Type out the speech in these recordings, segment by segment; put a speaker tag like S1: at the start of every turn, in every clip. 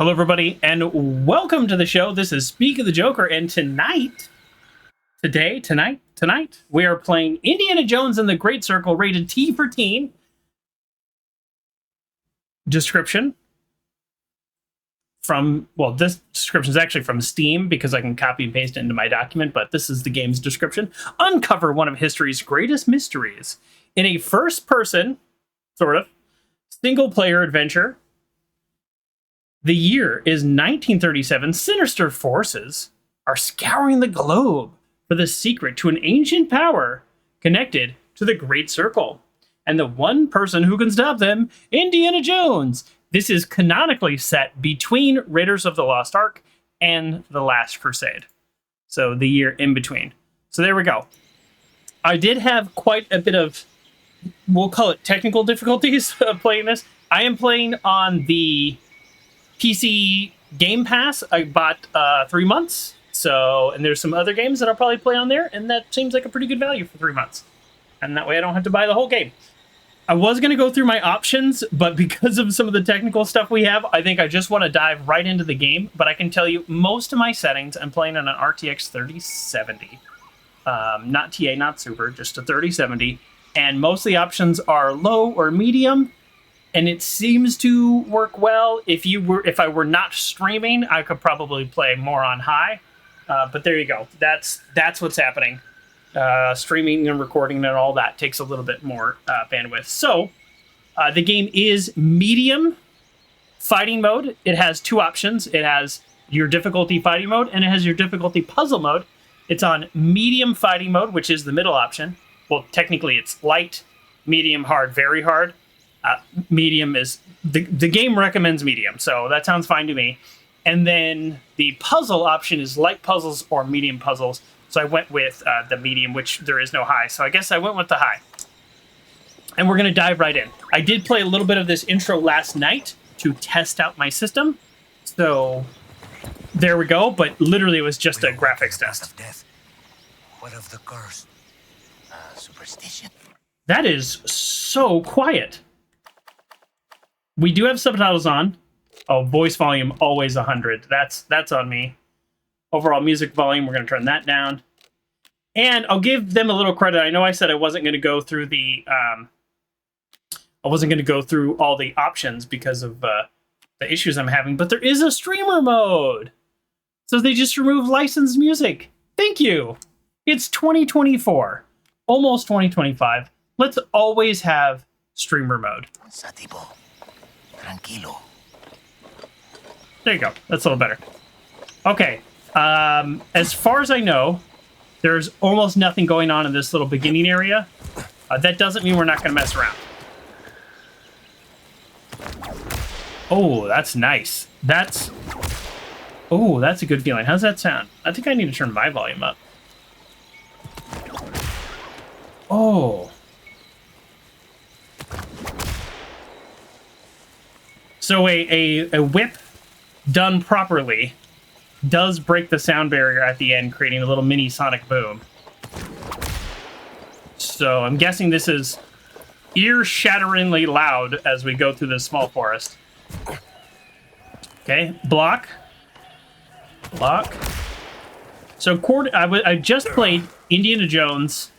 S1: Hello, everybody, and welcome to the show. This is Speak of the Joker, and tonight, we are playing Indiana Jones and the Great Circle, rated T for teen. Description from, well, this description is actually from Steam because I can copy and paste it into my document, but this is the game's description. Uncover one of history's greatest mysteries in a first-person, sort of, single-player adventure. The year is 1937. Sinister forces are scouring the globe for the secret to an ancient power connected to the Great Circle. And the one person who can stop them, Indiana Jones. This is canonically set between Raiders of the Lost Ark and The Last Crusade. So the year in between. So there we go. I did have quite a bit of, we'll call it technical difficulties playing this. I am playing on the PC Game Pass. I bought 3 months, and there's some other games that I'll probably play on there, and that seems like a pretty good value for 3 months. And that way I don't have to buy the whole game. I was going to go through my options, but because of some of the technical stuff we have, I think I just want to dive right into the game. But I can tell you, most of my settings, I'm playing on an RTX 3070. Not TA, not Super, just a 3070. And most of the options are low or medium. And it seems to work well. If I were not streaming, I could probably play more on high. But there you go. That's what's happening. Streaming and recording and all that takes a little bit more bandwidth. So the game is medium fighting mode. It has two options. It has your difficulty fighting mode, and it has your difficulty puzzle mode. It's on medium fighting mode, which is the middle option. Well, technically it's light, medium, hard, very hard. Medium is the game recommends medium, so that sounds fine to me. And then the puzzle option is light puzzles or medium puzzles. So I went with the medium, which there is no high. So I guess I went with the high. And we're going to dive right in. I did play a little bit of this intro last night to test out my system. So there we go. But literally it was just a graphics test.
S2: Of death. What of the curse? Superstition.
S1: That is so quiet. We do have subtitles on. Oh, voice volume always 100. That's on me. Overall music volume, we're going to turn that down. And I'll give them a little credit. I know I said I wasn't going to go through all the options because of the issues I'm having, but there is a streamer mode. So they just removed licensed music. Thank you. It's 2024, almost 2025. Let's always have streamer mode.
S2: Tranquilo.
S1: There you go. That's a little better. Okay. As far as I know, there's almost nothing going on in this little beginning area. That doesn't mean we're not going to mess around. Oh, that's nice. That's a good feeling. How's that sound? I think I need to turn my volume up. Oh. So a whip done properly does break the sound barrier at the end, creating a little mini sonic boom. So I'm guessing this is ear-shatteringly loud as we go through this small forest. Okay, block. Block. So I just played Indiana Jones.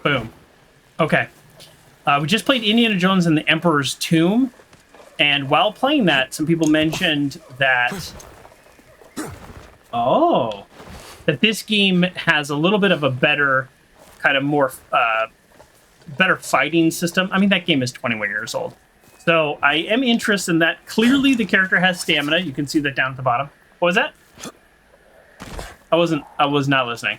S1: Boom. Okay. We just played Indiana Jones and the Emperor's Tomb, and while playing that, some people mentioned that that this game has a little bit of a better, kind of more, better fighting system. I mean, that game is 21 years old. So I am interested in that. Clearly, the character has stamina. You can see that down at the bottom. What was that? I was not listening.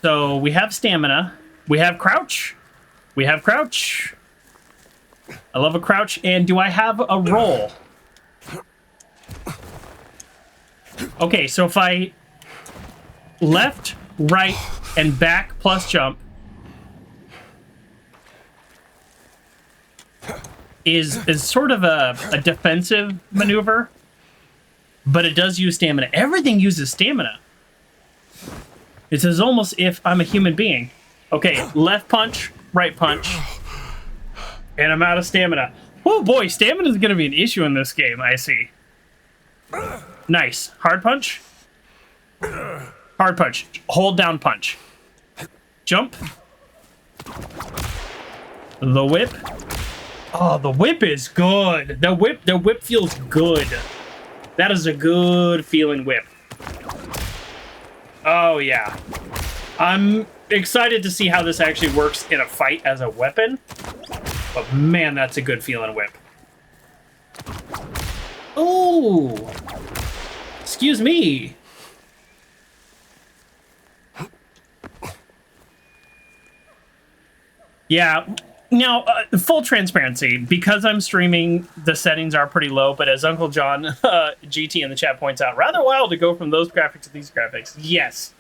S1: So we have stamina. We have crouch. We have crouch. I love a crouch. And do I have a roll? Okay, so if I left, right, and back plus jump is sort of a defensive maneuver, but it does use stamina. Everything uses stamina. It's as almost if I'm a human being. Okay, left punch, right punch. And I'm out of stamina. Oh boy, stamina is going to be an issue in this game, I see. Nice. Hard punch. Hard punch. Hold down punch. Jump. The whip. Oh, the whip is good. The whip feels good. That is a good feeling whip. Oh yeah. I'm excited to see how this actually works in a fight as a weapon. But man, that's a good feeling whip. Oh. Excuse me. Yeah. Now, full transparency, because I'm streaming, the settings are pretty low, but as Uncle John GT in the chat points out, rather wild to go from those graphics to these graphics. Yes.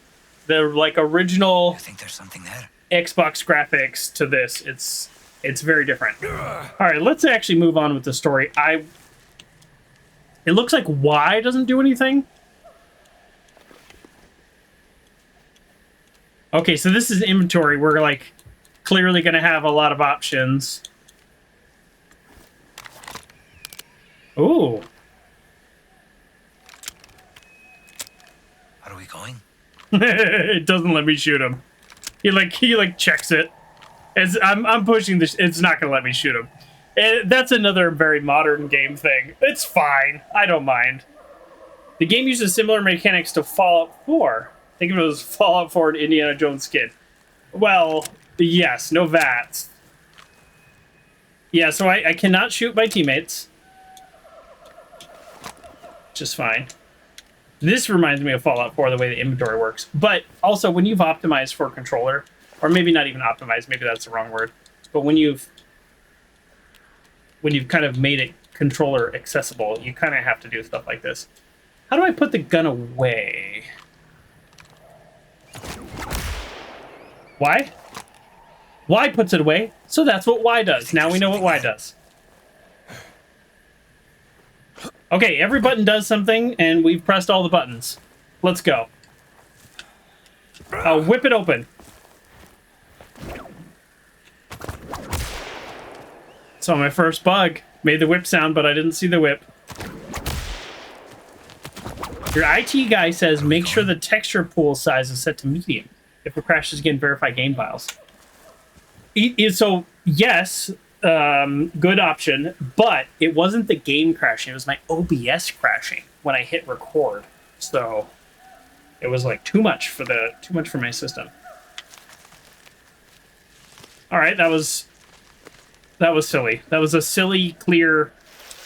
S1: The like original
S2: I think there's something there.
S1: Xbox graphics to this, it's very different. All right, let's actually move on with the story. It looks like Y doesn't do anything. Okay, so this is inventory. We're like clearly going to have a lot of options. Ooh.
S2: Are we going?
S1: It doesn't let me shoot him. He like checks it. I'm pushing this. It's not going to let me shoot him. That's another very modern game thing. It's fine. I don't mind. The game uses similar mechanics to Fallout 4. Think of it as Fallout 4 and Indiana Jones skin. Well, yes, no VATs. Yeah, so I cannot shoot my teammates. Just fine. This reminds me of Fallout 4, the way the inventory works. But also, when you've optimized for controller, or maybe not even optimized, maybe that's the wrong word, but when you've kind of made it controller accessible, you kind of have to do stuff like this. How do I put the gun away? Y? Y puts it away, so that's what Y does. Now we know what Y does. Okay, every button does something, and we've pressed all the buttons. Let's go. Whip it open. So my first bug. Made the whip sound, but I didn't see the whip. Your IT guy says make sure the texture pool size is set to medium. If it crashes again, verify game files. So, yes, good option, but it wasn't the game crashing. It was my OBS crashing when I hit record. So, it was like too much for my system. All right, that was silly. That was a silly clear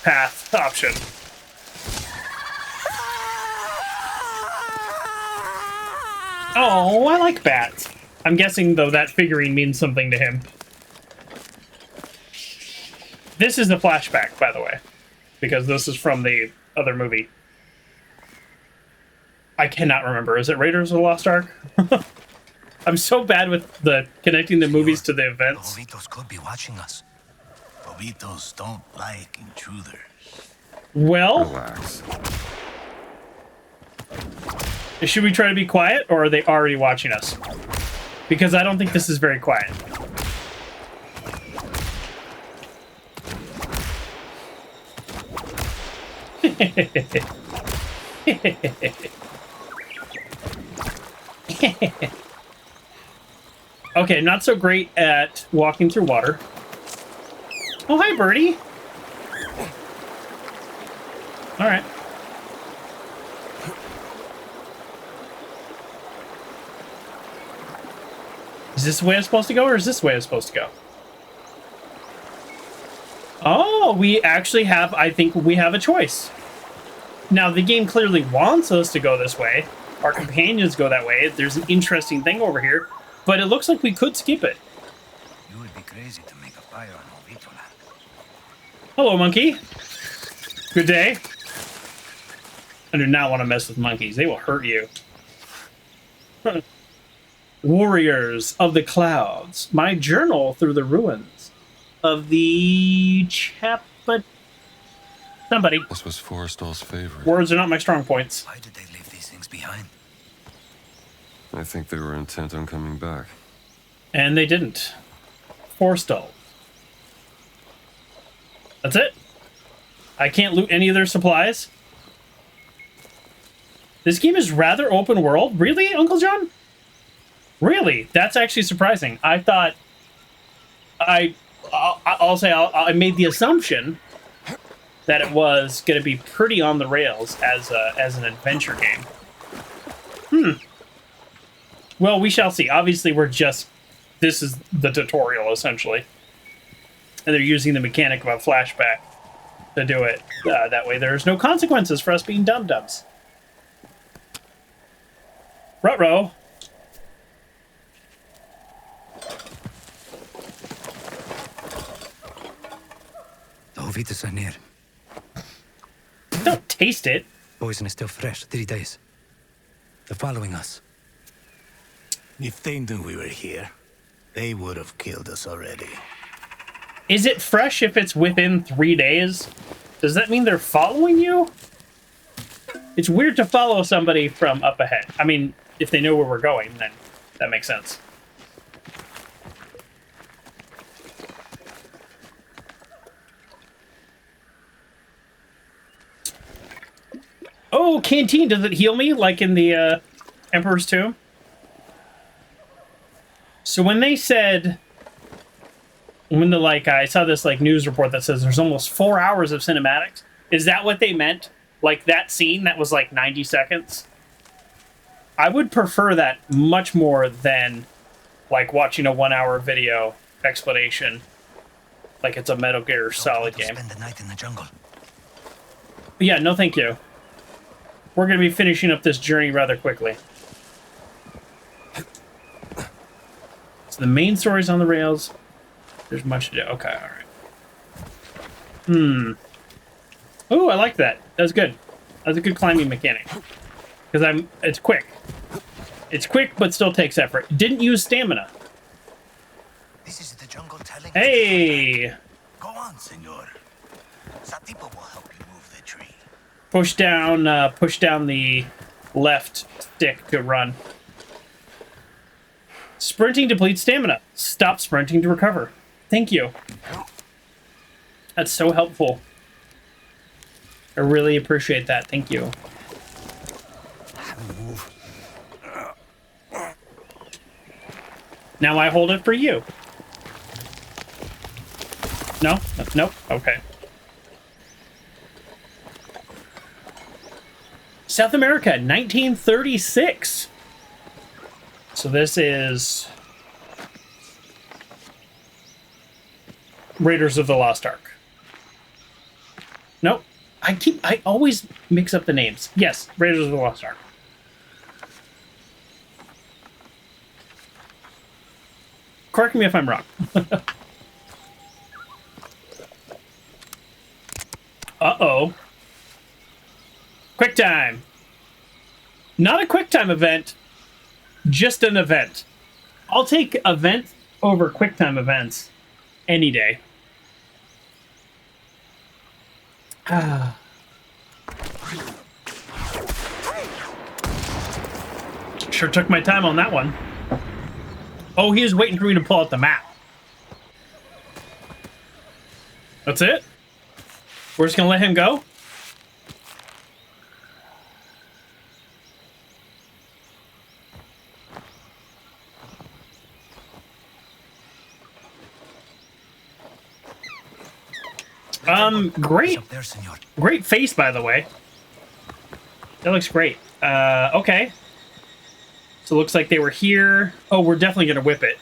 S1: path option. Oh, I like bats. I'm guessing, though, that figurine means something to him. This is a flashback, by the way, because this is from the other movie. I cannot remember. Is it Raiders of the Lost Ark? I'm so bad with the connecting the movies to the events.
S2: Lobitos could be watching us. Lobitos don't like intruders.
S1: Well,
S3: Relax.
S1: should we try to be quiet, or are they already watching us? Because I don't think this is very quiet. Okay, not so great at walking through water. Oh, hi, birdie. All right. Is this the way I'm supposed to go, or is this the way I'm supposed to go? Oh, we actually have, I think we have a choice. Now, the game clearly wants us to go this way. Our companions go that way. There's an interesting thing over here, but it looks like we could skip it.
S2: You would be crazy to make a fire on Lobito land.
S1: Hello, monkey. Good day. I do not want to mess with monkeys. They will hurt you. Warriors of the Clouds. My journal through the ruins of the Somebody.
S3: This was Forrestal's favorite.
S1: Words are not my strong points.
S2: Why did they leave these things behind?
S3: I think they were intent on coming back.
S1: And they didn't. Forrestal. That's it? I can't loot any of their supplies? This game is rather open world? Really, Uncle John? Really? That's actually surprising. I thought... I'll say I made the assumption that it was going to be pretty on the rails as an adventure game. Well, we shall see. Obviously, this is the tutorial, essentially. And they're using the mechanic of a flashback to do it. That way there's no consequences for us being dum-dums. Ruh-roh.
S2: The Hovitas are near.
S1: Don't taste it.
S2: Poison is still fresh, 3 days. They're following us.
S4: If they knew we were here, they would have killed us already.
S1: Is it fresh if it's within 3 days? Does that mean they're following you? It's weird to follow somebody from up ahead. I mean, if they know where we're going, then that makes sense. Oh, canteen, does it heal me like in the Emperor's Tomb? So when they said... I saw this news report that says there's almost 4 hours of cinematics. Is that what they meant? Like that scene that was 90 seconds? I would prefer that much more than watching a 1 hour video explanation. Like it's a Metal Gear Solid game.
S2: Spend the night in the jungle.
S1: Yeah, no thank you. We're going to be finishing up this journey rather quickly. So the main story's on the rails. There's much to do. Okay, alright. Oh, I like that. That's good. That's a good climbing mechanic. Because it's quick. It's quick, but still takes effort. Didn't use stamina.
S2: This is the jungle telling
S1: Hey!
S2: Go on, senor. Satipo will help you move the tree.
S1: Push down the left stick to run. Sprinting depletes stamina. Stop sprinting to recover. Thank you. That's so helpful. I really appreciate that. Thank you. Now I hold it for you. No? Nope. Okay. South America, 1936. So this is Raiders of the Lost Ark. Nope. I always mix up the names. Yes, Raiders of the Lost Ark. Correct me if I'm wrong. Uh-oh. Quick time. Not a quick time event, just an event. I'll take event over quick time events any day. Sure took my time on that one. Oh, he was waiting for me to pull out the map. That's it? We're just gonna let him go? Great.
S2: Up there, senor.
S1: Great face, by the way. That looks great. Okay. So it looks like they were here. Oh, we're definitely gonna whip it.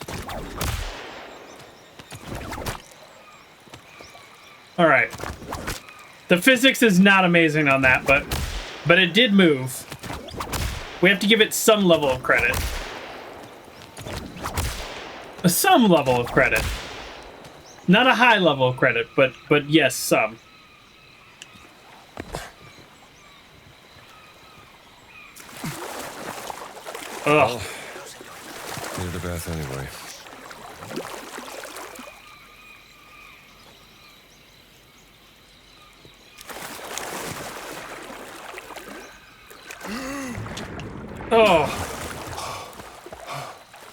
S1: Alright. The physics is not amazing on that, but it did move. We have to give it some level of credit. Some level of credit. Not a high level of credit, but yes, some. Ugh.
S3: Needed a bath anyway.
S1: Oh.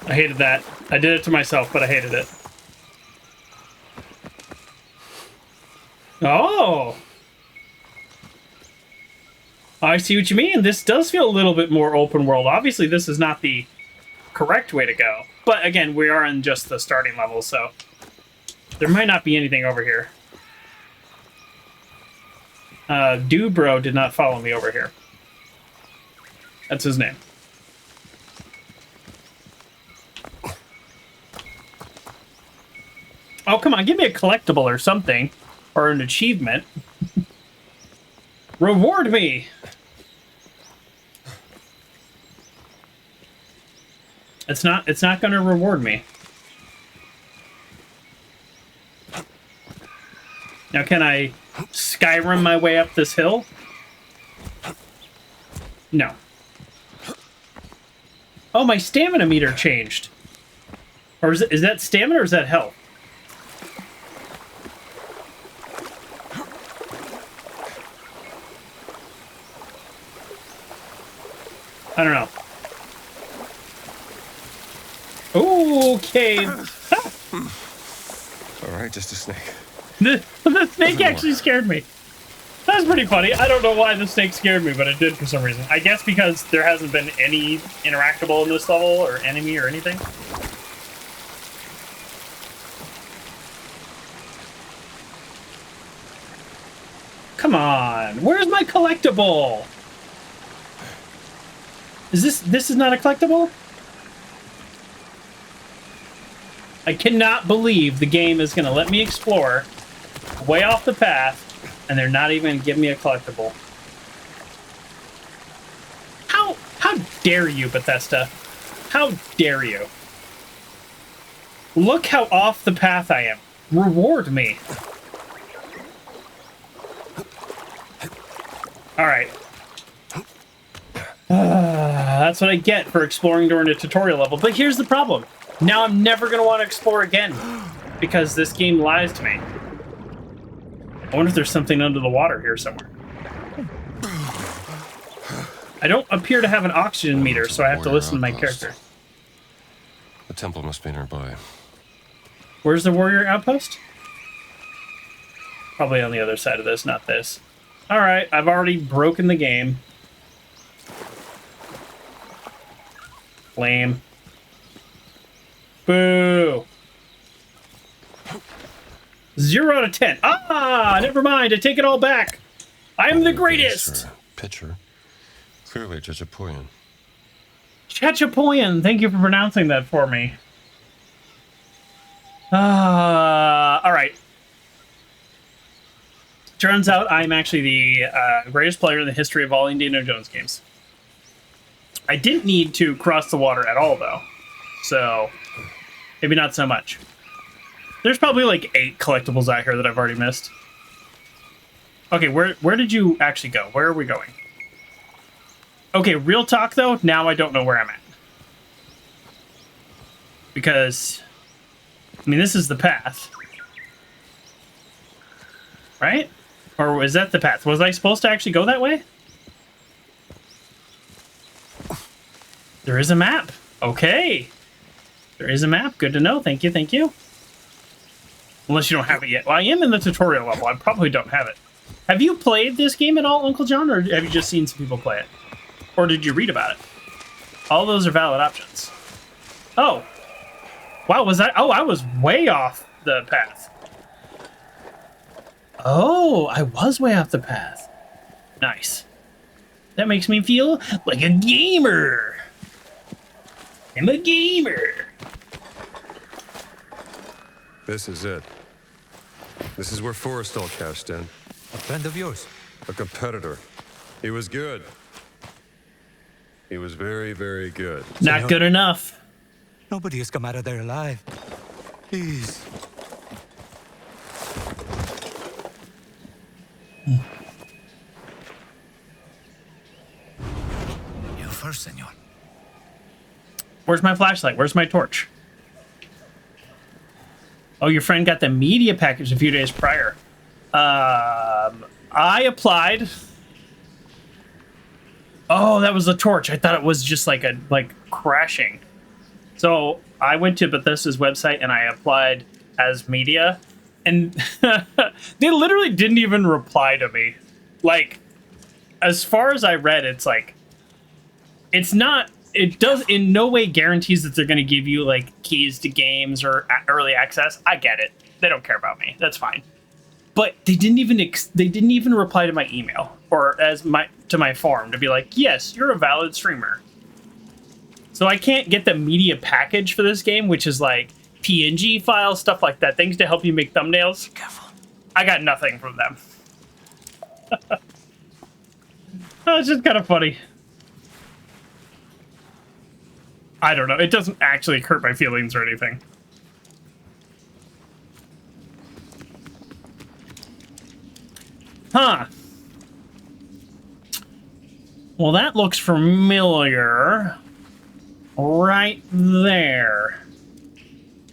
S1: I hated that. I did it to myself, but I hated it. Oh! I see what you mean. This does feel a little bit more open world. Obviously, this is not the correct way to go. But again, we are on just the starting level, so there might not be anything over here. Dubro did not follow me over here. That's his name. Oh, come on, give me a collectible or something. Or an achievement. Reward me! It's not gonna reward me. Now can I Skyrim my way up this hill? No. Oh, my stamina meter changed. Or is that stamina or is that health? I don't know. Okay.
S3: All right, just a snake.
S1: The snake actually scared me. That's pretty funny. I don't know why the snake scared me, but it did for some reason. I guess because there hasn't been any interactable in this level, or enemy, or anything. Come on. Where's my collectible? This is not a collectible? I cannot believe the game is going to let me explore way off the path, and they're not even going to give me a collectible. How dare you, Bethesda? How dare you? Look how off the path I am. Reward me. Alright. That's what I get for exploring during a tutorial level. But here's the problem. Now I'm never going to want to explore again. Because this game lies to me. I wonder if there's something under the water here somewhere. I don't appear to have an oxygen meter, so I have to listen to my character.
S3: The temple must be nearby.
S1: Where's the warrior outpost? Probably on the other side of this, not this. Alright, I've already broken the game. Lame. Boo! 0 out of 10. Ah, never mind. I take it all back. I am the greatest.
S3: Pitcher. Clearly Chachapoyan.
S1: Chachapoyan. Thank you for pronouncing that for me. All right. Turns out I'm actually the greatest player in the history of all Indiana Jones games. I didn't need to cross the water at all, though. So, maybe not so much. There's probably like 8 collectibles out here that I've already missed. Okay, where did you actually go? Where are we going? Okay, real talk, though, now I don't know where I'm at. Because, I mean, this is the path. Right? Or is that the path? Was I supposed to actually go that way? There is a map. Okay. There is a map. Good to know. Thank you, thank you. Unless you don't have it yet. Well, I am in the tutorial level. I probably don't have it. Have you played this game at all, Uncle John, or have you just seen some people play it? Or did you read about it? All those are valid options. Oh. Wow, was that... Oh, I was way off the path. Oh, I was way off the path. Nice. That makes me feel like a gamer. I'm a gamer.
S3: This is it. This is where Forrestal cashed in.
S4: A friend of yours.
S3: A competitor. He was good. He was very, very good.
S1: Not good enough.
S4: Nobody has come out of there alive. Please. You first, senor.
S1: Where's my flashlight? Where's my torch? Oh, your friend got the media package a few days prior. I applied. Oh, that was the torch. I thought it was just like crashing. So I went to Bethesda's website and I applied as media, And they literally didn't even reply to me. Like, as far as I read, it's like, it's not, it does in no way guarantees that they're going to give you like keys to games or early access. I get it. They don't care about me. That's fine. But they didn't even reply to my email or to my forum to be like, yes, you're a valid streamer. So I can't get the media package for this game, which is like PNG files, stuff like that, things to help you make thumbnails.
S2: Careful.
S1: I got nothing from them. It's just kind of funny. I don't know. It doesn't actually hurt my feelings or anything. Huh. Well, that looks familiar. Right there.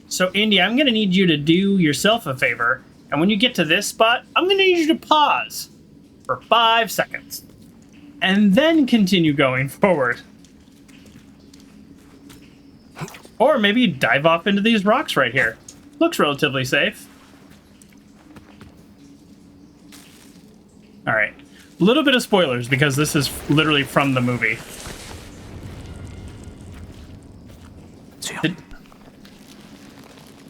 S1: So, Indy, I'm going to need you to do yourself a favor. And when you get to this spot, I'm going to need you to pause for 5 seconds. And then continue going forward. Or maybe dive off into these rocks right here. Looks relatively safe. Alright. A little bit of spoilers because this is literally from the movie.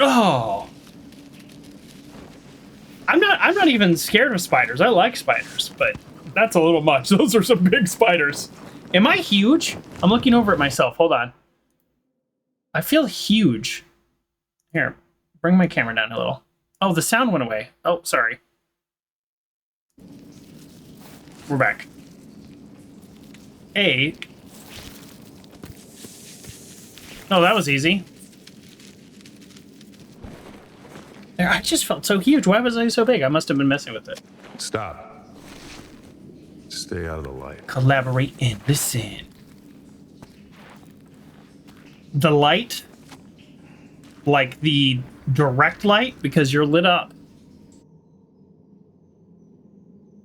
S1: Oh. I'm not even scared of spiders. I like spiders, but that's a little much. Those are some big spiders. Am I huge? I'm looking over at myself. Hold on. I feel huge. Here, bring my camera down a little. Oh, the sound went away. Oh, sorry. We're back. Oh, that was easy. There, I just felt so huge. Why was I so big? I must have been messing with it.
S3: Stop. Stay out of the light.
S1: Collaborate and listen. The light, like the direct light, because you're lit up.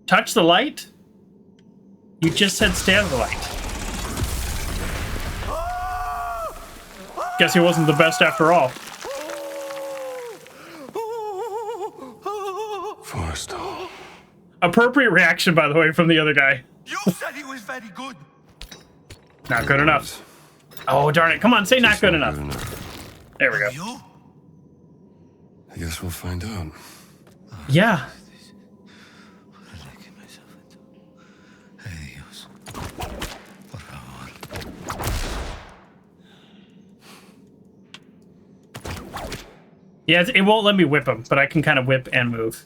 S1: Touch the light? You just said stay out of the light. Guess he wasn't the best after all.
S3: Forrestal.
S1: Appropriate reaction, by the way, from the other guy.
S2: You said he was very good.
S1: Not good enough. Oh, darn it. Come on, say not good enough. There we go.
S2: You?
S3: I guess we'll find out.
S1: Yeah. Yeah, it won't let me whip him, but I can kind of whip and move.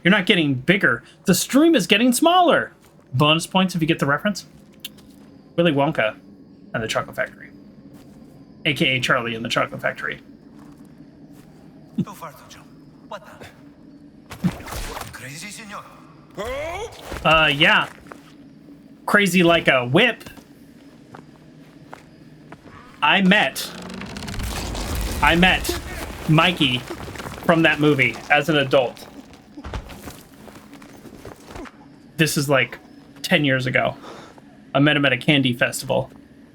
S1: You're not getting bigger. The stream is getting smaller. Bonus points if you get the reference. Willy Wonka and the Chocolate Factory. AKA Charlie and the Chocolate Factory.
S2: Too far to jump. What the? Crazy, senor?
S1: Yeah. Crazy like a whip. I met Mikey from that movie as an adult. This is like 10 years ago. I met him at a candy festival.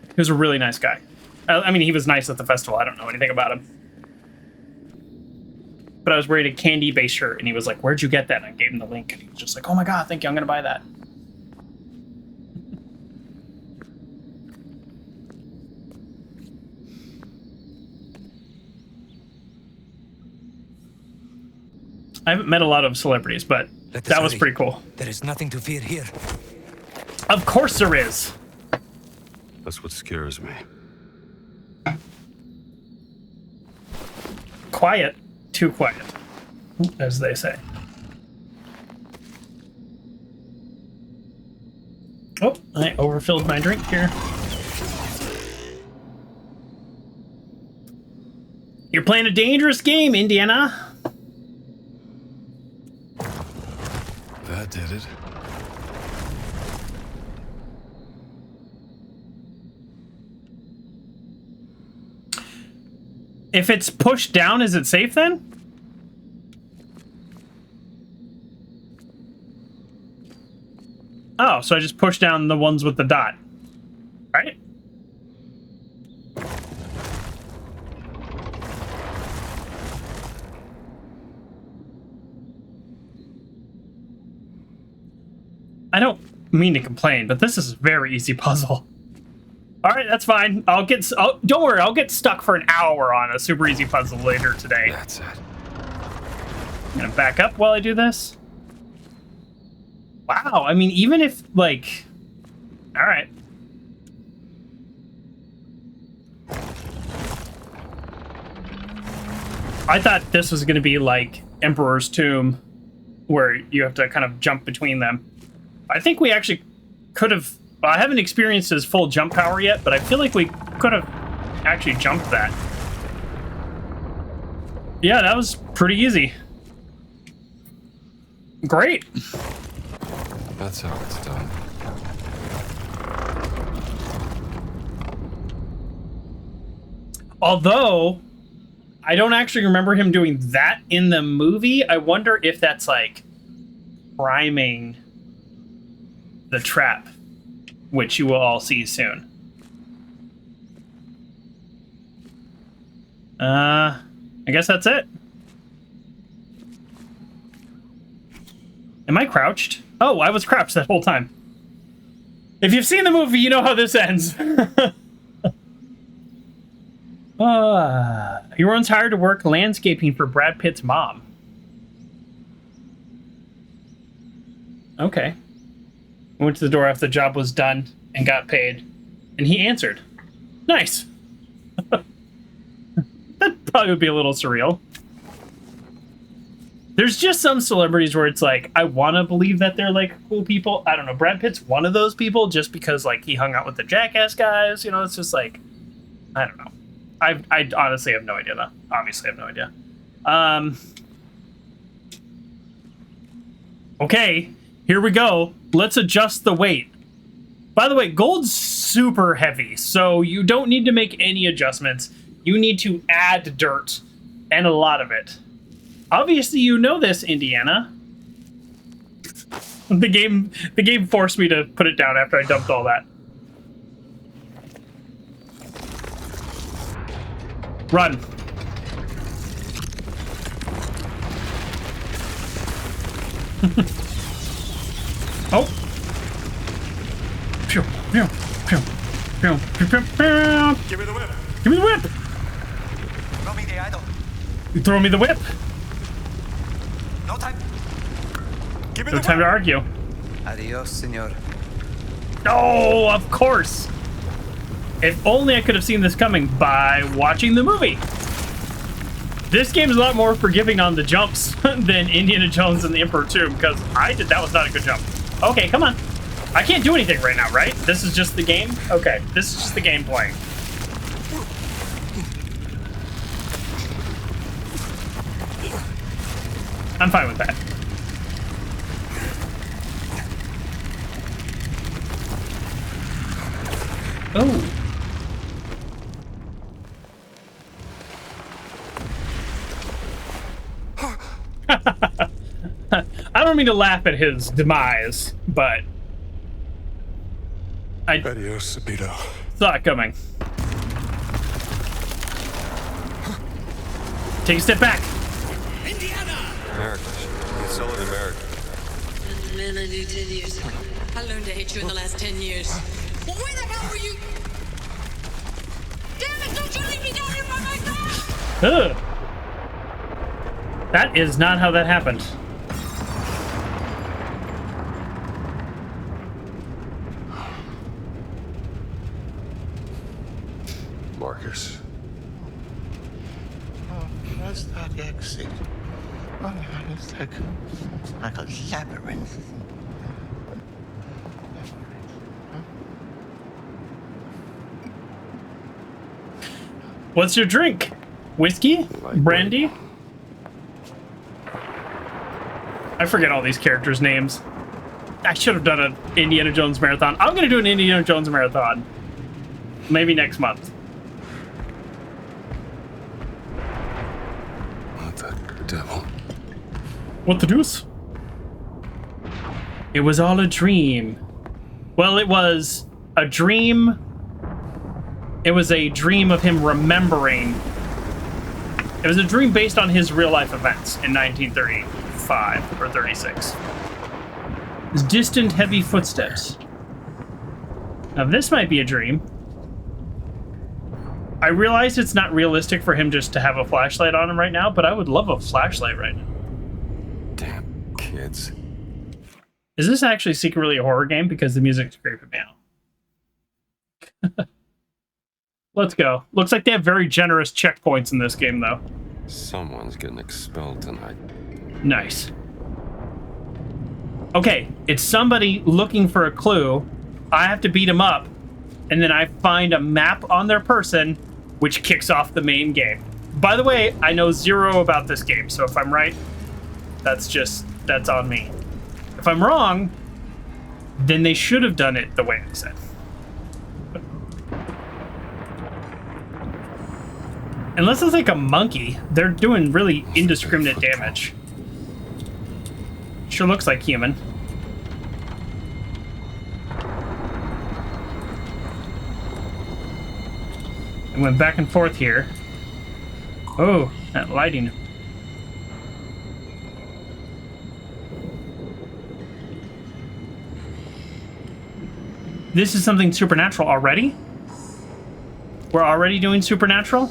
S1: He was a really nice guy. I mean, he was nice at the festival. I don't know anything about him. But I was wearing a candy-based shirt, and he was like, "Where'd you get that?" And I gave him the link, and he was just like, "Oh my god, thank you, I'm gonna buy that." I haven't met a lot of celebrities, but that was pretty cool.
S2: There is nothing to fear here.
S1: Of course there is.
S3: That's what scares me.
S1: Quiet, too quiet, as they say. Oh, I overfilled my drink here. You're playing a dangerous game, Indiana.
S3: That did it.
S1: If it's pushed down, is it safe then? Oh, so I just push down the ones with the dot. Right? I don't mean to complain, but this is a very easy puzzle. All right, that's fine. Don't worry, I'll get stuck for an hour on a super easy puzzle later today.
S3: That's it.
S1: I'm gonna back up while I do this. Wow, I mean, even if, like... All right. I thought this was gonna be like Emperor's Tomb, where you have to kind of jump between them. I think we actually could have... I haven't experienced his full jump power yet, but I feel like we could have actually jumped that. Yeah, that was pretty easy. Great.
S3: That's how it's done.
S1: Although, I don't actually remember him doing that in the movie. I wonder if that's like priming the trap, which you will all see soon. I guess that's it. Am I crouched? Oh, I was crouched that whole time. If you've seen the movie, you know how this ends. He runs hired to work landscaping for Brad Pitt's mom. Okay. Went to the door after the job was done and got paid. And he answered. Nice. That probably would be a little surreal. There's just some celebrities where it's like, I want to believe that they're like cool people. I don't know. Brad Pitt's one of those people just because like he hung out with the Jackass guys. You know, it's just like, I don't know. I honestly have no idea though. Obviously I have no idea. Okay, here we go. Let's adjust the weight. By the way, gold's super heavy, so you don't need to make any adjustments. You need to add dirt, and a lot of it. Obviously, you know this, Indiana. The game forced me to put it down after I dumped all that. Run. Oh. Pew, pew, pew, pew, pew, pew, pew.
S3: Give me the whip.
S1: Give me the whip.
S2: Throw me the idol.
S1: You throw me the whip.
S2: No time.
S3: Give me
S1: No
S3: the
S1: time to
S3: whip.
S1: argue.
S2: Adios, senor.
S1: No, of course. If only I could have seen this coming by watching the movie. This game is a lot more forgiving on the jumps than Indiana Jones and the Emperor Tomb, because that was not a good jump. Okay, come on. I can't do anything right now, right? This is just the game? Okay, this is just the game playing. I'm fine with that. Oh. I don't mean to laugh at his demise, but I
S3: Adios, Sabito.
S1: saw it coming. Take a step back.
S3: America. It's still in America.
S5: Man, I knew 10 years ago. I learned to hate you in the last 10 years. Well, where the hell were you? Damn it, don't you leave me down here by myself!
S1: Ugh. That is not how that happened.
S3: Marcus.
S4: What's that exit? It's like a labyrinth.
S1: What's your drink? Whiskey? Brandy? I forget all these characters' names. I should have done an Indiana Jones marathon. I'm going to do an Indiana Jones marathon. Maybe next month.
S3: What the devil?
S1: What the deuce? It was all a dream. Well, it was a dream. It was a dream of him remembering. It was a dream based on his real life events in 1935 or 36. Distant, heavy footsteps. Now this might be a dream. I realize it's not realistic for him just to have a flashlight on him right now, but I would love a flashlight right now.
S3: Damn kids.
S1: Is this actually secretly a horror game? Because the music's creeping me out. Let's go. Looks like they have very generous checkpoints in this game, though.
S3: Someone's getting expelled tonight.
S1: Nice. Okay, it's somebody looking for a clue. I have to beat them up, and then I find a map on their person, which kicks off the main game. By the way, I know zero about this game, so if I'm right, that's on me. If I'm wrong, then they should have done it the way I said. Unless it's like a monkey, they're doing really indiscriminate damage. Sure looks like human. I went back and forth here. Oh, that lighting. This is something supernatural already? We're already doing supernatural?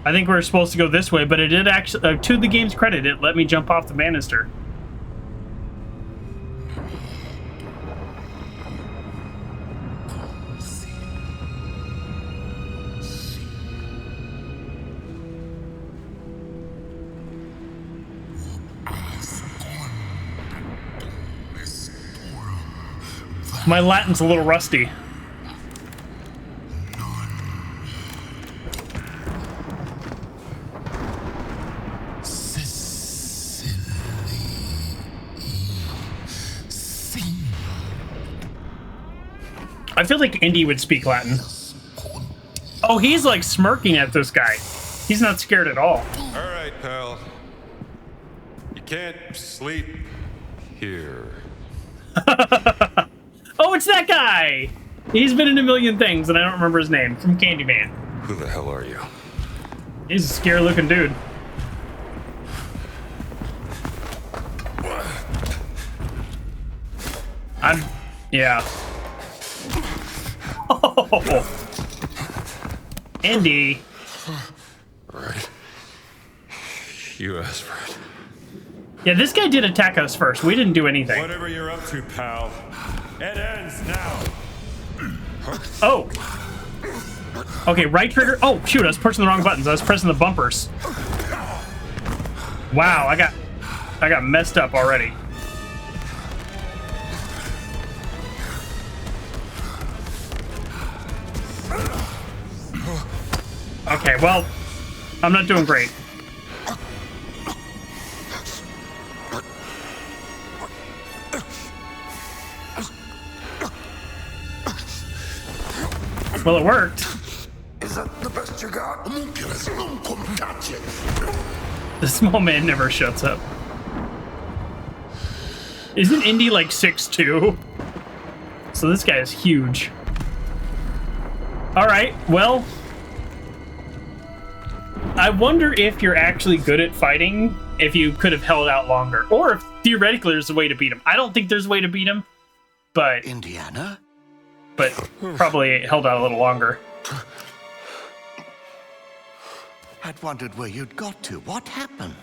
S1: I think we were supposed to go this way, but it did actually, to the game's credit, it let me jump off the banister. My Latin's a little rusty. I feel like Indy would speak Latin. Oh, he's like smirking at this guy. He's not scared at all.
S3: All right, pal. You can't sleep here.
S1: Oh, it's that guy! He's been in a million things, and I don't remember his name. From Candyman.
S3: Who the hell are you?
S1: He's a scary-looking dude. Yeah. Oh! Indy.
S3: Right. You asked for it.
S1: Yeah, this guy did attack us first. We didn't do anything.
S3: Whatever you're up to, pal. It ends now.
S1: Oh. Okay, right trigger. Oh, shoot, I was pushing the wrong buttons. I was pressing the bumpers. Wow, I got messed up already. Okay, well, I'm not doing great. Well, it worked.
S4: Is that the best you got?
S1: The small man never shuts up. Isn't Indy like 6'2"? So this guy is huge. Alright, well, I wonder if you're actually good at fighting, if you could have held out longer. Or if theoretically there's a way to beat him. I don't think there's a way to beat him, but
S4: Indiana?
S1: Probably held out a little longer.
S4: I'd wondered where you'd got to. What happened?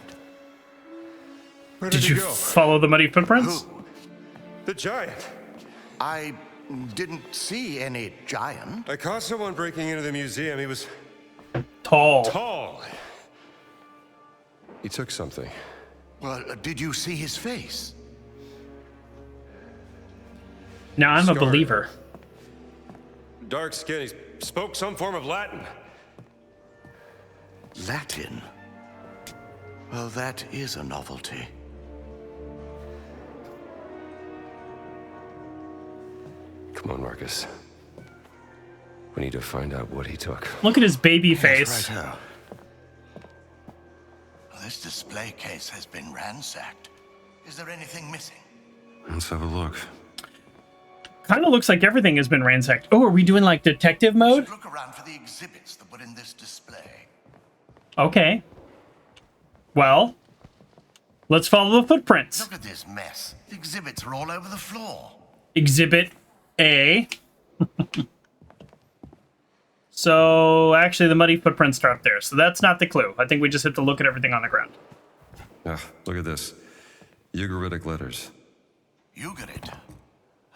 S3: Where
S1: Did
S3: he
S1: you
S3: go?
S1: follow the muddy footprints?
S4: Who?
S3: The giant.
S4: I didn't see any giant.
S3: I caught someone breaking into the museum. He was
S1: Tall.
S3: tall. He took something.
S4: Well, did you see his face?
S1: Now I'm a
S3: Scarred.
S1: believer.
S3: Dark skin. He spoke some form of Latin.
S4: Latin? Well, that is a novelty.
S3: Come on, Marcus. We need to find out what he took.
S1: Look at his baby
S4: Yes,
S1: face.
S4: righto. This display case has been ransacked. Is there anything missing?
S3: Let's have a look.
S1: Kind of looks like everything has been ransacked. Oh, are we doing like detective mode?
S4: Look around for the exhibits that were in this display.
S1: Okay. Well, let's follow the footprints.
S4: Look at this mess. The exhibits are all over the floor.
S1: Exhibit A. So, actually, the muddy footprints are up there. So that's not the clue. I think we just have to look at everything on the ground.
S3: Ah, look at this. Ugaritic letters.
S4: Ugarit.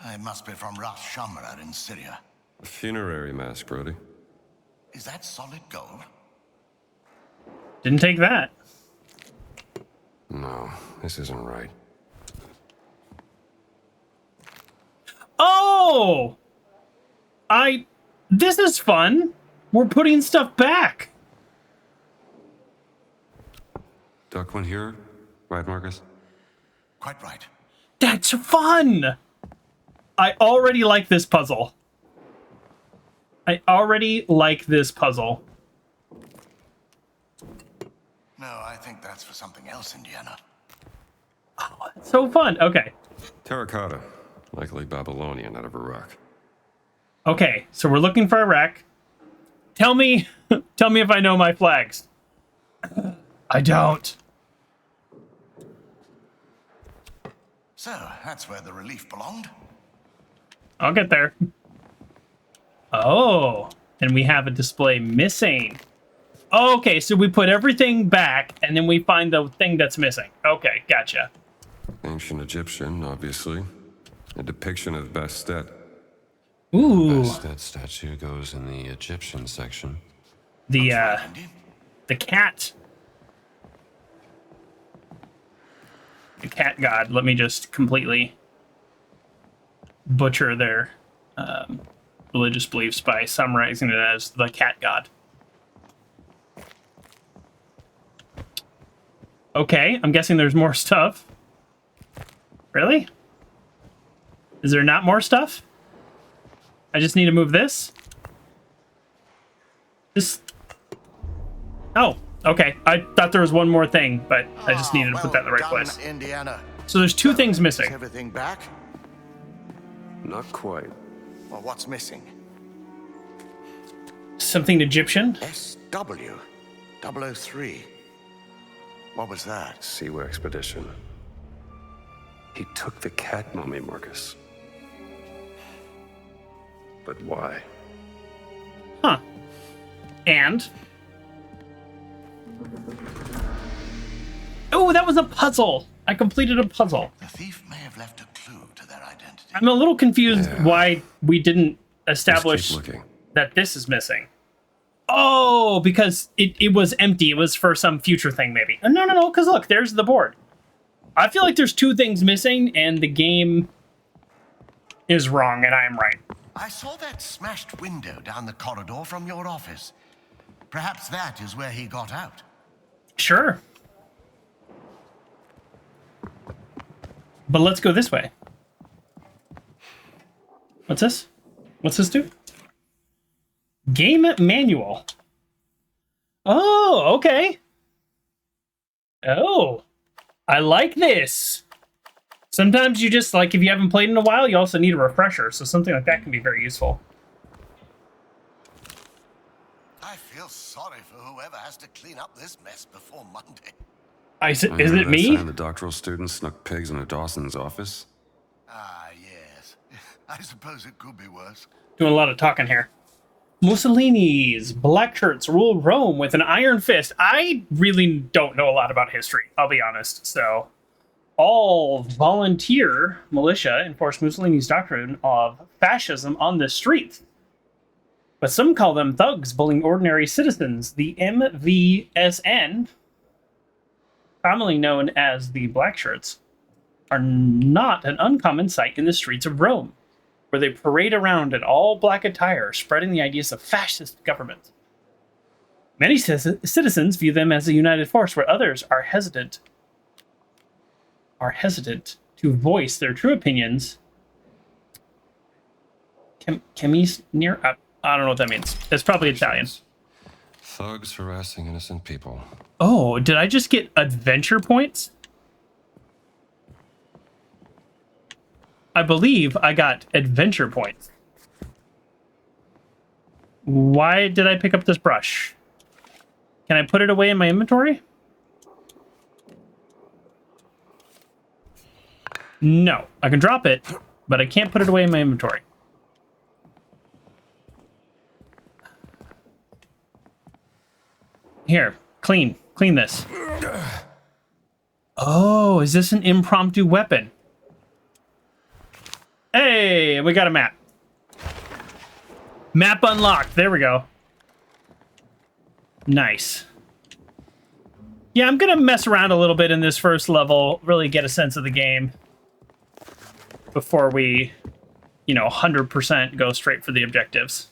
S4: It must be from Ras Shamra in Syria.
S3: A funerary mask, Brody.
S4: Is that solid gold?
S1: Didn't take that.
S3: No, this isn't right.
S1: Oh! This is fun. We're putting stuff back.
S3: Duck one here, right, Marcus?
S4: Quite right.
S1: That's fun. I already like this puzzle. No,
S4: I think that's for something else, Indiana.
S1: Oh, it's so fun. Okay.
S3: Terracotta. Likely Babylonian out of Iraq.
S1: Okay, so we're looking for Iraq. Tell me if I know my flags. I don't.
S4: So, that's where the relief belonged?
S1: I'll get there. Oh, and we have a display missing. Okay, so we put everything back, and then we find the thing that's missing. Okay, gotcha.
S3: Ancient Egyptian, obviously. A depiction of Bastet.
S1: Ooh,
S3: Bastet statue goes in the Egyptian section.
S1: the
S4: Indy?
S1: cat. The cat god. Let me just completely butcher their religious beliefs by summarizing it as the cat god. Okay, I'm guessing there's more stuff. Really? Is there not more stuff? I just need to move this? Oh, okay. I thought there was one more thing, but I just needed to put that in the right place.
S4: Indiana.
S1: So there's two things
S4: Is
S1: missing.
S4: everything back?
S3: Not quite.
S4: Well, what's missing?
S1: Something Egyptian?
S4: SW 003. What was that?
S3: Siwa expedition. He took the cat mummy, Marcus. But why?
S1: Huh. And? Oh, that was a puzzle. I completed a puzzle.
S4: The thief may have left a clue to their identity.
S1: I'm a little confused why we didn't establish
S3: Just keep looking.
S1: that this is missing. Oh, because it was empty. It was for some future thing, maybe. No, because look, there's the board. I feel like there's two things missing, and the game is wrong, and I am right.
S4: I saw that smashed window down the corridor from your office. Perhaps that is where he got out.
S1: Sure. But let's go this way. What's this? What's this do? Game manual. Oh, okay. Oh, I like this. Sometimes you just, like, if you haven't played in a while, you also need a refresher, so something like that can be very useful.
S4: I feel sorry for whoever has to clean up this mess before Monday.
S1: Is
S3: Remember
S1: it
S3: that
S1: me?
S3: time the doctoral student snuck pigs into Dawson's office?
S4: Ah, yes. I suppose it could be worse.
S1: Doing a lot of talking here. Mussolini's black shirts rule Rome with an iron fist. I really don't know a lot about history, I'll be honest. So, all volunteer militia enforced Mussolini's doctrine of fascism on the streets. But some call them thugs bullying ordinary citizens. The MVSN, commonly known as the black shirts, are not an uncommon sight in the streets of Rome, where they parade around in all black attire, spreading the ideas of fascist government. Many citizens view them as a united force, where others are hesitant to voice their true opinions. Chemis near? I don't know what that means. That's probably Italian.
S3: Thugs harassing innocent people.
S1: Oh, did I just get adventure points? I believe I got adventure points. Why did I pick up this brush? Can I put it away in my inventory? No, I can drop it, but I can't put it away in my inventory. Here, clean this. Oh, is this an impromptu weapon? Hey, we got a map. Map unlocked. There we go. Nice. Yeah, I'm gonna mess around a little bit in this first level, really get a sense of the game before we, 100% go straight for the objectives.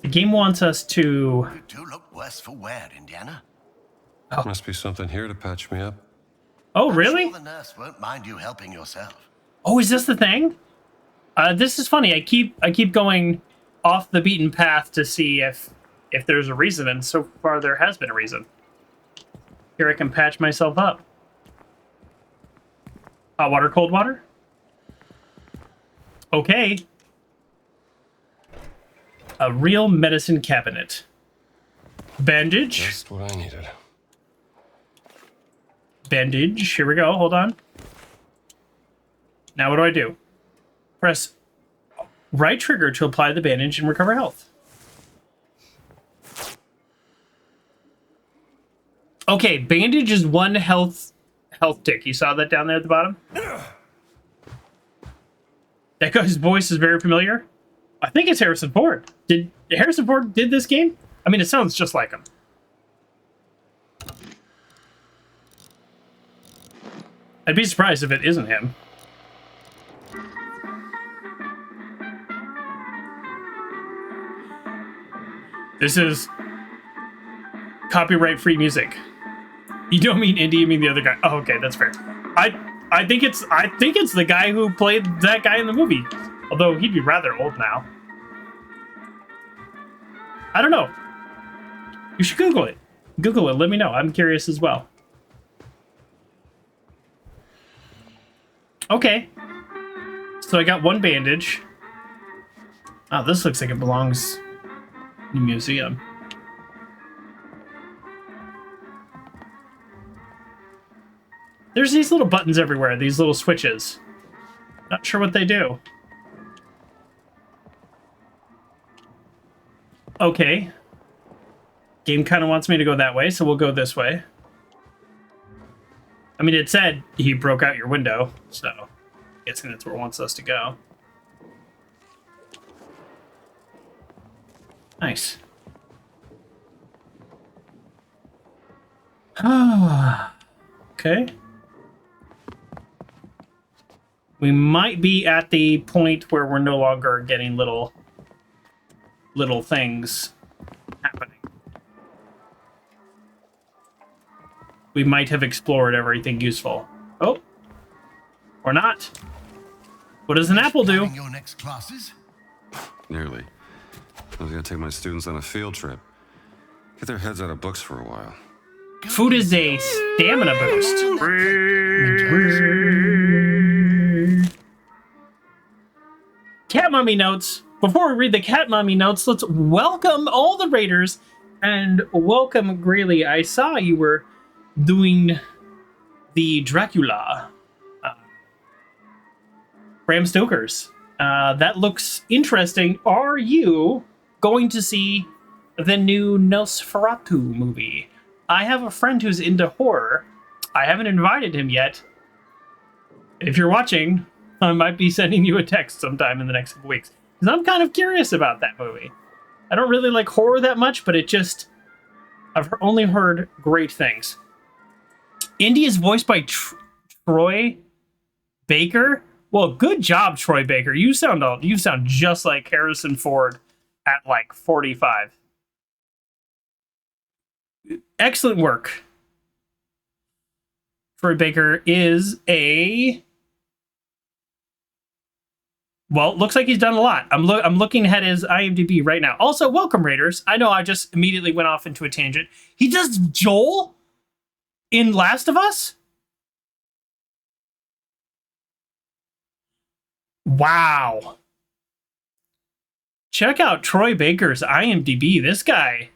S1: The game wants us to...
S4: You do look worse for wear, Indiana.
S3: Must be something here to patch me up.
S1: Oh,
S4: I'm
S1: really?
S4: sure the nurse won't mind you helping yourself.
S1: Oh, is this the thing? This is funny. I keep going off the beaten path to see if there's a reason, and so far there has been a reason. Here I can patch myself up. Hot water, cold water? Okay. A real medicine cabinet. Bandage.
S3: Just what I needed.
S1: Bandage. Here we go. Hold on. Now what do I do? Press right trigger to apply the bandage and recover health. Okay, bandage is one health tick. You saw that down there at the bottom? That guy's voice is very familiar. I think it's Harrison Ford. Did Harrison Ford did this game? I mean, it sounds just like him. I'd be surprised if it isn't him. This is copyright-free music. You don't mean Indy, you mean the other guy. Oh, okay, that's fair. I think it's the guy who played that guy in the movie. Although he'd be rather old now. I don't know. You should Google it. Google it, let me know. I'm curious as well. Okay. So I got one bandage. Oh, this looks like it belongs in a museum. There's these little buttons everywhere, these little switches. Not sure what they do. Okay. Game kind of wants me to go that way, so we'll go this way. I mean, it said he broke out your window, so I'm guessing that's where it wants us to go. Nice. Okay. We might be at the point where we're no longer getting little things happening. We might have explored everything useful. Oh. Or not. What does an apple do?
S4: Your next classes?
S3: Nearly. I was gonna take my students on a field trip. Get their heads out of books for a while.
S1: Food is a stamina boost. Cat Mummy notes. Before we read the Cat Mummy notes, let's welcome all the raiders and welcome Greeley. I saw you were doing the Dracula. Bram Stoker's. That looks interesting. Are you going to see the new Nosferatu movie? I have a friend who's into horror. I haven't invited him yet. If you're watching, I might be sending you a text sometime in the next couple weeks. Because I'm kind of curious about that movie. I don't really like horror that much, but I've only heard great things. Indy is voiced by Troy Baker. Well, good job, Troy Baker. You sound just like Harrison Ford at like 45. Excellent work. Troy Baker is a... Well, looks like he's done a lot. I'm looking at his IMDb right now. Also, welcome, Raiders. I know I just immediately went off into a tangent. He does Joel in Last of Us? Wow. Check out Troy Baker's IMDb. This guy,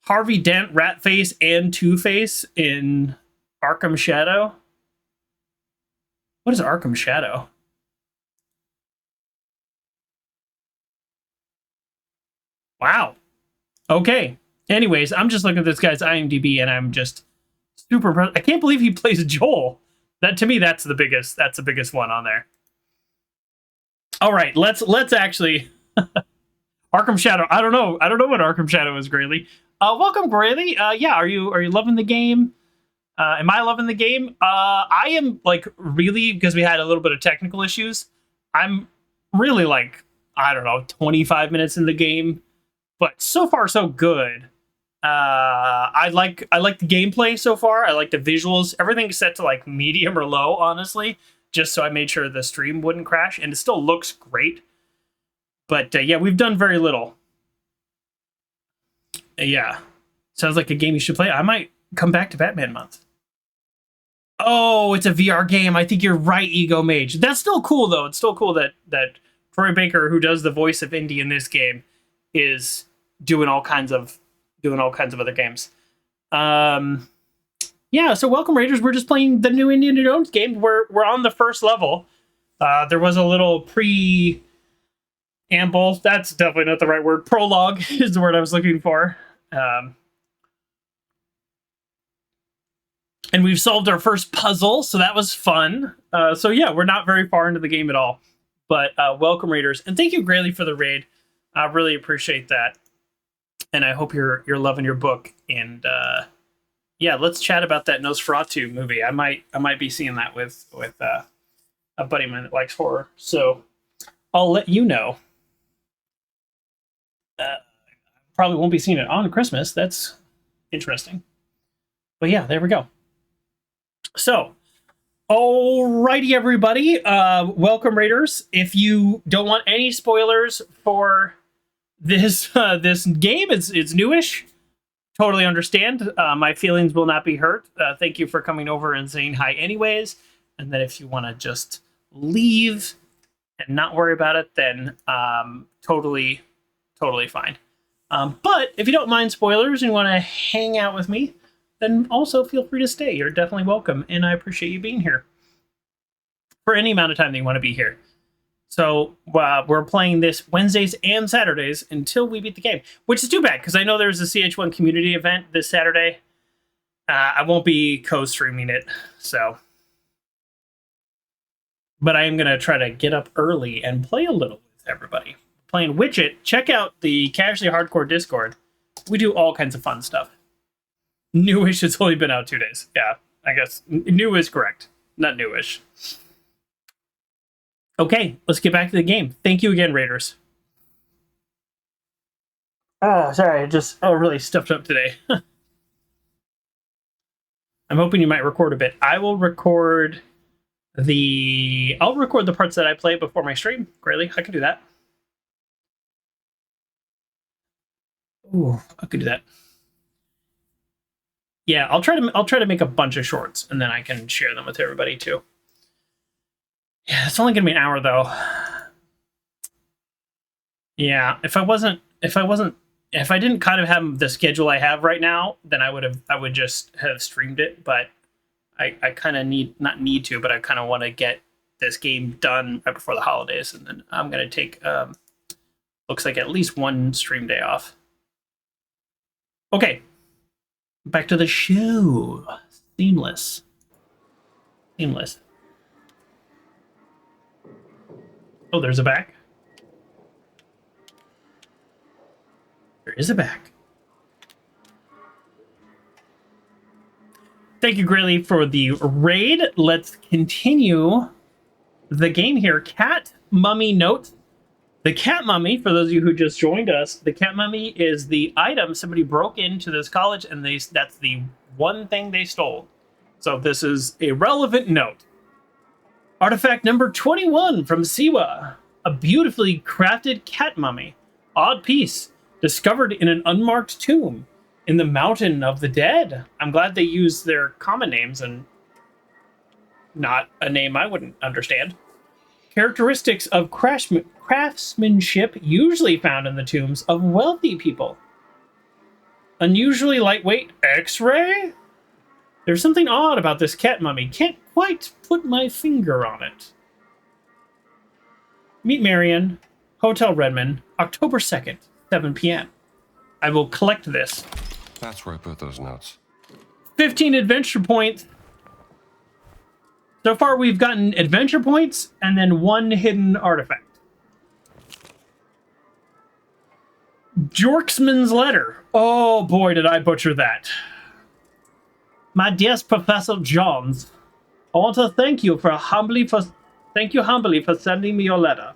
S1: Harvey Dent, Ratface, and Two-Face in Arkham Shadow. What is Arkham Shadow? Wow. Okay. Anyways, I'm just looking at this guy's IMDb and I'm just super impressed. I can't believe he plays Joel. That, to me, that's the biggest one on there. All right, let's actually Arkham Shadow. I don't know what Arkham Shadow is, Grayley. Welcome, Grayley. Yeah, are you loving the game? Am I loving the game? I am, like, really, because we had a little bit of technical issues. I'm really, like, I don't know, 25 minutes in the game, but so far so good. I like the gameplay so far. I like the visuals. Everything's set to like medium or low, honestly, just so I made sure the stream wouldn't crash, and it still looks great. But yeah, we've done very little. Yeah, sounds like a game you should play. I might come back to Batman Month. Oh, it's a VR game. I think you're right, Ego Mage. That's still cool though. It's still cool that Troy Baker, who does the voice of Indy in this game, is doing all kinds of other games. Yeah, so welcome, Raiders. We're just playing the new Indiana Jones game. We're on the first level. There was a little preamble. That's definitely not the right word. Prologue is the word I was looking for. And we've solved our first puzzle, so that was fun. So yeah, we're not very far into the game at all. But welcome, Raiders. And thank you, Grayley, for the raid. I really appreciate that. And I hope you're loving your book. And yeah, let's chat about that Nosferatu movie. I might be seeing that with a buddy of mine that likes horror. So I'll let you know. Probably won't be seeing it on Christmas. That's interesting. But yeah, there we go. So, alrighty, everybody. Welcome, Raiders. If you don't want any spoilers for this this game, it's newish. Totally understand. My feelings will not be hurt. Thank you for coming over and saying hi anyways. And then if you want to just leave and not worry about it, then totally fine. But if you don't mind spoilers and want to hang out with me, then also feel free to stay. You're definitely welcome, and I appreciate you being here for any amount of time that you want to be here. So we're playing this Wednesdays and Saturdays until we beat the game, which is too bad because I know there's a CH1 community event this Saturday. I won't be co-streaming it, so. But I am going to try to get up early and play a little with everybody. Playing Witchit. Check out the Casually Hardcore Discord. We do all kinds of fun stuff. Newish has only been out 2 days. Yeah, I guess new is correct. Not newish. Okay, let's get back to the game. Thank you again, Raiders. Oh, sorry, I just really stuffed up today. I'm hoping you might record a bit. I'll record the parts that I play before my stream. Greatly, I can do that. Ooh, I could do that. Yeah, I'll try to make a bunch of shorts and then I can share them with everybody too. Yeah, it's only gonna be an hour though. Yeah, if I didn't kind of have the schedule I have right now, then I would just have streamed it, but I kind of not need to, but I kind of want to get this game done right before the holidays, and then I'm gonna take looks like at least one stream day off. Okay. Back to the show. Seamless. Oh, there's a back. There is a back. Thank you, Grayley, for the raid. Let's continue the game here, Cat Mummy Note. The cat mummy, for those of you who just joined us, the cat mummy is the item somebody broke into this college, and that's the one thing they stole. So this is a relevant note. Artifact number 21 from Siwa. A beautifully crafted cat mummy. Odd piece. Discovered in an unmarked tomb in the Mountain of the Dead. I'm glad they used their common names and not a name I wouldn't understand. Characteristics of craftsmanship usually found in the tombs of wealthy people. Unusually lightweight X-ray? There's something odd about this cat mummy. Can't quite put my finger on it. Meet Marion, Hotel Redmond, October 2nd, 7 p.m. I will collect this.
S3: That's where I put those notes.
S1: 15 adventure points. So far, we've gotten adventure points and then one hidden artifact. Jorksman's letter. Oh boy, did I butcher that. My dearest Professor Johns, I want to thank you humbly for sending me your letter.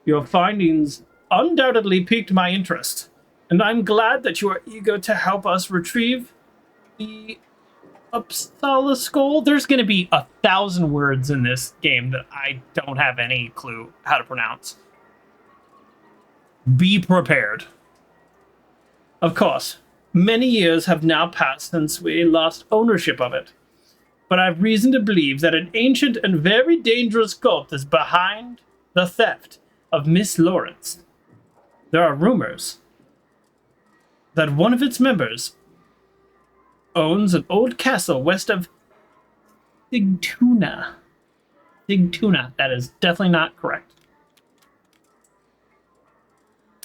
S1: Your findings undoubtedly piqued my interest, and I'm glad that you are eager to help us retrieve the Uppsala Skull. There's going to be 1,000 words in this game that I don't have any clue how to pronounce. Be prepared. Of course, many years have now passed since we lost ownership of it, but I've reason to believe that an ancient and very dangerous cult is behind the theft of Miss Lawrence. There are rumors that one of its members owns an old castle west of Sigtuna. Sigtuna. That is definitely not correct.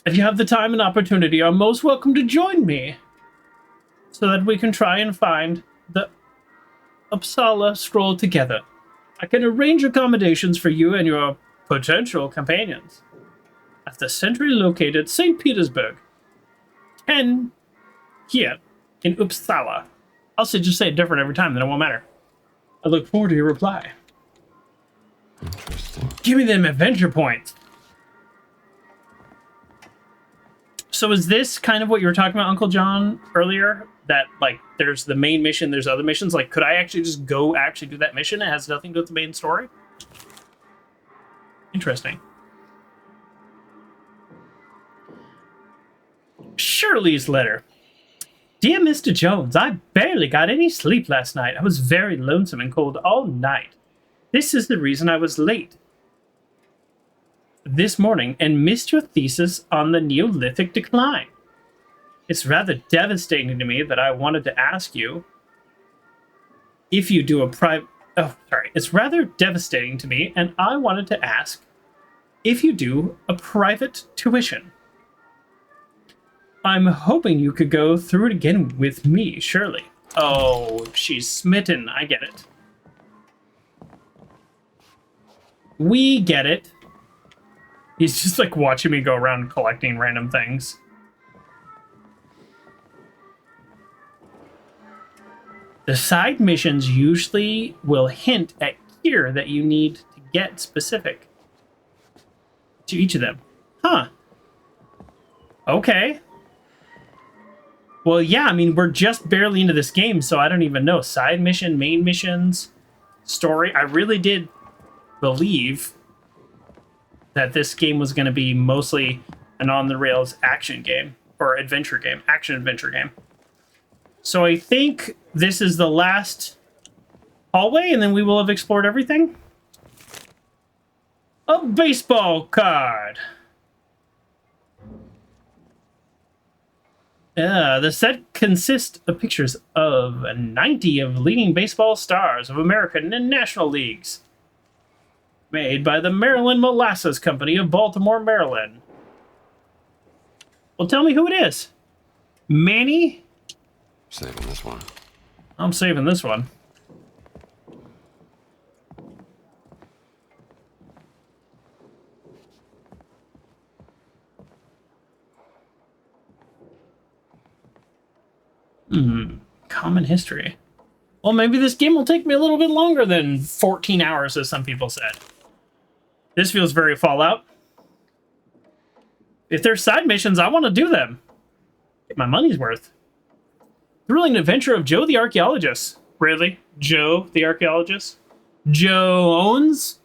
S1: If you have the time and opportunity, you're most welcome to join me so that we can try and find the Uppsala Scroll together. I can arrange accommodations for you and your potential companions at the centrally located St. Petersburg 10 here in Uppsala. I'll just say it different every time, then it won't matter. I look forward to your reply.
S3: Interesting.
S1: Give me them adventure points. So is this kind of what you were talking about, Uncle John, earlier? That, like, there's the main mission, there's other missions? Like, could I actually just go actually do that mission? It has nothing to do with the main story? Interesting. Shirley's letter. Dear Mr. Jones, I barely got any sleep last night. I was very lonesome and cold all night. This is the reason I was late this morning and missed your thesis on the Neolithic decline. It's rather devastating to me that I wanted to ask you if you do a It's rather devastating to me, and I wanted to ask if you do a private tuition. I'm hoping you could go through it again with me, Shirley. Oh, she's smitten. I get it. We get it. He's just like watching me go around collecting random things. The side missions usually will hint at gear that you need to get specific to each of them. Huh. Okay. Well, yeah, I mean, we're just barely into this game, so I don't even know. Side mission, main missions, story. I really did believe that this game was going to be mostly an on-the-rails action game, or adventure game, action-adventure game. So I think this is the last hallway, and then we will have explored everything. A baseball card. The set consists of pictures of 90 of leading baseball stars of American and National Leagues. Made by the Maryland Molasses Company of Baltimore, Maryland. Well, tell me who it is. Manny?
S3: Saving this one.
S1: I'm saving this one. Common history. Well, maybe this game will take me a little bit longer than 14 hours, as some people said. This feels very Fallout. If there's side missions, I want to do them. Get my money's worth. Thrilling adventure of Joe the Archaeologist. Really? Joe the Archaeologist? Joe Owens?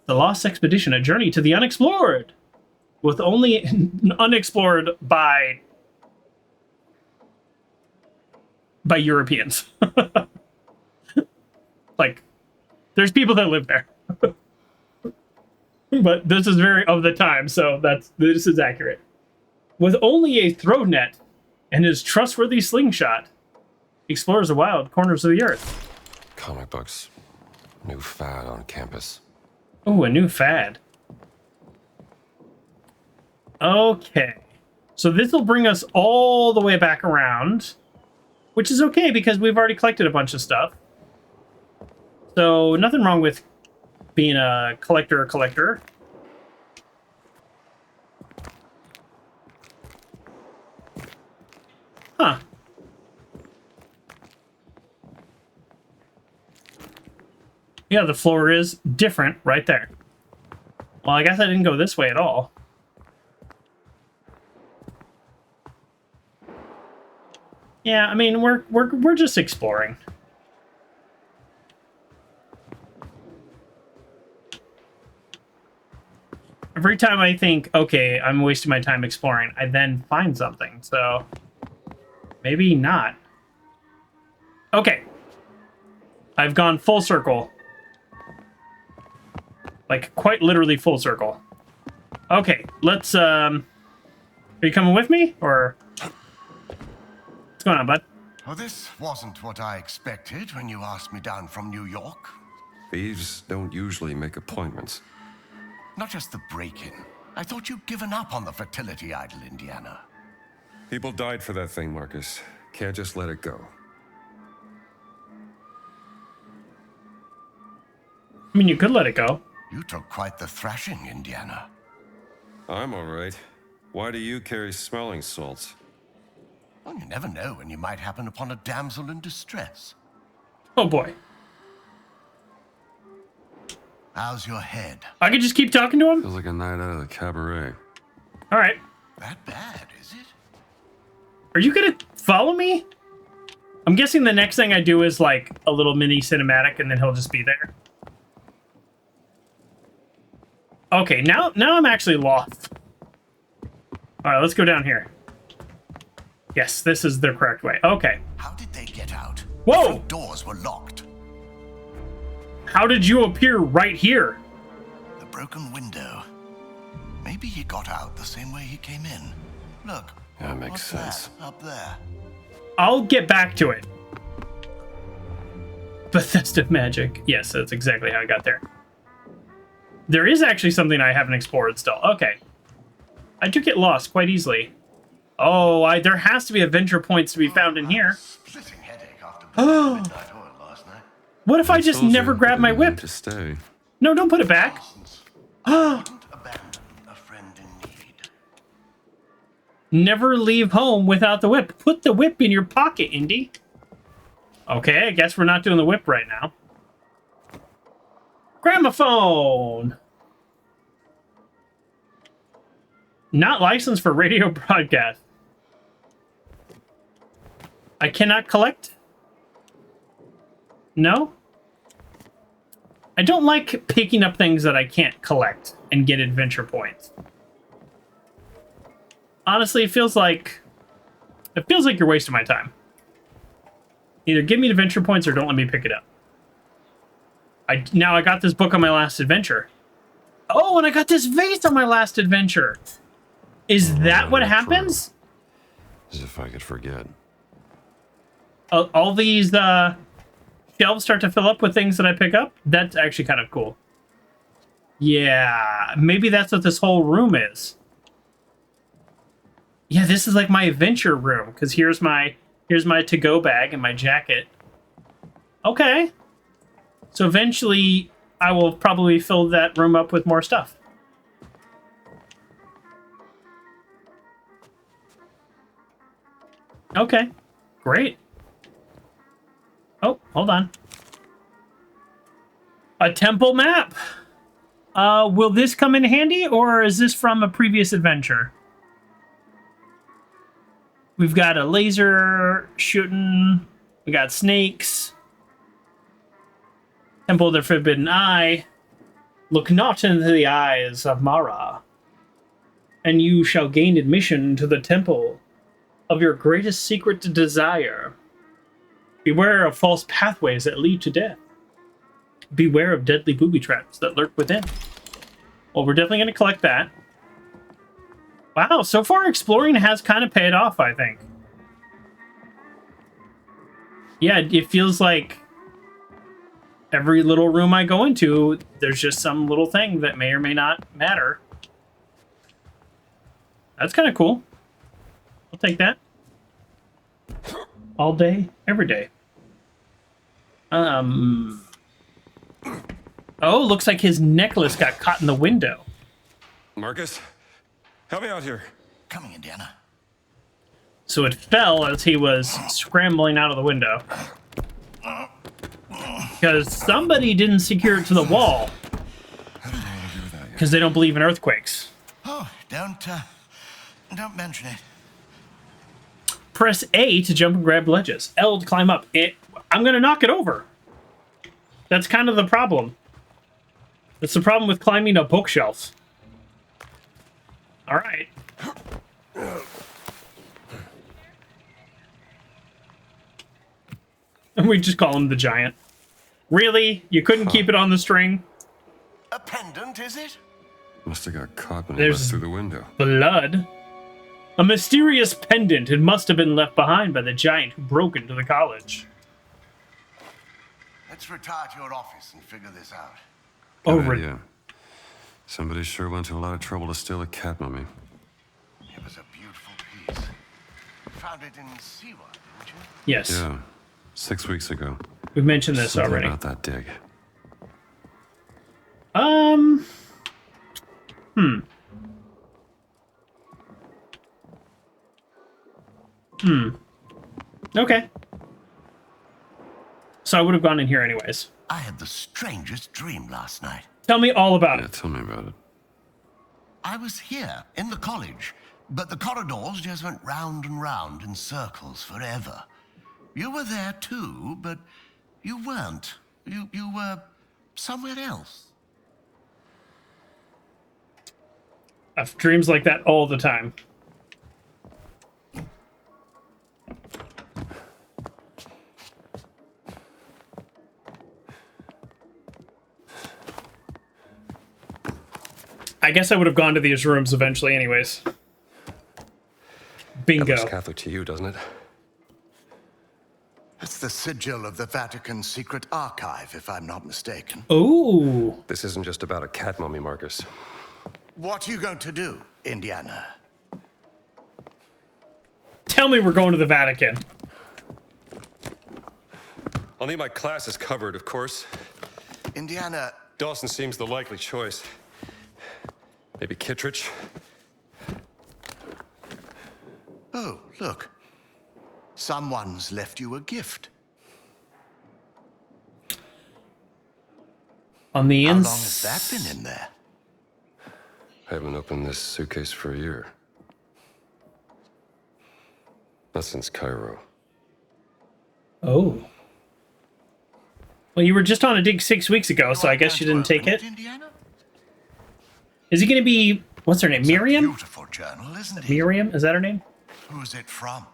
S1: The Lost Expedition, a journey to the unexplored. With only unexplored by Europeans. Like, there's people that live there. But this is very of the time, so this is accurate. With only a throw net and his trustworthy slingshot, he explores the wild corners of the earth.
S3: Comic books. New fad on campus.
S1: Oh, a new fad. Okay. So this will bring us all the way back around, which is okay because we've already collected a bunch of stuff. So nothing wrong with being a collector. Huh. Yeah, the floor is different right there. Well, I guess I didn't go this way at all. Yeah, I mean, we're just exploring. Every time I think, okay, I'm wasting my time exploring, I then find something, so maybe not. Okay. I've gone full circle. Like, quite literally full circle. Okay, let's, are you coming with me, or... What's going on, bud?
S4: Oh, this wasn't what I expected when you asked me down from New York.
S3: Thieves don't usually make appointments.
S4: Not just the break-in. I thought you'd given up on the fertility idol, Indiana.
S3: People died for that thing, Marcus. Can't just let it go.
S1: I mean, you could let it go.
S4: You took quite the thrashing, Indiana.
S3: I'm all right. Why do you carry smelling salts?
S4: Well, you never know when you might happen upon a damsel in distress.
S1: Oh, boy.
S4: How's your head?
S1: I could just keep talking to him?
S3: Feels like a night out of the cabaret.
S1: All right.
S4: That bad, is it?
S1: Are you gonna follow me? I'm guessing the next thing I do is, like, a little mini cinematic, and then he'll just be there. Okay, now I'm actually lost. All right, let's go down here. Yes, this is the correct way. Okay.
S4: How did they get out?
S1: Whoa!
S4: The front doors were locked.
S1: How did you appear right here?
S4: The broken window. Maybe he got out the same way he came in. Look.
S3: That makes
S4: what's
S3: sense.
S4: That up there?
S1: I'll get back to it. Bethesda magic. Yes, that's exactly how I got there. There is actually something I haven't explored still. Okay. I do get lost quite easily. Oh, there has to be adventure points to be found in here.
S4: Splitting headache after the midnight oil last night.
S1: What if I just
S3: told
S1: never
S3: you,
S1: grab my
S3: you need
S1: whip?
S3: to stay.
S1: No, don't put it back.
S4: Wouldn't abandon a friend in need.
S1: Never leave home without the whip. Put the whip in your pocket, Indy. Okay, I guess we're not doing the whip right now. Gramophone! Not licensed for radio broadcast. I cannot collect? No? I don't like picking up things that I can't collect and get adventure points. Honestly, it feels like you're wasting my time. Either give me adventure points or don't let me pick it up. Now I got this book on my last adventure. Oh, and I got this vase on my last adventure. Is that what happens?
S3: As if I could forget.
S1: All these shelves start to fill up with things that I pick up? That's actually kind of cool. Yeah, maybe that's what this whole room is. Yeah, this is like my adventure room, because here's my to-go bag and my jacket. Okay. So eventually, I will probably fill that room up with more stuff. Okay. Great. Oh, hold on. A temple map. Will this come in handy, or is this from a previous adventure? We've got a laser shooting. We got snakes. Temple of the Forbidden Eye. Look not into the eyes of Mara, and you shall gain admission to the temple of your greatest secret to desire. Beware of false pathways that lead to death. Beware of deadly booby traps that lurk within. Well, we're definitely going to collect that. Wow, so far exploring has kind of paid off, I think. Yeah, it feels like every little room I go into, there's just some little thing that may or may not matter. That's kind of cool. I'll take that. All day, every day. Oh, looks like his necklace got caught in the window.
S3: Marcus, help me out here.
S4: Coming, Indiana.
S1: So it fell as he was scrambling out of the window. Because somebody didn't secure it to the wall. Because they don't believe in earthquakes.
S4: Oh, don't mention it.
S1: Press A to jump and grab ledges. L to climb up. I'm going to knock it over. That's kind of the problem. That's the problem with climbing a bookshelf. All right. And we just call him the giant. Really? You couldn't keep it on the string?
S4: A pendant, is it?
S3: Must have got caught when
S1: There's-
S3: he left through the window.
S1: Blood. A mysterious pendant. It must have been left behind by the giant who broke into the college.
S4: Let's retire to your office and figure this out.
S1: Oh,
S3: Good idea. Somebody sure went to a lot of trouble to steal a cat mummy.
S4: It was a beautiful piece. You found it in Siwa, didn't you?
S1: yes.
S3: Yeah, 6 weeks ago.
S1: We've mentioned this
S3: Something
S1: already.
S3: about that dig.
S1: Okay. So I would have gone in here anyways.
S4: I had the strangest dream last night.
S1: Tell me all about
S3: Yeah,
S1: it.
S3: tell me about it.
S4: I was here in the college, but the corridors just went round and round in circles forever. You were there too, but you weren't. You were somewhere else.
S1: I have dreams like that all the time. I guess I would have gone to these rooms eventually anyways.
S6: That
S1: Bingo.
S6: looks Catholic to you, doesn't it?
S4: It's the sigil of the Vatican Secret Archive, if I'm not mistaken.
S1: Ooh.
S6: This isn't just about a cat mummy, Marcus.
S4: What are you going to do, Indiana?
S1: Tell me we're going to the Vatican.
S6: I'll need my classes covered, of course.
S4: Indiana,
S6: Dawson seems the likely choice. Maybe Kittredge?
S4: oh, look. Someone's left you a gift.
S1: On the
S4: How long
S1: ins.
S4: has that been in there?
S6: I haven't opened this suitcase for a year. Not since Cairo.
S1: Oh. Well, you were just on a dig 6 weeks ago, so I guess you didn't take it.
S4: Indiana?
S1: Is he going to be... What's her name?
S4: It's a
S1: Miriam?
S4: beautiful journal, isn't it?
S1: Miriam? Is that her name?
S4: Who's it from?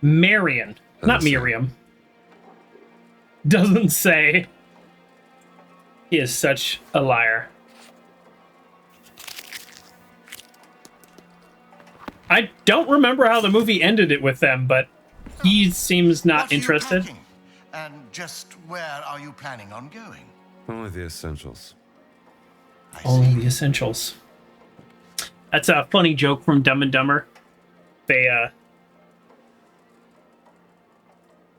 S1: Marion. Not
S3: Doesn't say.
S1: Miriam. Doesn't say. He is such a liar. I don't remember how the movie ended it with them, but he seems not
S4: What are you
S1: interested.
S4: packing? And just where are you planning on going?
S3: Only the essentials.
S4: I
S1: Only
S4: see.
S1: the essentials. That's a funny joke from Dumb and Dumber. They're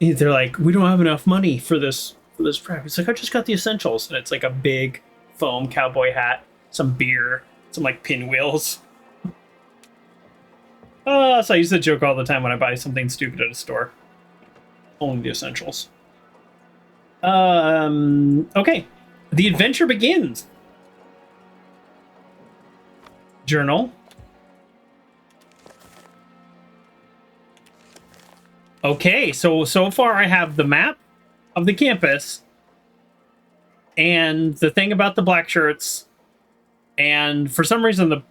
S1: like, we don't have enough money for this prep. It's like, I just got the essentials, and it's like a big foam cowboy hat, some beer, some like pinwheels. So I use that joke all the time when I buy something stupid at a store. Only the essentials. Okay. The adventure begins. Journal. Okay, so far I have the map of the campus and the thing about the black shirts and for some reason the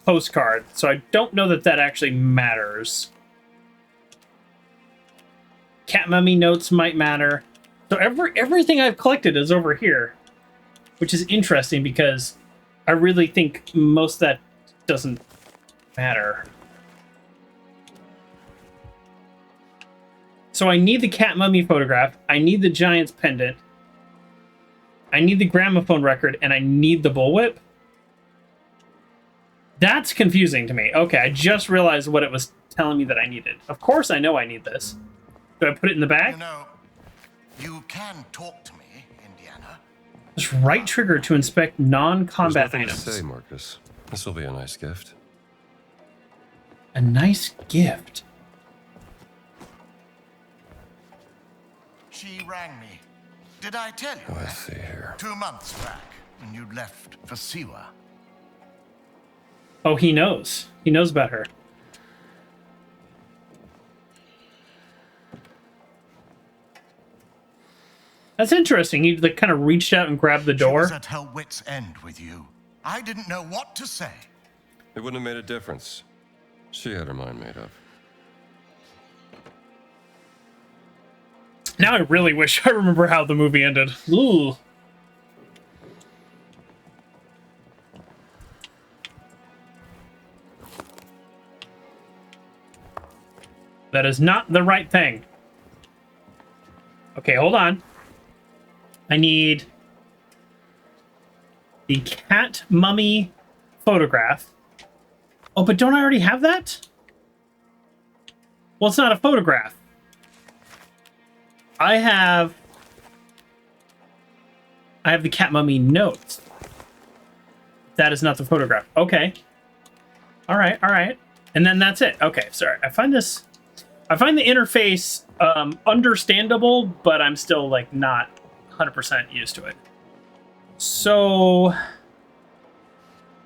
S1: postcard. So I don't know that that actually matters. Cat mummy notes might matter. So everything I've collected is over here, which is interesting because I really think most of that doesn't matter. So I need the cat mummy photograph, I need the giant's pendant, I need the gramophone record, and I need the bullwhip. That's confusing to me. Okay, I just realized what it was telling me that I needed. Of course I know I need this. Do I put it in the bag?
S4: You know, you can talk to me, Indiana.
S1: Just right trigger to inspect non-combat
S6: There's nothing
S1: items.
S6: to say, Marcus. This will be a nice gift.
S1: A nice gift.
S4: She rang me. Did I tell you
S6: Let's
S4: that?
S6: see here.
S4: 2 months back, when you'd left for Siwa.
S1: Oh, he knows. He knows about her. That's interesting. He like, kind of reached out and grabbed the
S4: She was
S1: door.
S4: at her wit's end with you. I didn't know what to say.
S6: It wouldn't have made a difference. She had her mind made up.
S1: Now I really wish I remember how the movie ended. Ooh. That is not the right thing. Okay, hold on. I need the cat mummy photograph. Oh, but don't I already have that? Well, it's not a photograph. I have the cat mummy notes. That is not the photograph. Okay. All right. And then that's it. Okay, sorry. I find the interface understandable, but I'm still like not 100% used to it. So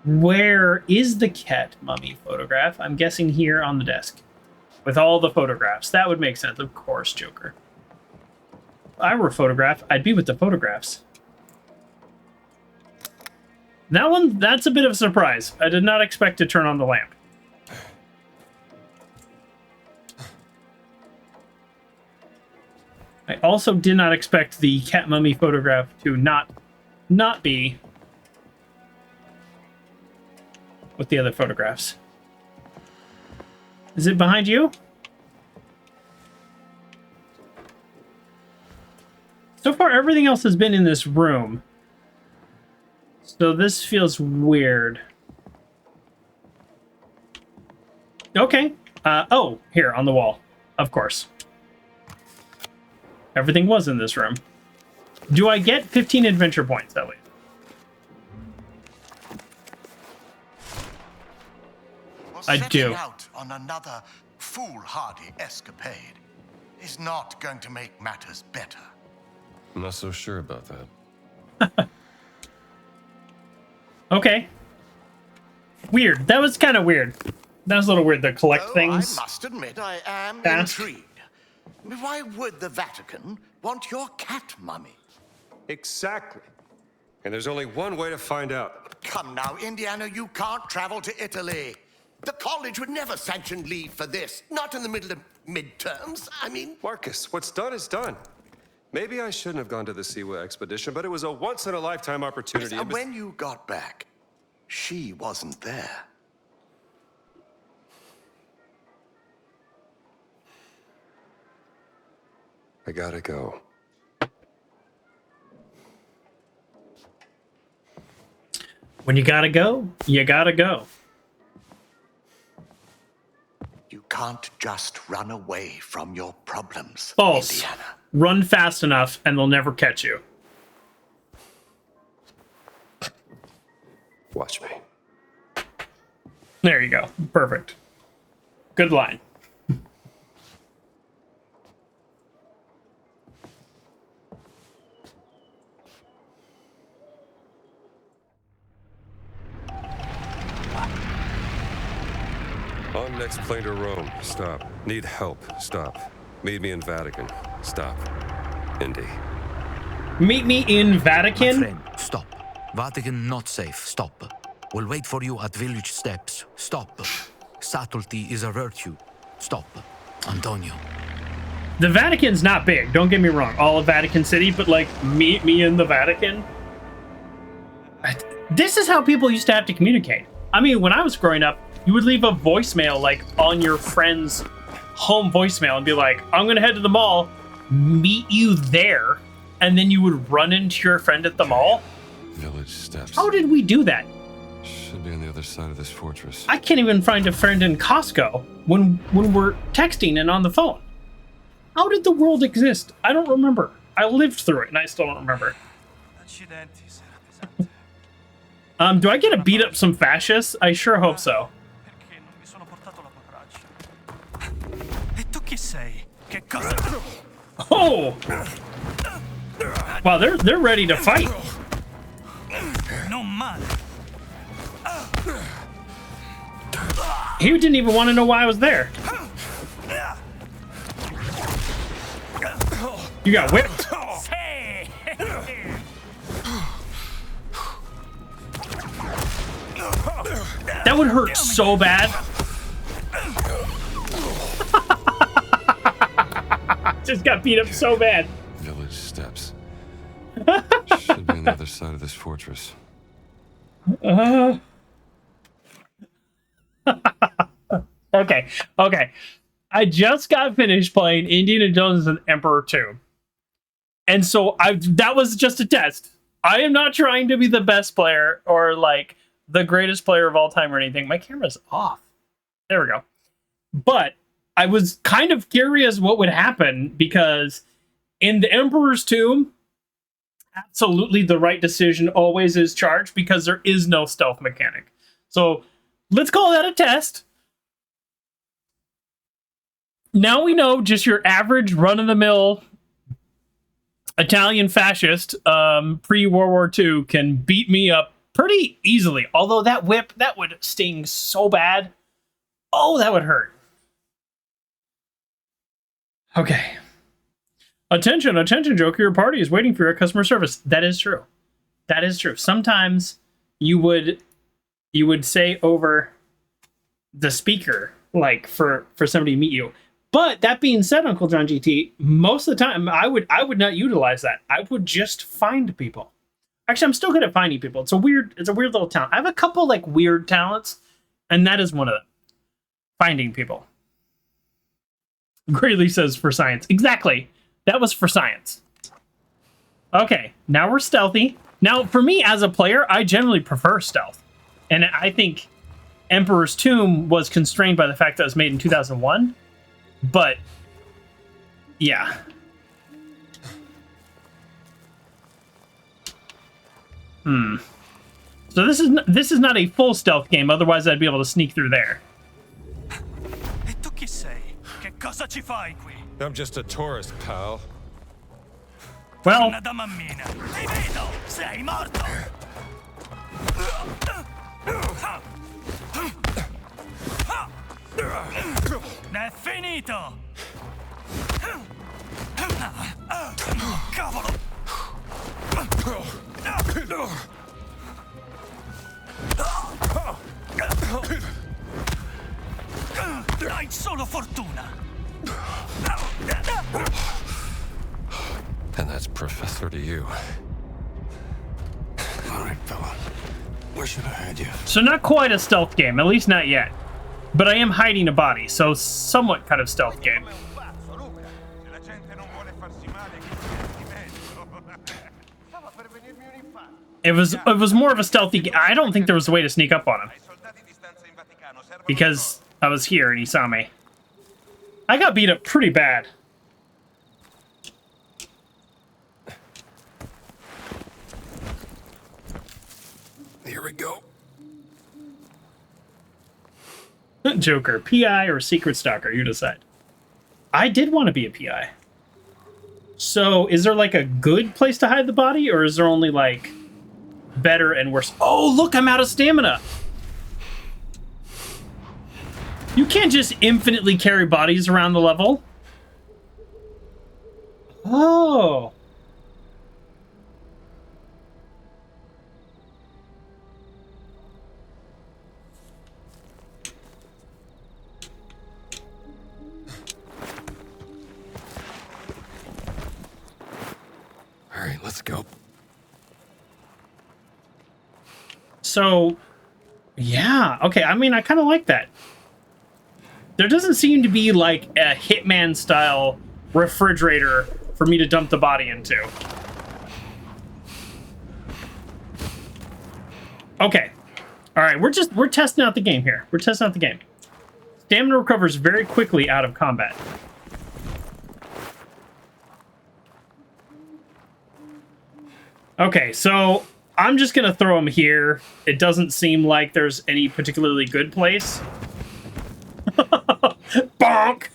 S1: where is the cat mummy photograph? I'm guessing here on the desk with all the photographs. That would make sense. Of course, Joker. If I were a photograph, I'd be with the photographs. That's a bit of a surprise. I did not expect to turn on the lamp. I also did not expect the cat mummy photograph to not be with the other photographs. Is it behind you? So far, everything else has been in this room. So this feels weird. Okay. Oh, here on the wall. Of course. Everything was in this room. Do I get 15 adventure points, at least? I do.
S4: Setting out on another foolhardy escapade is not going to make matters better.
S6: I'm not so sure about that.
S1: Okay. Weird. That was kind of weird. That was a little weird to collect things.
S4: I must admit, I am
S1: fast.
S4: intrigued. Why would the Vatican want your cat mummy?
S6: Exactly. And there's only one way to find out.
S4: Come now, Indiana, you can't travel to Italy. The college would never sanction leave for this. Not in the middle of midterms. I mean,
S6: Marcus, what's done is done. Maybe I shouldn't have gone to the Siwa expedition, but it was a once-in-a-lifetime opportunity.
S4: and when you got back, she wasn't there.
S6: I gotta go.
S1: When you gotta go, you gotta go.
S4: You can't just run away from your problems,
S1: False.
S4: Indiana.
S1: Run fast enough and they'll never catch you.
S6: Watch me.
S1: There you go. Perfect. Good line.
S6: On next plane to Rome. Stop. Need help. Stop. Meet me in Vatican. Stop. Indy.
S1: Meet me in
S7: My
S1: Vatican?
S7: friend, stop. Vatican not safe. Stop. We'll wait for you at village steps. Stop. Subtlety is a virtue. Stop. Antonio.
S1: The Vatican's not big, don't get me wrong. All of Vatican City, but like, meet me in the Vatican? This is how people used to have to communicate. I mean, when I was growing up, you would leave a voicemail like on your friend's home voicemail and be like, I'm gonna head to the mall, meet you there, and then you would run into your friend at the mall.
S3: Village steps.
S1: How did we do that?
S3: Should be on the other side of this fortress.
S1: I can't even find a friend in Costco when we're texting and on the phone. How did the world exist? I don't remember. I lived through it and I still don't remember. Do I get to beat up some fascists? I sure hope so. Oh! Wow, they're ready to fight. He didn't even want to know why I was there. You got whipped. That would hurt so bad. Just got beat up so bad.
S3: Village steps. Should be on the other side of this fortress.
S1: Okay. I just got finished playing Indiana Jones and Emperor 2. And so that was just a test. I am not trying to be the best player or like the greatest player of all time or anything. My camera's off. There we go. But I was kind of curious what would happen because in the Emperor's Tomb, absolutely the right decision always is charged because there is no stealth mechanic. So let's call that a test. Now we know just your average run-of-the-mill Italian fascist pre-World War II can beat me up pretty easily. Although that whip, that would sting so bad. Oh, that would hurt. Okay. Attention, Joker, your party is waiting for your customer service. That is true. That is true. Sometimes you would say over the speaker, like for somebody to meet you. But that being said, Uncle John GT, most of the time I would not utilize that. I would just find people. Actually, I'm still good at finding people. It's a weird little talent. I have a couple like weird talents, and that is one of them. Finding people. Greeley says for science. Exactly. That was for science. Okay, now we're stealthy. Now, for me as a player, I generally prefer stealth. And I think Emperor's Tomb was constrained by the fact that it was made in 2001. But, yeah. So this is not a full stealth game, otherwise I'd be able to sneak through there.
S8: E tu chi sei? Che cosa ci fai qui?
S6: I'm just a tourist, pal.
S1: Well,
S8: Una da mammina. Ti vedo! Sei morto! È finito! Cavolo! Hai solo fortuna!
S3: And that's Professor to you.
S2: All right, fella. Where should I hide you?
S1: so not quite a stealth game, at least not yet. But I am hiding a body, so somewhat kind of stealth game. It was more of a stealthy game. I don't think there was a way to sneak up on him. Because I was here and he saw me. I got beat up pretty bad.
S2: Here we go.
S1: Joker, PI or Secret Stalker, you decide. I did want to be a PI. So, is there like a good place to hide the body, or is there only like better and worse? Oh, look, I'm out of stamina. You can't just infinitely carry bodies around the level. Oh.
S6: All right, let's go.
S1: So, yeah. Okay, I mean, I kind of like that. There doesn't seem to be like a Hitman style refrigerator for me to dump the body into. Okay. All right, we're testing out the game here. We're testing out the game. Stamina recovers very quickly out of combat. Okay, so I'm just gonna throw him here. It doesn't seem like there's any particularly good place. Bonk!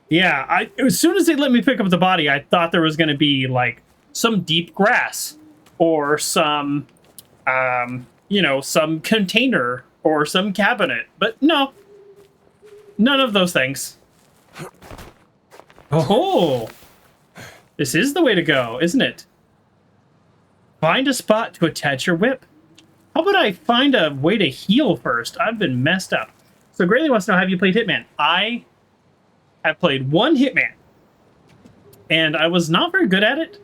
S1: Yeah, as soon as they let me pick up the body, I thought there was going to be like some deep grass or some, you know, some container or some cabinet, but no, none of those things. Oh, this is the way to go, isn't it? Find a spot to attach your whip. How about I find a way to heal first? I've been messed up. So Grayley wants to know, have you played Hitman? I have played one Hitman, and I was not very good at it,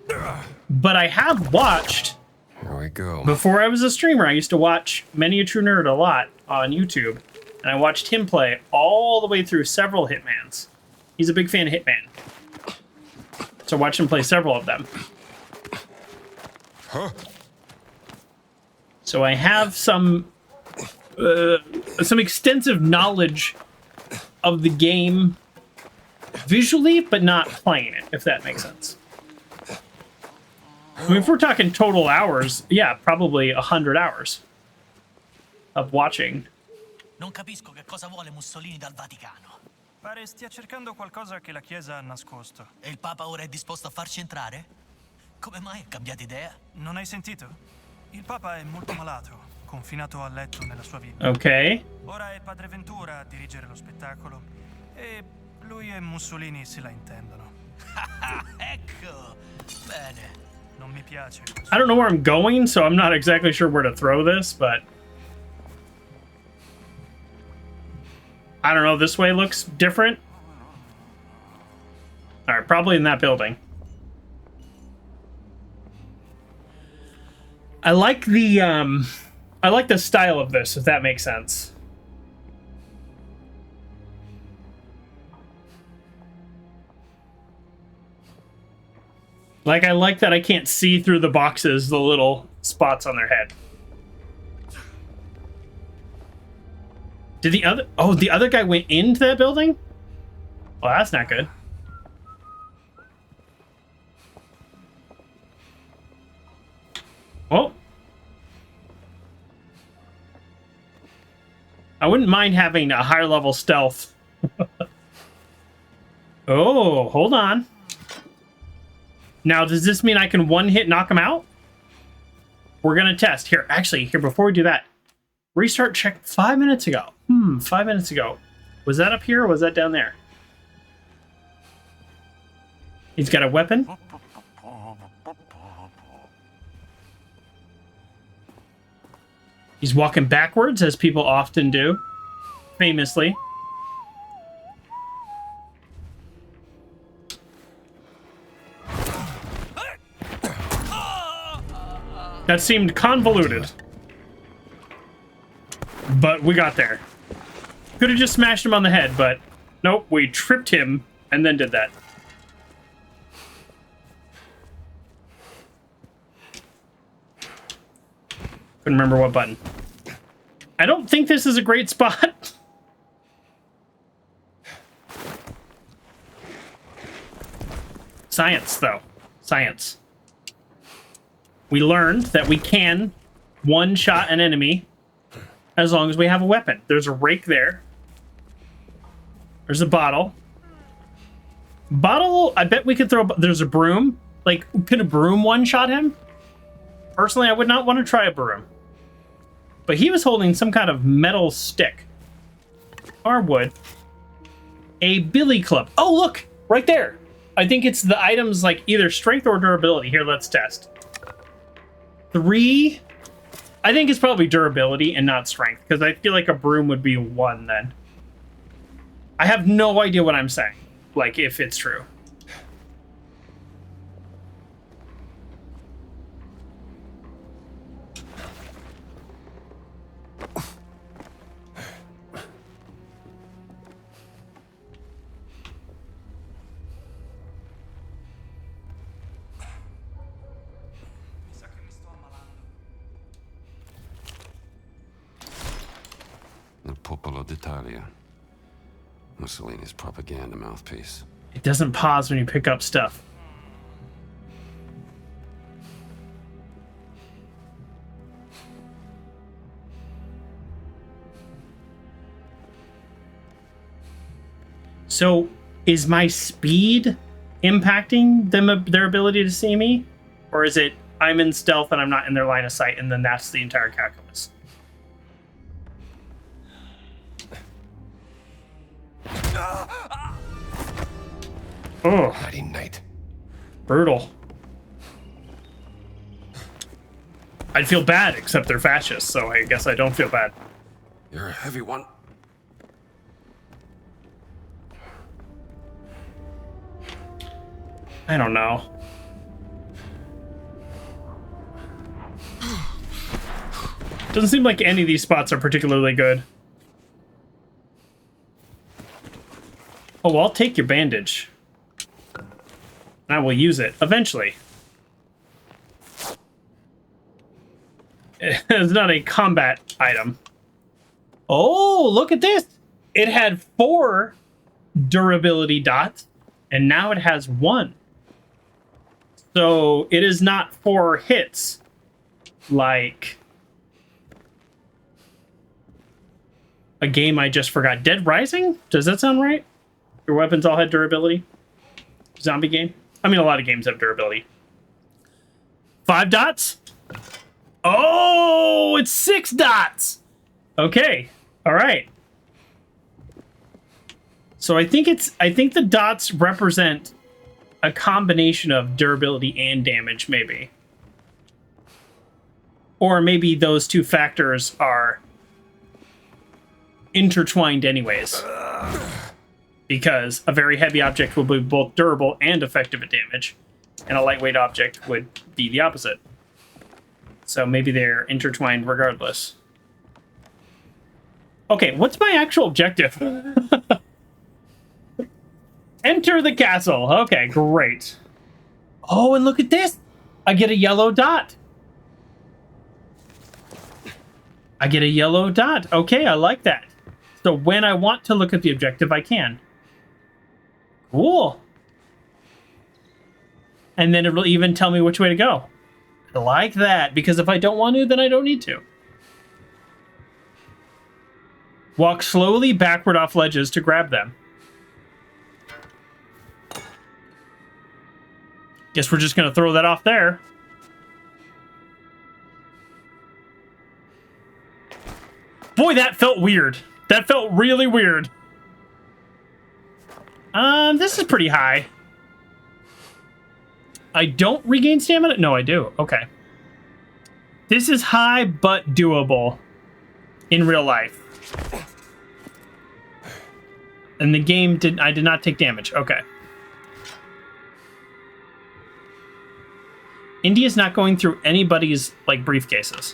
S1: but I have watched.
S6: Here we go.
S1: Before I was a streamer, I used to watch Many a True Nerd a lot on YouTube, and I watched him play all the way through several Hitmans. He's a big fan of Hitman. So I watched him play several of them.
S6: Huh?
S1: So I have some extensive knowledge of the game visually, but not playing it, if that makes sense. I mean, if we're talking total hours, yeah, probably 100 hours of watching.
S2: Non capisco che cosa vuole Mussolini dal Vaticano.
S8: Pare stia cercando qualcosa che la Chiesa ha nascosto.
S2: E il Papa ora è disposto a farci entrare? Come mai ha cambiato idea?
S8: Non hai sentito? Il Papa è molto malato, confinato a letto nella sua villa.
S1: Ok.
S8: Ora è Padre Ventura a dirigere lo spettacolo e lui e Mussolini se la intendono.
S2: Ecco, bene.
S8: Non mi piace questo.
S1: I don't know where I'm going, so I'm not exactly sure where to throw this, but I don't know, this way looks different. All right, probably in that building. I like the style of this, if that makes sense. Like, I like that I can't see through the boxes, the little spots on their head. Did the other guy went into that building? Well, that's not good. Oh. I wouldn't mind having a higher level stealth. Oh, hold on. Now, does this mean I can one hit knock him out? We're gonna test. Here, actually, before we do that, restart check 5 minutes ago. 5 minutes ago. Was that up here or was that down there? He's got a weapon. He's walking backwards, as people often do, famously. That seemed convoluted. But we got there. Could have just smashed him on the head, but nope, we tripped him and then did that. Couldn't remember what button. I don't think this is a great spot. Science, though. Science. We learned that we can one-shot an enemy as long as we have a weapon. There's a rake there. There's a bottle. Bottle, I bet we could throw... There's a broom. Like, could a broom one-shot him? Personally, I would not want to try a broom. But he was holding some kind of metal stick. Or wood. A billy club. Oh, look! Right there! I think it's the items like either strength or durability. Here, let's test. 3. I think it's probably durability and not strength, because I feel like a broom would be 1 then. I have no idea what I'm saying, like if it's true.
S3: The Popolo d'Italia. Mussolini's propaganda mouthpiece.
S1: It doesn't pause when you pick up stuff. So, is my speed impacting them, their ability to see me? Or is it I'm in stealth and I'm not in their line of sight, and then that's the entire calculus? Oh,
S6: Bloody night.
S1: brutal. I'd feel bad, except they're fascists, so I guess I don't feel bad.
S3: You're a heavy one.
S1: I don't know. Doesn't seem like any of these spots are particularly good. Oh, well, I'll take your bandage. And I will use it eventually. It's not a combat item. Oh, look at this. It had 4 durability dots, and now it has 1. So it is not 4 hits like a game I just forgot. Dead Rising? Does that sound right? Your weapons all had durability? Zombie game? I mean, a lot of games have durability. 5 dots? Oh, it's 6 dots! Okay, all right. So I think the dots represent a combination of durability and damage, maybe. Or maybe those 2 factors are intertwined anyways. Because a very heavy object will be both durable and effective at damage, and a lightweight object would be the opposite. So maybe they're intertwined regardless. Okay, what's my actual objective? Enter the castle. Okay, great. Oh, and look at this. I get a yellow dot. I get a yellow dot. Okay, I like that. So when I want to look at the objective, I can. Cool. And then it'll even tell me which way to go. I like that, because if I don't want to, then I don't need to. Walk slowly backward off ledges to grab them. Guess we're just going to throw that off there. Boy, that felt weird. That felt really weird. This is pretty high. I don't regain stamina? No, I do. Okay. This is high, but doable in real life. And the game I did not take damage. Okay. Indy is not going through anybody's, like, briefcases.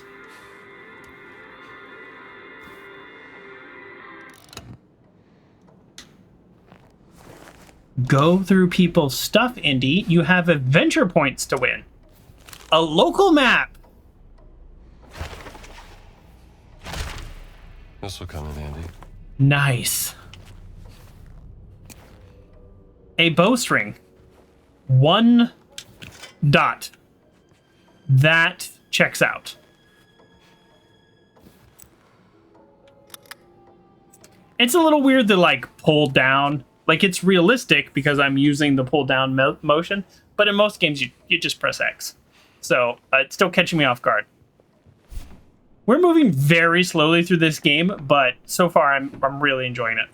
S1: Go through people's stuff, Indy. You have adventure points to win. A local map.
S6: This will come in handy.
S1: Nice. A bowstring. 1 dot. That checks out. It's a little weird to, like, pull down. Like, it's realistic because I'm using the pull down motion, but in most games you just press X. So it's still catching me off guard. We're moving very slowly through this game, but so far I'm really enjoying it.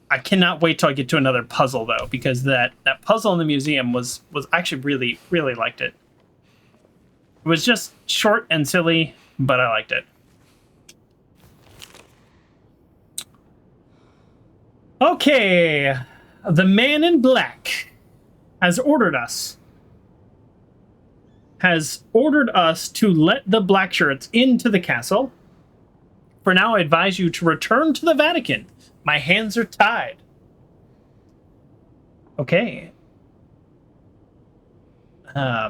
S1: I cannot wait till I get to another puzzle though, because that puzzle in the museum was actually really liked it. It was just short and silly, but I liked it. Okay, the man in black has ordered us to let the black shirts into the castle. For now, I advise you to return to the Vatican. My hands are tied. Okay.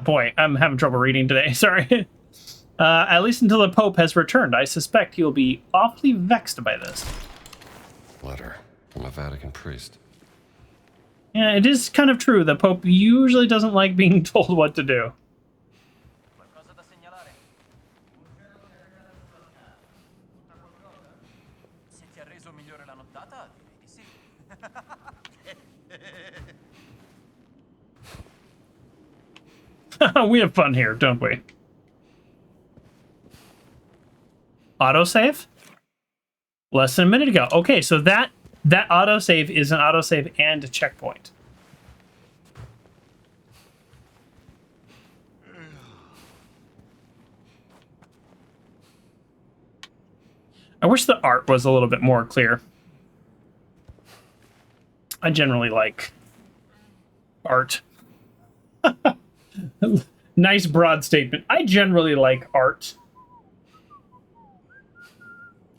S1: Boy, I'm having trouble reading today. Sorry. At least until the Pope has returned. I suspect he'll be awfully vexed by this.
S3: Letter from a Vatican priest.
S1: Yeah, it is kind of true. The Pope usually doesn't like being told what to do. We have fun here, don't we? Autosave? Less than a minute ago. Okay, so that autosave is an autosave and a checkpoint. I wish the art was a little bit more clear. I generally like art. Nice broad statement. I generally like art.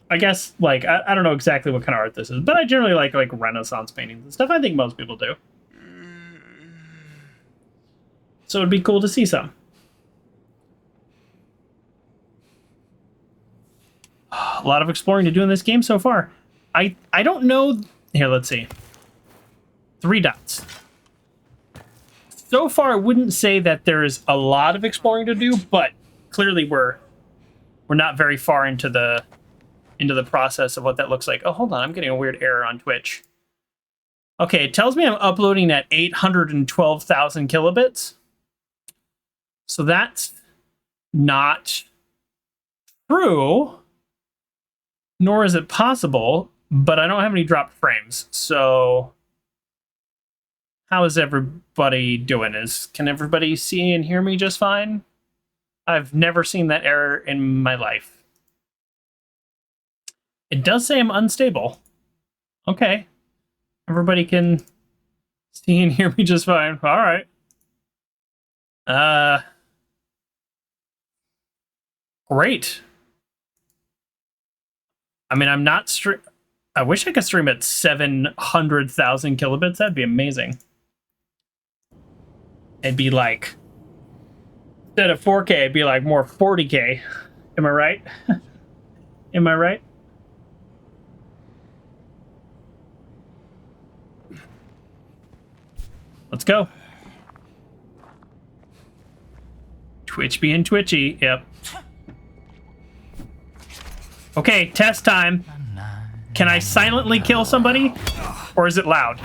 S1: I guess, like, I don't know exactly what kind of art this is, but I generally like Renaissance paintings and stuff. I think most people do. So it'd be cool to see some. A lot of exploring to do in this game so far. I don't know. Here, let's see. 3 dots. So far, I wouldn't say that there is a lot of exploring to do, but clearly we're not very far into the process of what that looks like. Oh, hold on, I'm getting a weird error on Twitch. Okay, it tells me I'm uploading at 812,000 kilobits. So that's not true, nor is it possible, but I don't have any dropped frames, so how is everybody doing? Can everybody see and hear me just fine? I've never seen that error in my life. It does say I'm unstable. Okay. Everybody can see and hear me just fine. All right. Great. I mean, I'm not I wish I could stream at 700,000 kilobits. That'd be amazing. It'd be like, instead of 4K, it'd be like more 40K. Am I right? Am I right? Let's go. Twitch being twitchy. Yep. Okay, test time. Can I silently kill somebody? Or is it loud?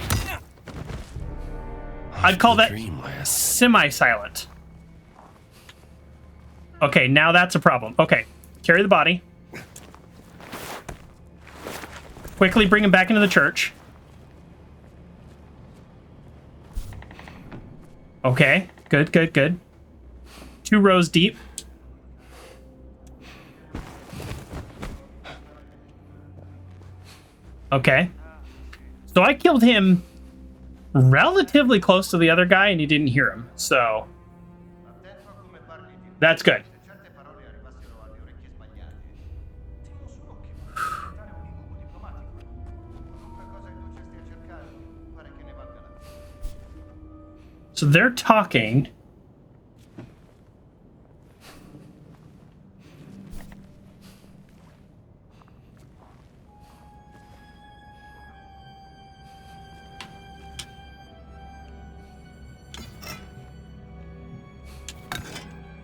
S1: I'd call that semi-silent. Okay, now that's a problem. Okay, carry the body. Quickly bring him back into the church. Okay, good, good, good. 2 rows deep. Okay. So I killed him relatively close to the other guy and he didn't hear him, so that's good. So they're talking.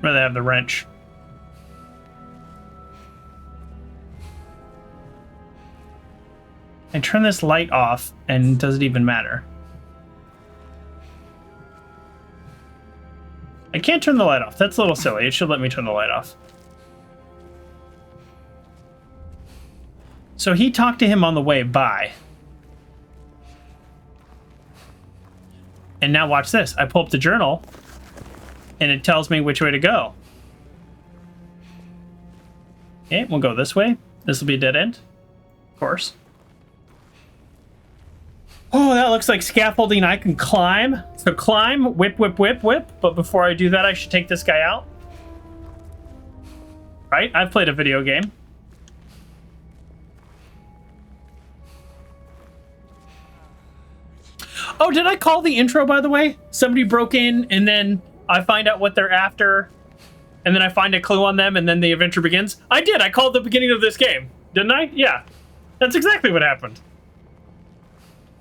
S1: Where they have the wrench. I turn this light off and does it even matter? I can't turn the light off. That's a little silly. It should let me turn the light off. So he talked to him on the way by. And now watch this. I pull up the journal, and it tells me which way to go. Okay, we'll go this way. This will be a dead end, of course. Oh, that looks like scaffolding I can climb. So climb, whip, whip, whip, whip. But before I do that, I should take this guy out. Right? I've played a video game. Oh, did I call the intro, by the way? Somebody broke in, and then I find out what they're after, and then I find a clue on them, and then the adventure begins? I did. I called the beginning of this game. Didn't I? Yeah. That's exactly what happened.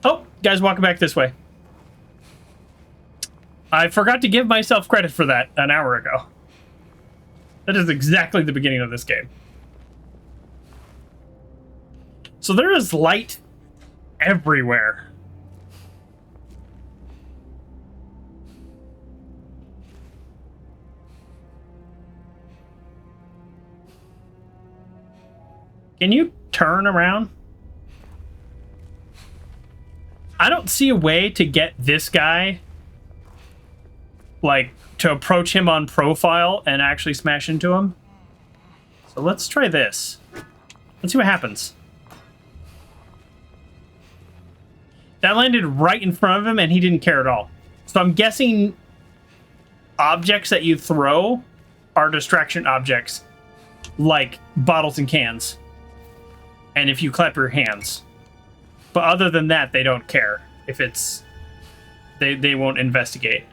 S1: Oh, guys walking back this way. I forgot to give myself credit for that an hour ago. That is exactly the beginning of this game. So there is light everywhere. Can you turn around? I don't see a way to get this guy, like, to approach him on profile and actually smash into him. So let's try this. Let's see what happens. That landed right in front of him and he didn't care at all. So I'm guessing objects that you throw are distraction objects, like bottles and cans. And if you clap your hands. But other than that, they don't care. If it's... They won't investigate.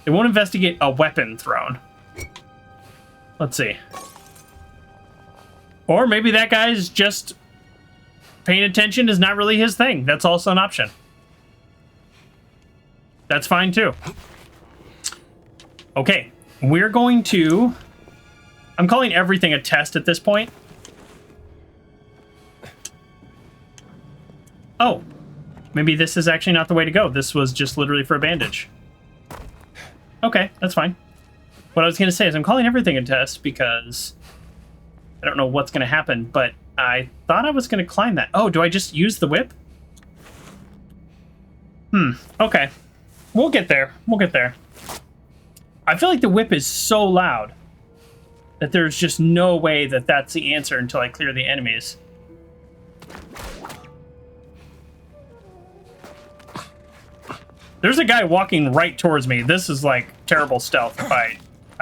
S1: They won't investigate a weapon thrown. Let's see. Or maybe that guy's just... paying attention is not really his thing. That's also an option. That's fine too. Okay. We're going to... I'm calling everything a test at this point. Oh, maybe this is actually not the way to go. This was just literally for a bandage. Okay, that's fine. What I was going to say is I'm calling everything a test because I don't know what's going to happen, but I thought I was going to climb that. Oh, do I just use the whip? Okay. We'll get there. We'll get there. I feel like the whip is so loud that there's just no way that that's the answer until I clear the enemies. There's a guy walking right towards me. This is like terrible stealth if I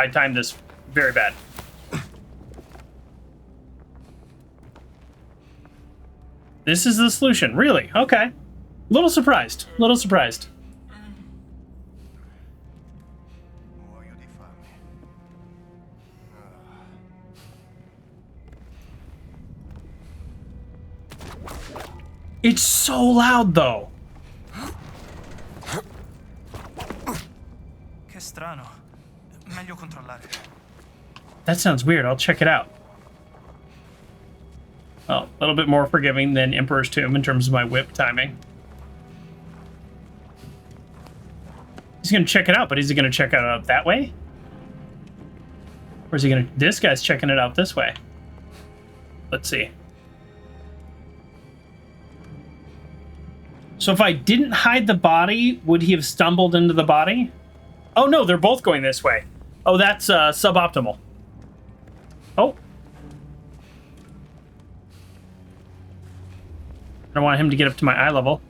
S1: timed this very bad. This is the solution. Really? Okay. Little surprised. Little surprised. It's so loud though.
S8: Che strano. Meglio controllare.
S1: That sounds weird. I'll check it out. Oh, a little bit more forgiving than Emperor's Tomb in terms of my whip timing. He's going to check it out, but is he going to check it out that way? Or is he going to... This guy's checking it out this way. Let's see. So if I didn't hide the body, would he have stumbled into the body? Oh, no, they're both going this way. Oh, that's suboptimal. Oh. I don't want him to get up to my eye level.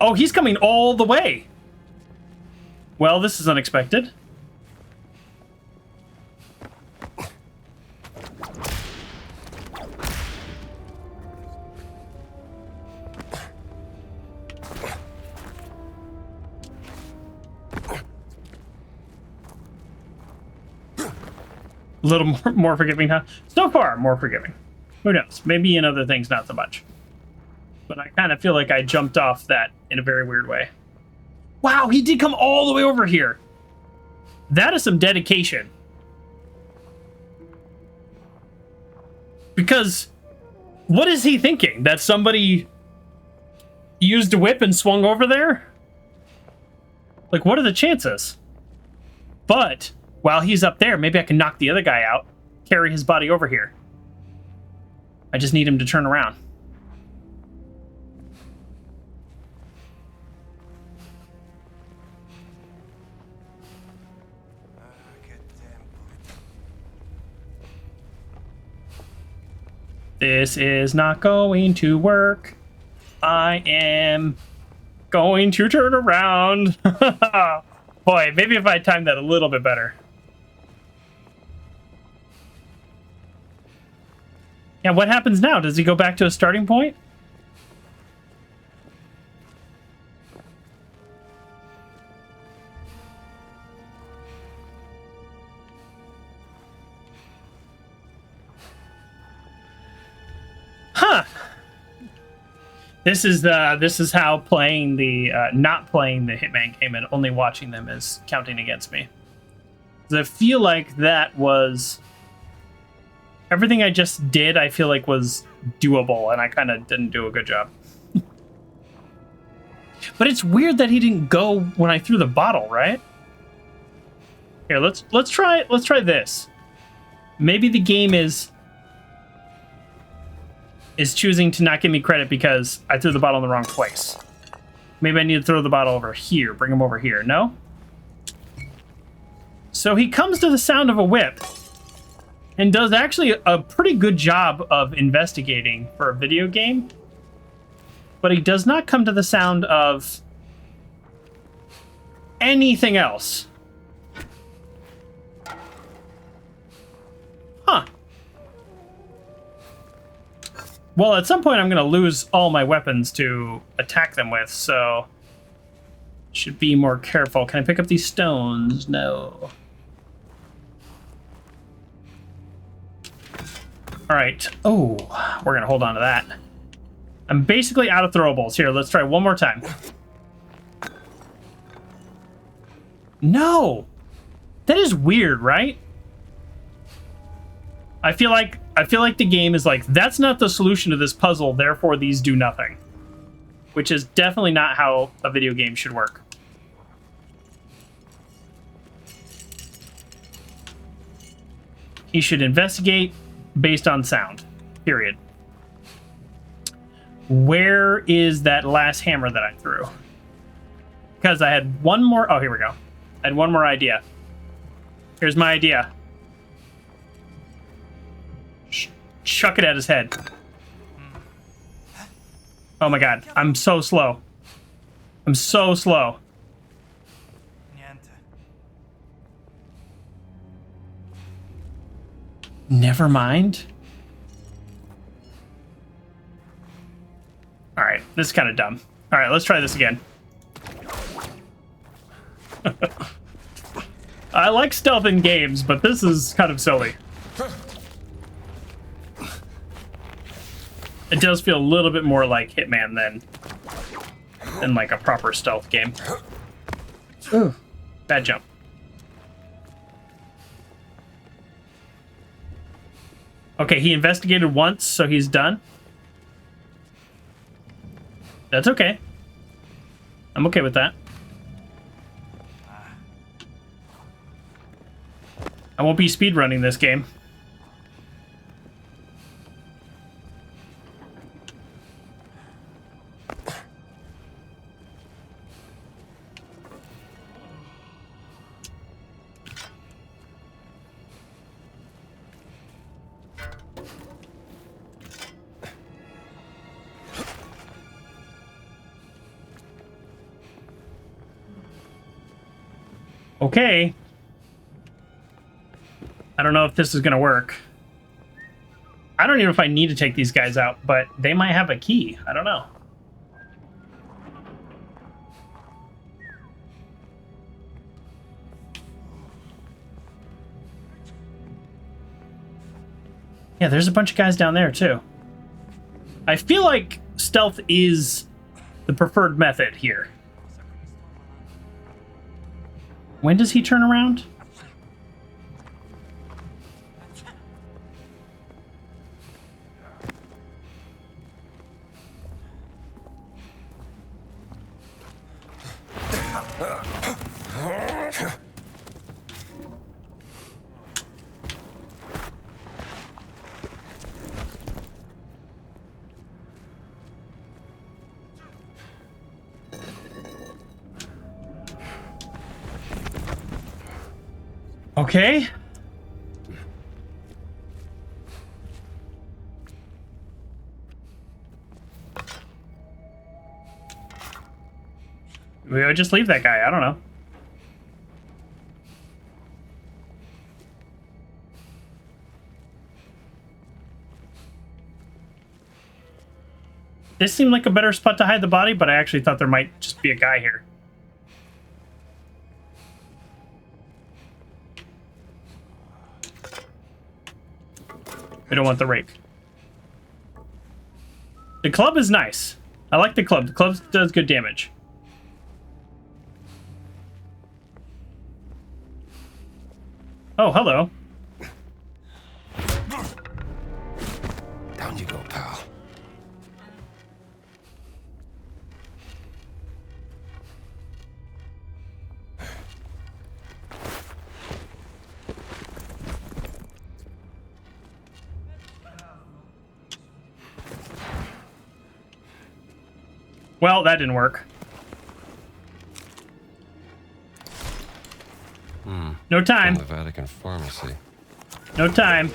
S1: Oh, he's coming all the way. Well, this is unexpected. A little more forgiving, huh? So far, more forgiving. Who knows? Maybe in other things, not so much. But I kind of feel like I jumped off that in a very weird way. Wow, he did come all the way over here. That is some dedication. Because what is he thinking? That somebody used a whip and swung over there? Like, what are the chances? But while he's up there, maybe I can knock the other guy out, carry his body over here. I just need him to turn around. This is not going to work. I am going to turn around. Boy, maybe if I timed that a little bit better. Yeah, what happens now? Does he go back to a starting point? Huh. This is how playing the not playing the Hitman game and only watching them is counting against me. 'Cause I feel like that was everything I just did. I feel like was doable, and I kind of didn't do a good job. But it's weird that he didn't go when I threw the bottle, right? Here, let's try this. Maybe the game is choosing to not give me credit because I threw the bottle in the wrong place. Maybe I need to throw the bottle over here, bring him over here. No? So he comes to the sound of a whip and does actually a pretty good job of investigating for a video game. But he does not come to the sound of anything else. Huh. Well, at some point I'm going to lose all my weapons to attack them with, so should be more careful. Can I pick up these stones? No. All right. Oh, we're going to hold on to that. I'm basically out of throwables. Here, let's try one more time. No! That is weird, right? I feel like the game is like, that's not the solution to this puzzle, therefore these do nothing. Which is definitely not how a video game should work. He should investigate based on sound. Period. Where is that last hammer that I threw? Because I had one more... Oh, here we go. I had one more idea. Here's my idea. Chuck it at his head. Oh my god. I'm so slow. I'm so slow. Never mind. Alright, this is kind of dumb. Alright, let's try this again. I like stealth in games, but this is kind of silly. It does feel a little bit more like Hitman than like a proper stealth game. Ooh, bad jump. Okay, he investigated once, so he's done. That's okay. I'm okay with that. I won't be speedrunning this game. Okay. I don't know if this is going to work. I don't even know if I need to take these guys out, but they might have a key. I don't know. Yeah, there's a bunch of guys down there, too. I feel like stealth is the preferred method here. When does he turn around? Okay. We would just leave that guy. I don't know. This seemed like a better spot to hide the body, but I actually thought there might just be a guy here. We don't want the rake. The club is nice. I like the club. The club does good damage. Oh, hello.
S6: Down you go, pal.
S1: Well, that didn't work. No time.
S6: From the Vatican pharmacy.
S1: No time.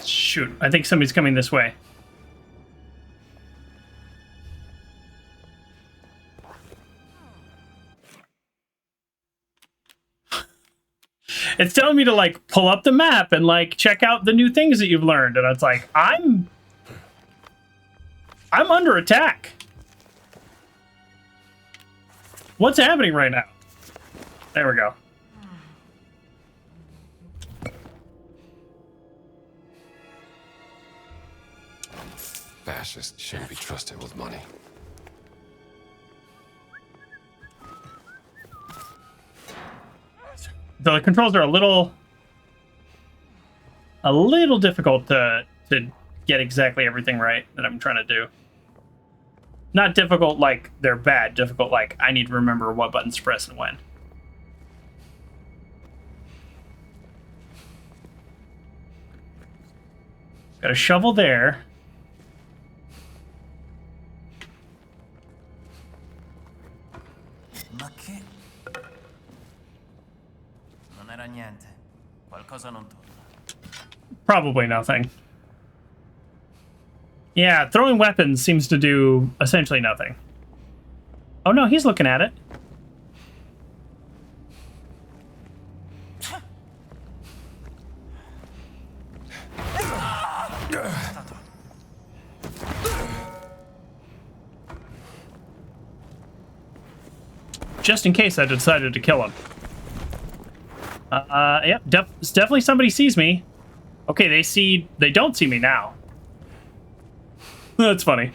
S1: Shoot, I think somebody's coming this way. It's telling me to like pull up the map and like check out the new things that you've learned, and it's like I'm under attack. What's happening right now? There we go.
S6: Fascists shouldn't be trusted with money.
S1: The controls are a little difficult to get exactly everything right that I'm trying to do. Not difficult like they're bad, difficult like I need to remember what buttons to press and when. Got a shovel there.
S2: Ma che? Non era niente. Qualcosa non torna.
S1: Probably nothing. Yeah, throwing weapons seems to do essentially nothing. Oh no, he's looking at it. Just in case I decided to kill him. Yep, definitely somebody sees me. Okay, they don't see me now. That's funny.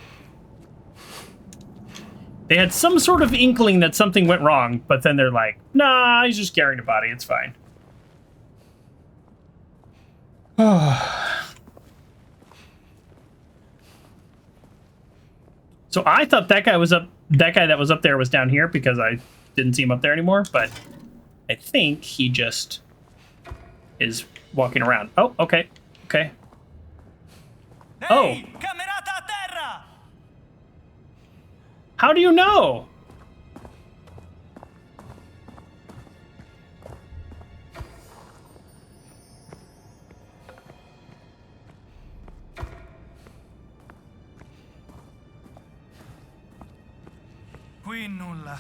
S1: They had some sort of inkling that something went wrong, but then they're like, nah, he's just carrying a body, it's fine. So I thought that guy that was up there was down here because I didn't see him up there anymore, but I think he just is walking around. Oh, okay. Okay. Oh.
S8: Camerata a terra!
S1: How do you know?
S8: Qui nulla.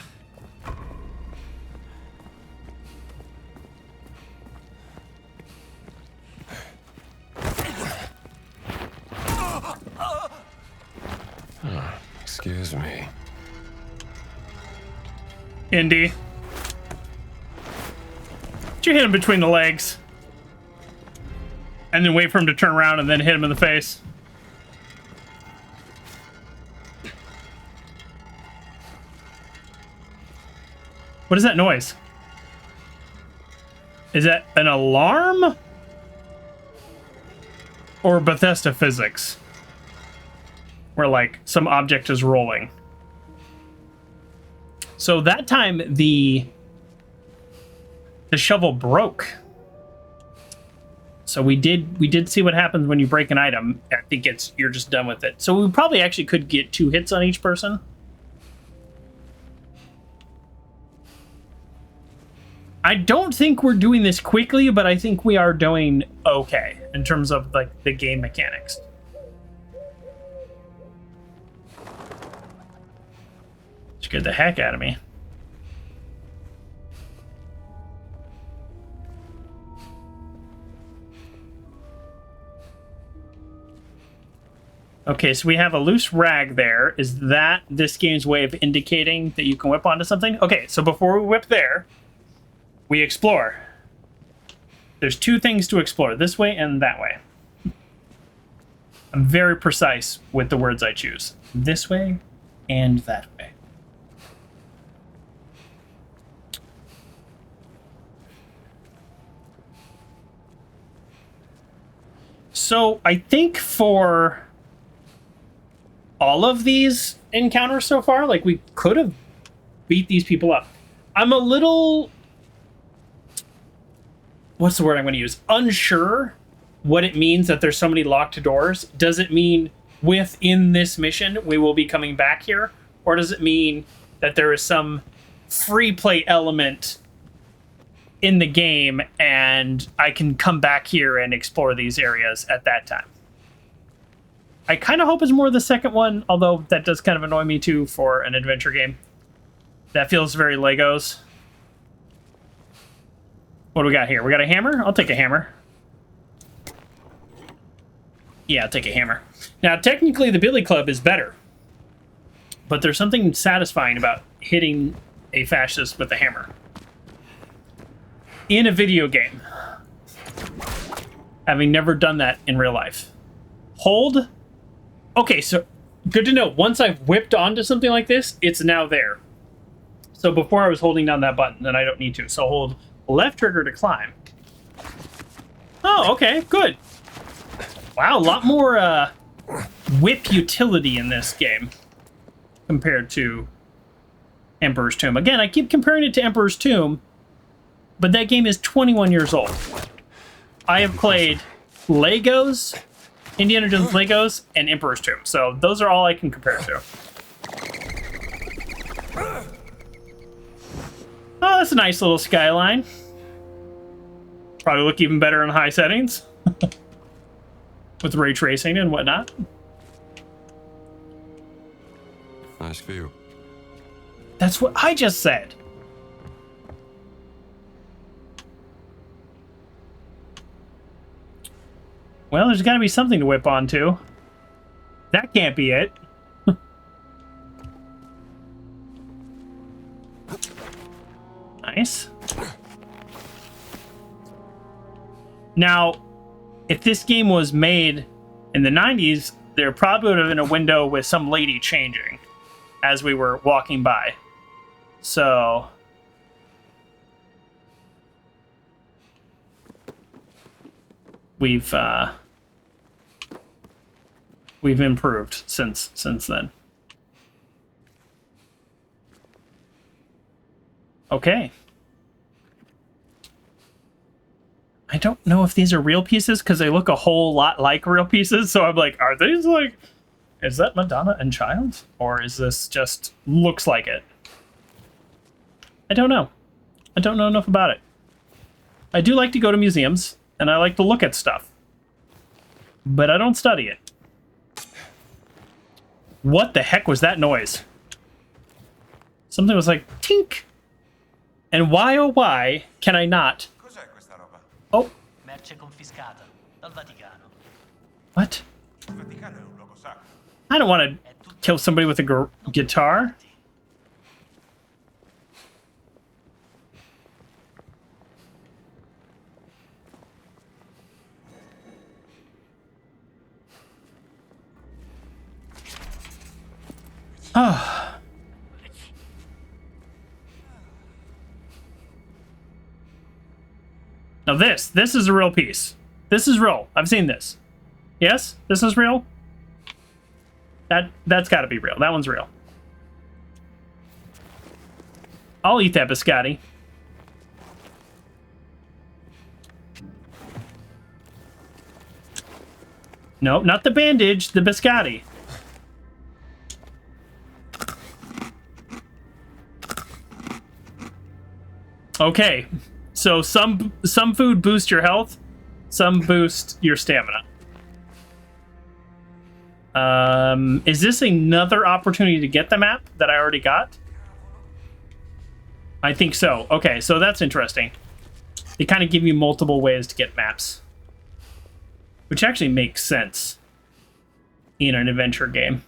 S6: Excuse me.
S1: Indy. Did you hit him between the legs? And then wait for him to turn around and then hit him in the face? What is that noise? Is that an alarm? Or Bethesda physics? Where like some object is rolling. So that time the shovel broke. So we did see what happens when you break an item. I think you're just done with it. So we probably actually could get 2 hits on each person. I don't think we're doing this quickly, but I think we are doing okay in terms of like the game mechanics. Scared the heck out of me. Okay, so we have a loose rag there. Is that this game's way of indicating that you can whip onto something? Okay, so before we whip there, we explore. There's two things to explore, this way and that way. I'm very precise with the words I choose. This way and that way. So I think for all of these encounters so far, like, we could have beat these people up. I'm a little... what's the word I'm going to use? Unsure what it means that there's so many locked doors. Does it mean within this mission we will be coming back here? Or does it mean that there is some free play element in the game and I can come back here and explore these areas at that time? I kind of hope it's more the second one, although that does kind of annoy me too for an adventure game. That feels very Legos. What do we got here? We got a hammer? I'll take a hammer. Yeah, I'll take a hammer. Now, technically, the Billy Club is better. But there's something satisfying about hitting a fascist with a hammer. In a video game. Having never done that in real life. Hold. Okay, so good to know. Once I've whipped onto something like this, it's now there. So before I was holding down that button, and I don't need to. So hold left trigger to climb. Oh, okay, good. Wow, a lot more whip utility in this game compared to Emperor's Tomb. Again, I keep comparing it to Emperor's Tomb, but that game is 21 years old. I have played Legos, Indiana Jones Legos, and Emperor's Tomb. So those are all I can compare it to. Oh, that's a nice little skyline. Probably look even better in high settings. With ray tracing and whatnot.
S3: Nice view.
S1: That's what I just said. Well, there's got to be something to whip onto. That can't be it. Nice. Now, if this game was made in the 90s, there probably would have been a window with some lady changing as we were walking by. So... we've improved since then. Okay. I don't know if these are real pieces because they look a whole lot like real pieces. So I'm like, are these like, is that Madonna and Child? Or is this just looks like it? I don't know. I don't know enough about it. I do like to go to museums and I like to look at stuff, but I don't study it. What the heck was that noise? Something was like, tink. And why, oh why, can I not? Oh.
S9: Merce confiscata dal Vaticano.
S1: What? I don't want to kill somebody with a guitar. Ah. Now this is a real piece. This is real. I've seen this. Yes? This is real? That's gotta be real. That one's real. I'll eat that biscotti. No, not the bandage, the biscotti. Okay, So some food boost your health, some boost your stamina. Is this another opportunity to get the map that I already got? I think so. Okay, so that's interesting. They kind of give you multiple ways to get maps, which actually makes sense in an adventure game.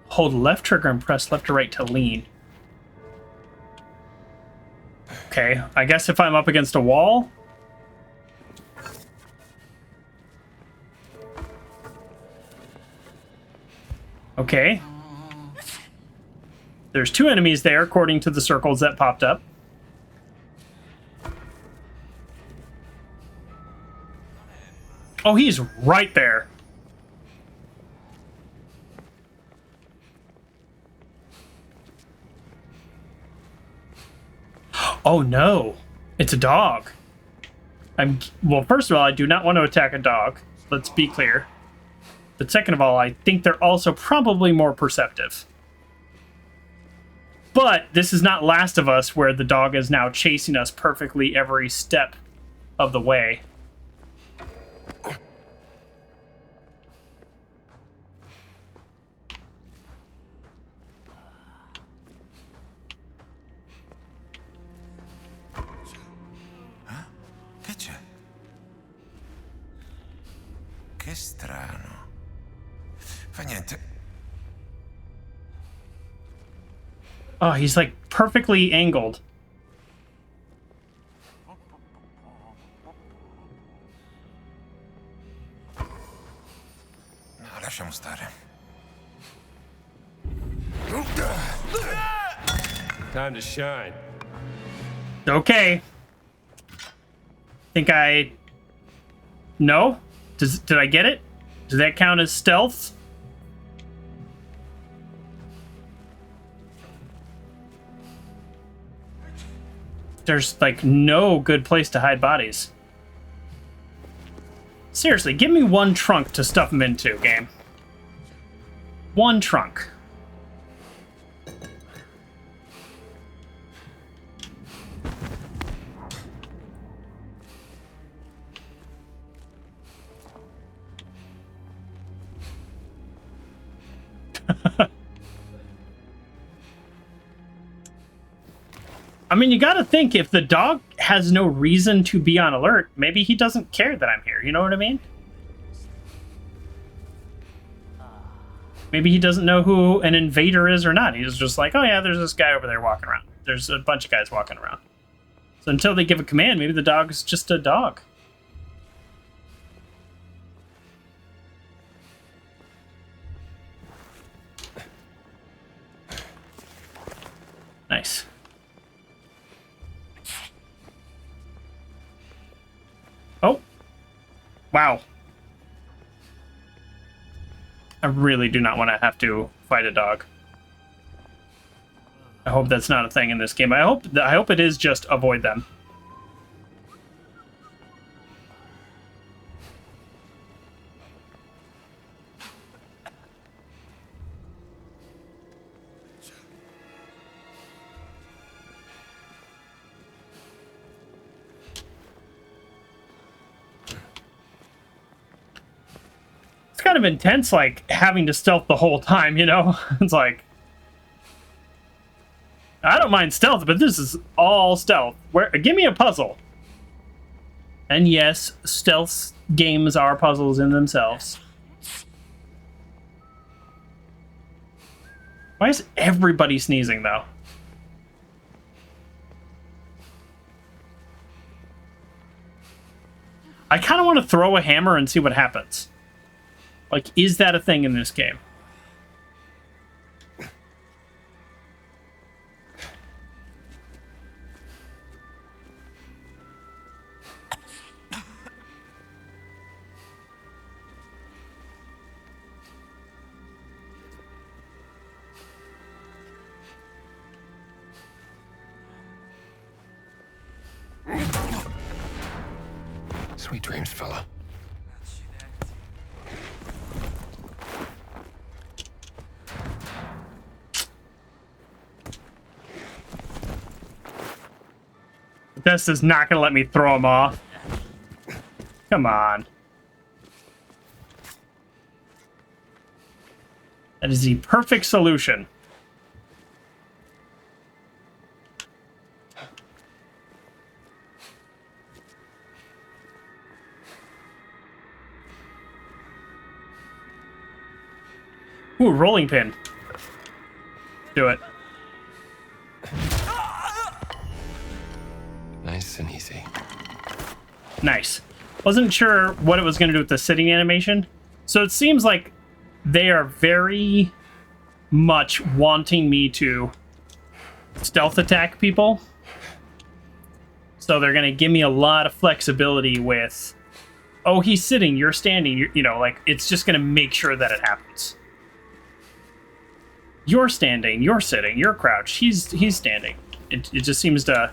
S1: Hold left trigger and press left or right to lean. Okay, I guess if I'm up against a wall. Okay. There's 2 enemies there, according to the circles that popped up. Oh, he's right there. Oh no, it's a dog. Well, first of all, I do not want to attack a dog. Let's be clear. But second of all, I think they're also probably more perceptive. But this is not Last of Us, where the dog is now chasing us perfectly every step of the way.
S2: Che c'è? Che strano. Fa niente.
S1: Oh, he's like perfectly angled.
S2: No, lasciamo stare.
S6: Time to shine.
S1: Okay. Think I... No? Did I get it? Does that count as stealth? There's, like, no good place to hide bodies. Seriously, give me one trunk to stuff them into, game. One trunk. I mean, you gotta think, if the dog has no reason to be on alert, maybe he doesn't care that I'm here, you know what I mean? Maybe he doesn't know who an invader is or not. He's just like, oh yeah, there's this guy over there walking around. There's a bunch of guys walking around. So until they give a command, maybe the dog is just a dog. Nice. Oh. Wow. I really do not want to have to fight a dog. I hope that's not a thing in this game. I hope it is just avoid them. Kind of intense, like having to stealth the whole time, you know? It's like, I don't mind stealth, but this is all stealth. Give me a puzzle. And yes, stealth games are puzzles in themselves. Why is everybody sneezing though? I kind of want to throw a hammer and see what happens. Like, is that a thing in this game?
S2: Sweet dreams, fella.
S1: Best is not going to let me throw him off. Come on. That is the perfect solution. Ooh, rolling pin. Do it.
S6: Nice and easy.
S1: Nice. Wasn't sure what it was going to do with the sitting animation. So it seems like they are very much wanting me to stealth attack people. So they're going to give me a lot of flexibility with, oh, he's sitting, you're standing, you know, like it's just going to make sure that it happens. You're standing, you're sitting, you're crouched, he's standing. It just seems to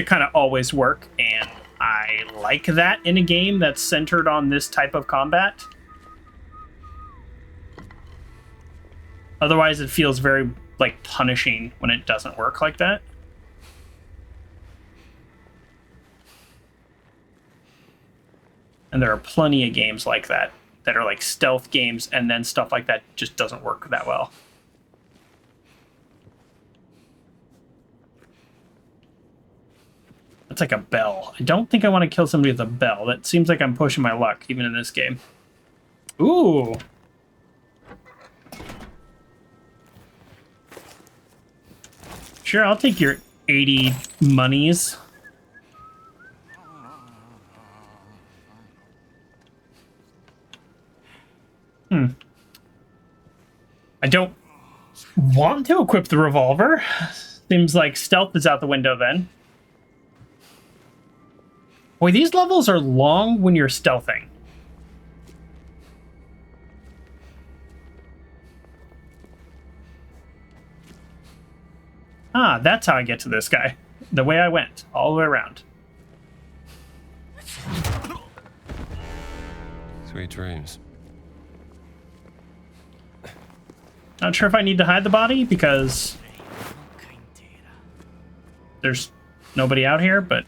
S1: kind of always work, and I like that in a game that's centered on this type of combat. Otherwise, it feels very, like, punishing when it doesn't work like that. And there are plenty of games like that are like stealth games, and then stuff like that just doesn't work that well. That's like a bell. I don't think I want to kill somebody with a bell. That seems like I'm pushing my luck, even in this game. Ooh. Sure, I'll take your 80 monies. I don't want to equip the revolver. Seems like stealth is out the window then. Boy, these levels are long when you're stealthing. Ah, that's how I get to this guy. The way I went, all the way around.
S6: Sweet dreams.
S1: Not sure if I need to hide the body because there's nobody out here, but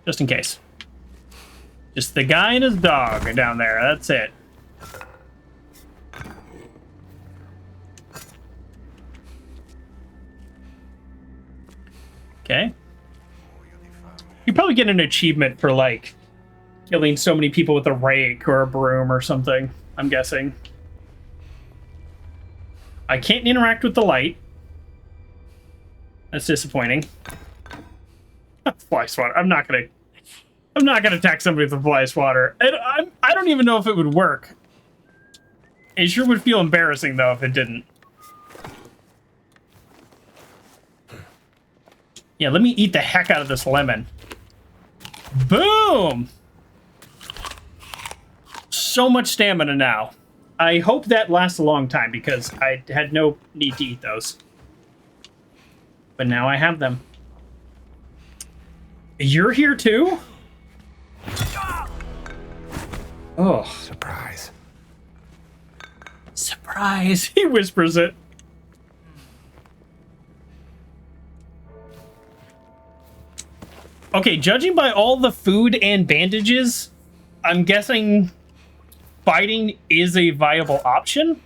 S1: just in case. Just the guy and his dog down there. That's it. Okay. You probably get an achievement for, like, killing so many people with a rake or a broom or something, I'm guessing. I can't interact with the light. That's disappointing. Fly swatter. I'm not gonna attack somebody with a fly swatter. I don't even know if it would work. It sure would feel embarrassing though if it didn't. Yeah, let me eat the heck out of this lemon. Boom! So much stamina now. I hope that lasts a long time because I had no need to eat those. But now I have them. You're here too? Oh.
S6: Surprise.
S1: Surprise. He whispers it. Okay, judging by all the food and bandages, I'm guessing fighting is a viable option.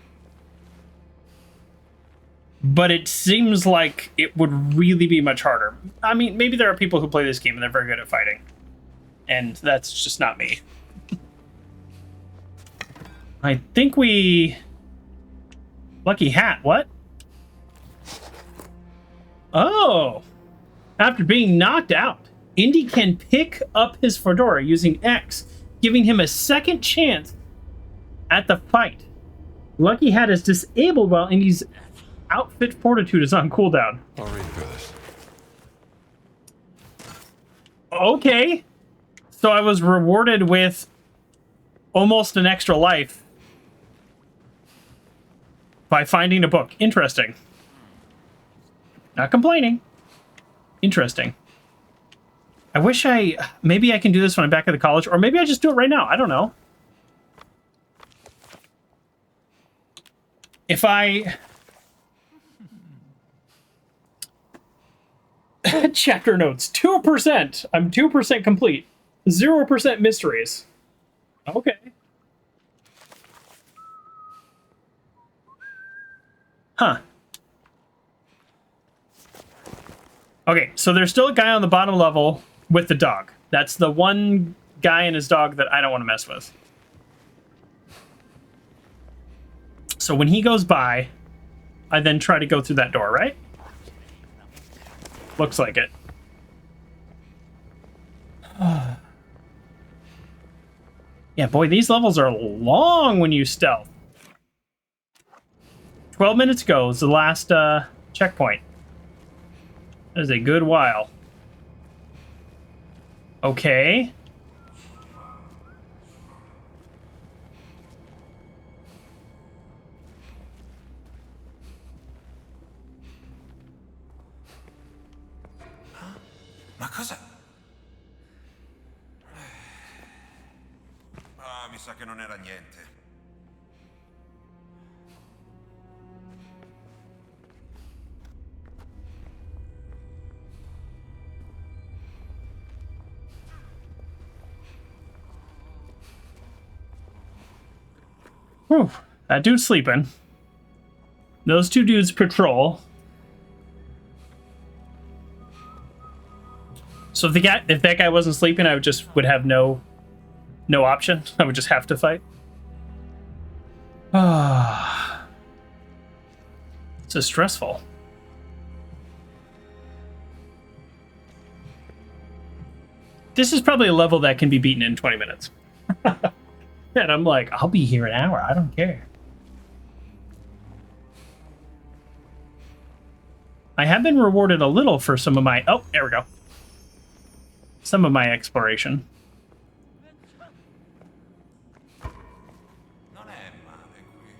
S1: But it seems like it would really be much harder. I mean, maybe there are people who play this game and they're very good at fighting. And that's just not me. I think we... Lucky hat, what? Oh! After being knocked out, Indy can pick up his fedora using X, giving him a second chance at the fight. Lucky hat is disabled while Indy's outfit fortitude is on cooldown.
S6: I'll read through this.
S1: Okay. So I was rewarded with almost an extra life by finding a book. Interesting. Not complaining. Interesting. I wish maybe I can do this when I'm back at the college, or maybe I just do it right now. I don't know. Chapter notes, 2%. I'm 2% complete. 0% mysteries. Okay. Huh. Okay, so there's still a guy on the bottom level with the dog. That's the one guy and his dog that I don't want to mess with. So when he goes by, I then try to go through that door, right? Looks like it. Yeah, boy, these levels are long when you stealth. 12 minutes ago is the last checkpoint. That is a good while. Okay.
S2: Ma cosa? Ah, mi sa che non era niente.
S1: Whew. That dude's sleeping. Those two dudes patrol. So if that guy wasn't sleeping, I would have no option. I would just have to fight. Ah, it's so stressful. This is probably a level that can be beaten in 20 minutes. And I'm like, I'll be here an hour. I don't care. I have been rewarded a little for some of my... Oh, there we go. Some of my exploration.
S2: Non è male qui.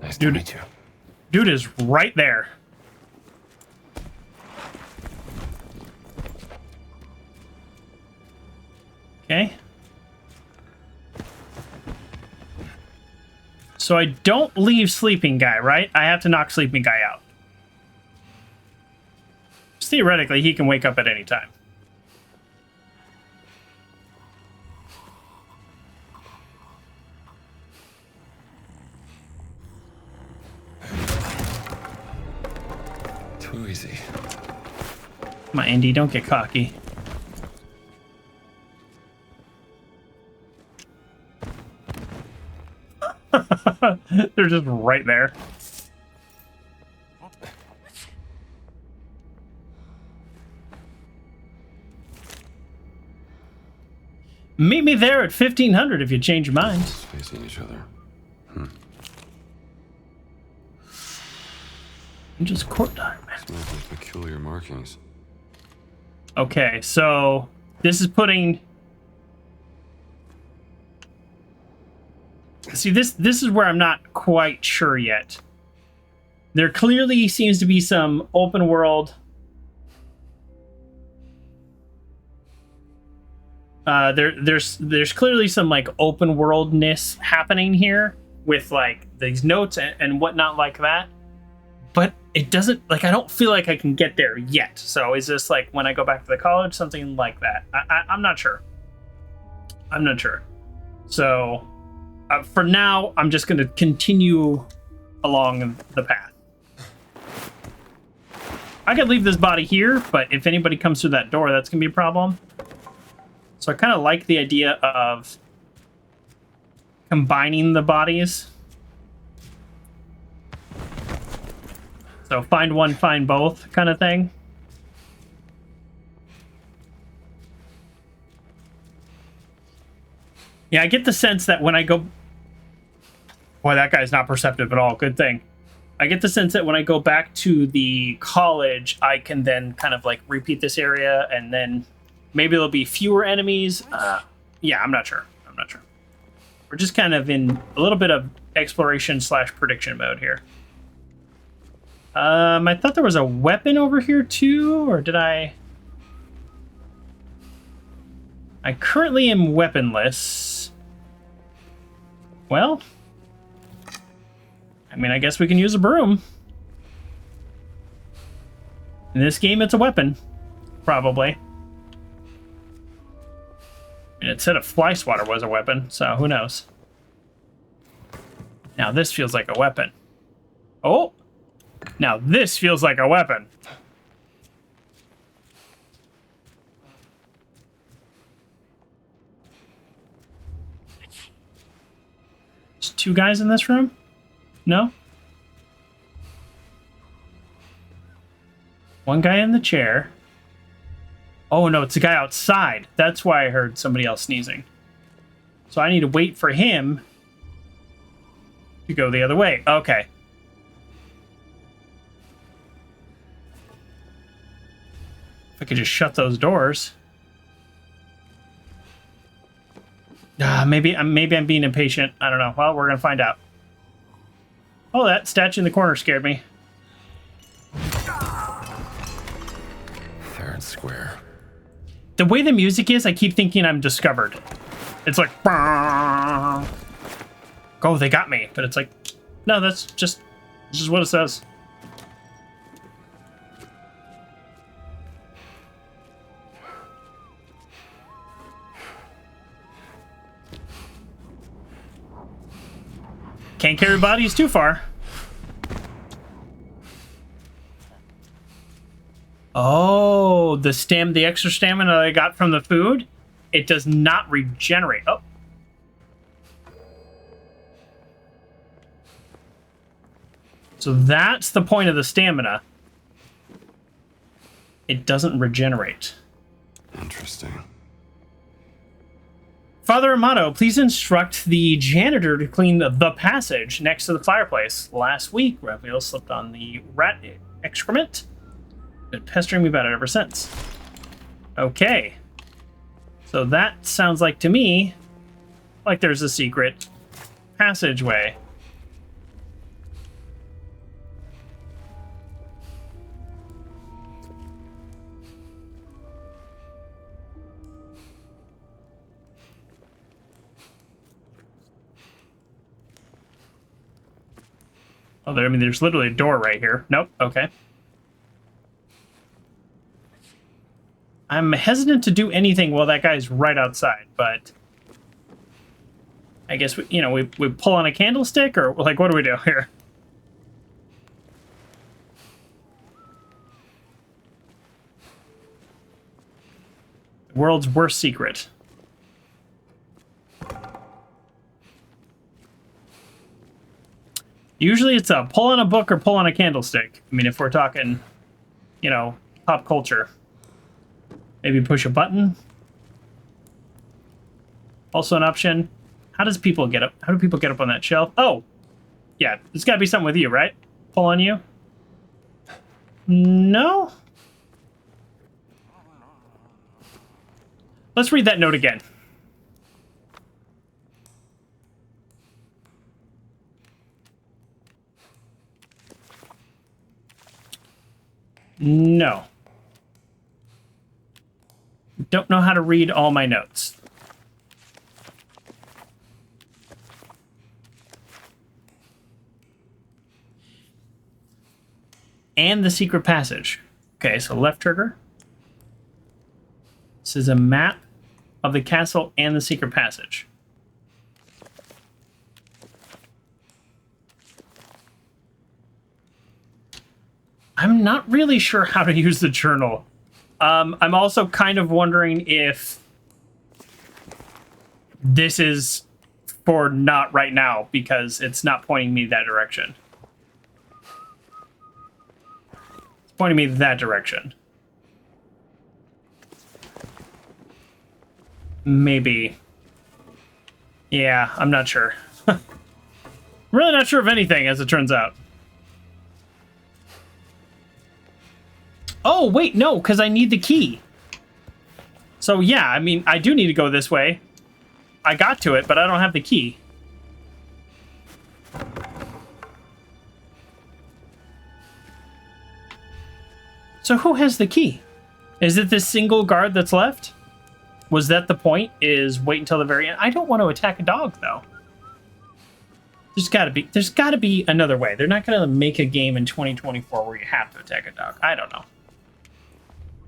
S6: Nice to meet you.
S1: Dude is right there. Okay. So I don't leave sleeping guy, right? I have to knock sleeping guy out. Theoretically, he can wake up at any time.
S6: Too easy.
S1: Come on, Indy, don't get cocky. They're just right there. Meet me there at 1500 if you change your mind.
S3: Facing each other.
S1: Just court time.
S3: Smells like peculiar markings.
S1: Okay, so this is putting... See, this is where I'm not quite sure yet. There clearly seems to be some open world... there's clearly some like open worldness happening here with like these notes and whatnot like that. But it doesn't, like, I don't feel like I can get there yet. So is this like when I go back to the college, something like that? I'm not sure. I'm not sure. So for now, I'm just going to continue along the path. I could leave this body here, but if anybody comes through that door, that's going to be a problem. So I kind of like the idea of combining the bodies. So find one, find both kind of thing. Yeah, I get the sense that when I go... Boy, that guy's not perceptive at all. Good thing. I get the sense that when I go back to the college, I can then kind of like repeat this area and then maybe there'll be fewer enemies. Yeah, I'm not sure. We're just kind of in a little bit of exploration / prediction mode here. I thought there was a weapon over here too, or did I? I currently am weaponless. Well, I mean, I guess we can use a broom. In this game, it's a weapon, probably. And it said a fly swatter was a weapon, so who knows? Now this feels like a weapon. Oh! Now this feels like a weapon. There's 2 guys in this room? No? 1 guy in the chair. Oh no, it's the guy outside. That's why I heard somebody else sneezing. So I need to wait for him to go the other way. Okay. If I could just shut those doors. Maybe I'm being impatient. I don't know. Well, we're gonna find out. Oh, that statue in the corner scared me.
S3: Fair and square.
S1: The way the music is, I keep thinking I'm discovered. It's like, oh, they got me. But it's like, no, this is what it says. Can't carry bodies too far. Oh, the extra stamina that I got from the food, it does not regenerate. Oh. So that's the point of the stamina. It doesn't regenerate.
S3: Interesting.
S1: Father Amato, please instruct the janitor to clean the passage next to the fireplace. Last week, Raphael slipped on the rat excrement. Been pestering me about it ever since. Okay. So that sounds like to me like there's a secret passageway. Oh, there's literally a door right here. Nope. Okay. I'm hesitant to do anything while that guy's right outside, but I guess we pull on a candlestick, or like, what do we do here? The world's worst secret. Usually it's a pull on a book or pull on a candlestick. I mean, if we're talking, pop culture. Maybe push a button. Also an option. How do people get up on that shelf? Oh, yeah, there's got to be something with you, right? Pull on you? No? Let's read that note again. No. Don't know how to read all my notes. And the secret passage. Okay, so left trigger. This is a map of the castle and the secret passage. I'm not really sure how to use the journal. I'm also kind of wondering if this is for not right now, because it's not pointing me that direction. It's pointing me that direction. Maybe. Yeah, I'm not sure. Really not sure of anything, as it turns out. Oh, wait, no, because I need the key. So, yeah, I mean, I do need to go this way. I got to it, but I don't have the key. So who has the key? Is it this single guard that's left? Was that the point? Is wait until the very end? I don't want to attack a dog though. There's gotta be another way. They're not gonna make a game in 2024 where you have to attack a dog. I don't know.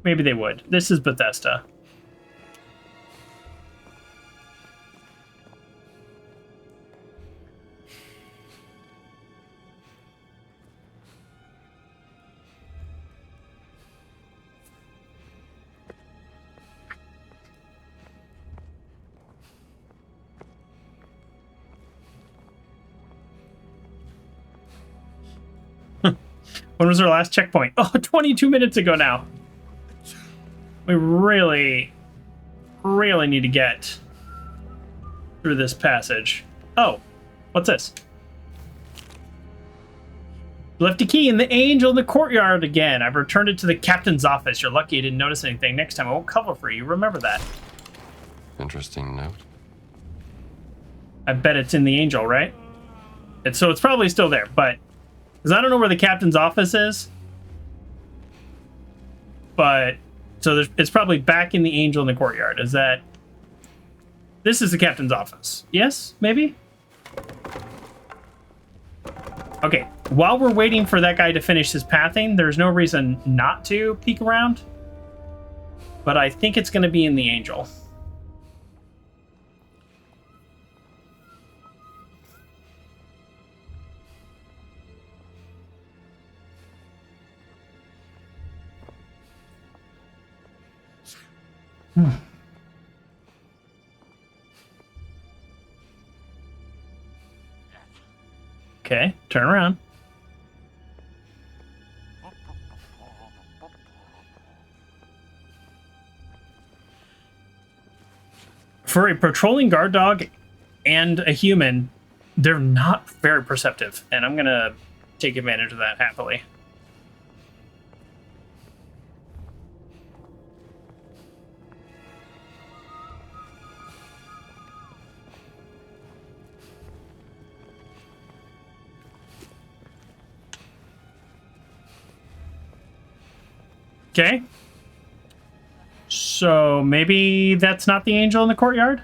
S1: Maybe they would. This is Bethesda. When was our last checkpoint? Oh, 22 minutes ago now. We really need to get through this passage. Oh, what's this? Left a key in the angel in the courtyard again. I've returned it to the captain's office. You're lucky I didn't notice anything. Next time I won't cover for you. Remember that.
S3: Interesting note.
S1: I bet it's in the angel, right? So it's probably still there, but because I don't know where the captain's office is. But so it's probably back in the angel in the courtyard. Is that... This is the captain's office. Yes? Maybe? Okay. While we're waiting for that guy to finish his pathing, there's no reason not to peek around. But I think it's going to be in the angel. Okay, turn around. For a patrolling guard dog and a human, they're not very perceptive, and I'm gonna take advantage of that happily. Okay. So maybe that's not the angel in the courtyard?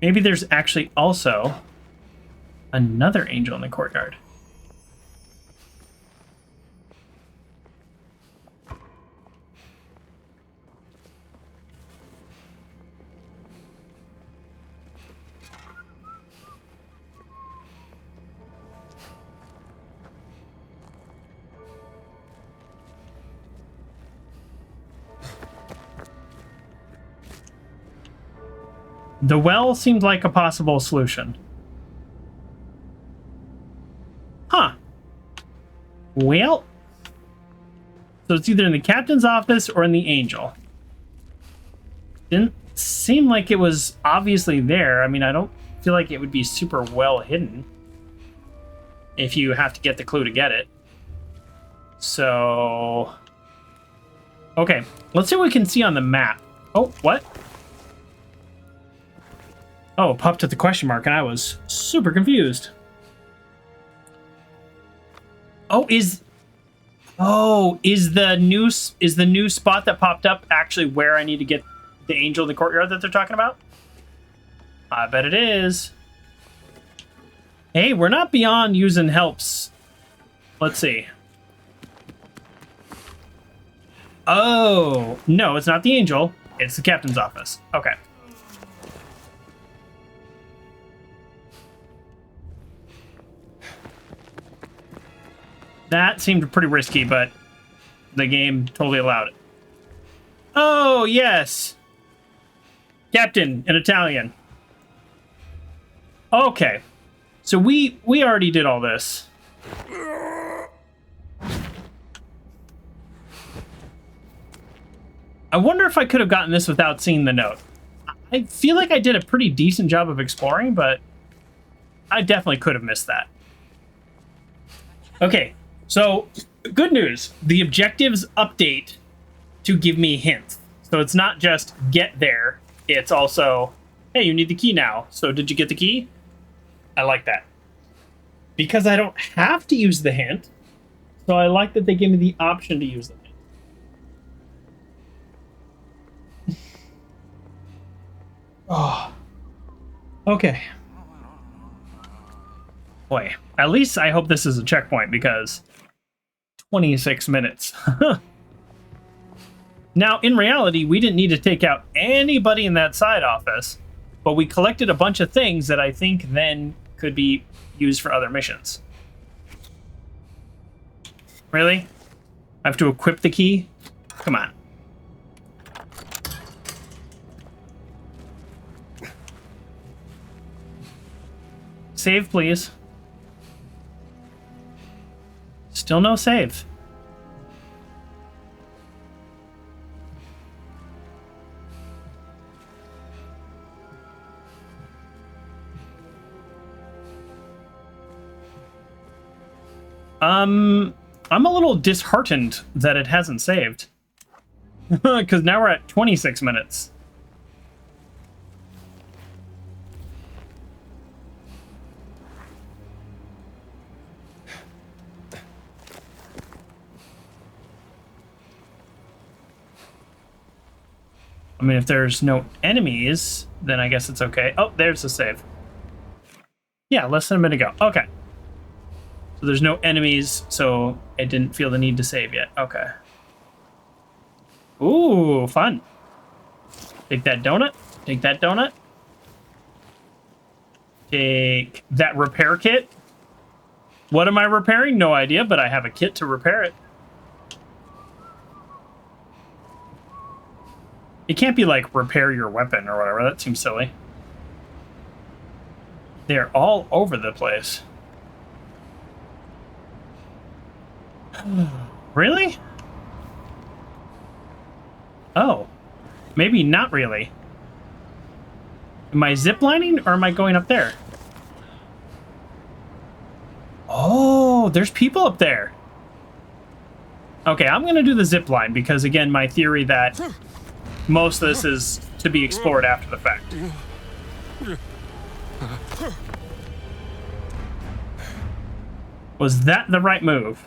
S1: Maybe there's actually also another angel in the courtyard. The well seemed like a possible solution. Huh. Well. So it's either in the captain's office or in the angel. Didn't seem like it was obviously there. I mean, I don't feel like it would be super well hidden if you have to get the clue to get it. So... Okay, let's see what we can see on the map. Oh, what? Oh, it popped at the question mark, and I was super confused. Oh, is the new spot that popped up actually where I need to get the angel in the courtyard that they're talking about? I bet it is. Hey, we're not beyond using helps. Let's see. Oh, no, it's not the angel. It's the captain's office. Okay. That seemed pretty risky, but the game totally allowed it. Oh, yes. Captain in Italian. Okay. So we already did all this. I wonder if I could have gotten this without seeing the note. I feel like I did a pretty decent job of exploring, but I definitely could have missed that. Okay. So, good news. The objectives update to give me hints. So it's not just get there. It's also, hey, you need the key now. So did you get the key? I like that. because I don't have to use the hint. So I like that they give me the option to use the hint. Oh. Okay. Boy, at least I hope this is a checkpoint because 26 minutes. Now, in reality, we didn't need to take out anybody in that side office, but we collected a bunch of things that I think then could be used for other missions. Really? I have to equip the key? Come on. Save, please. Still no save. I'm a little disheartened that it hasn't saved. Because now we're at 26 minutes. I mean, if there's no enemies, then I guess it's okay. Oh, there's the save. Yeah, less than a minute ago. Okay. So there's no enemies, so I didn't feel the need to save yet. Okay. Ooh, fun. Take that donut. Take that donut. Take that repair kit. What am I repairing? No idea, but I have a kit to repair it. It can't be like repair your weapon or whatever. That seems silly. They're all over the place. Really? Oh. Maybe not really. Am I ziplining or am I going up there? Oh, there's people up there. Okay, I'm going to do the zipline because, again, my theory that most of this is to be explored after the fact. Was that the right move?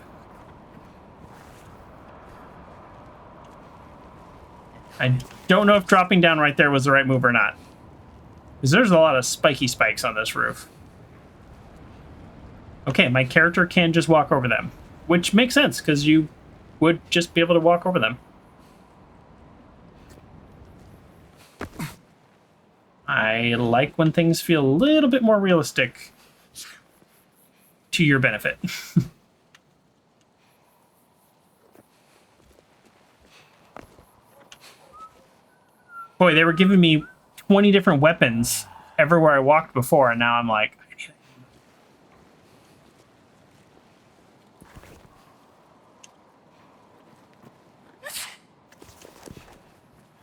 S1: I don't know if dropping down right there was the right move or not. Because there's a lot of spiky spikes on this roof. Okay, my character can just walk over them. Which makes sense, because you would just be able to walk over them. I like when things feel a little bit more realistic to your benefit. Boy, they were giving me 20 different weapons everywhere I walked before, and now I'm like, I need it.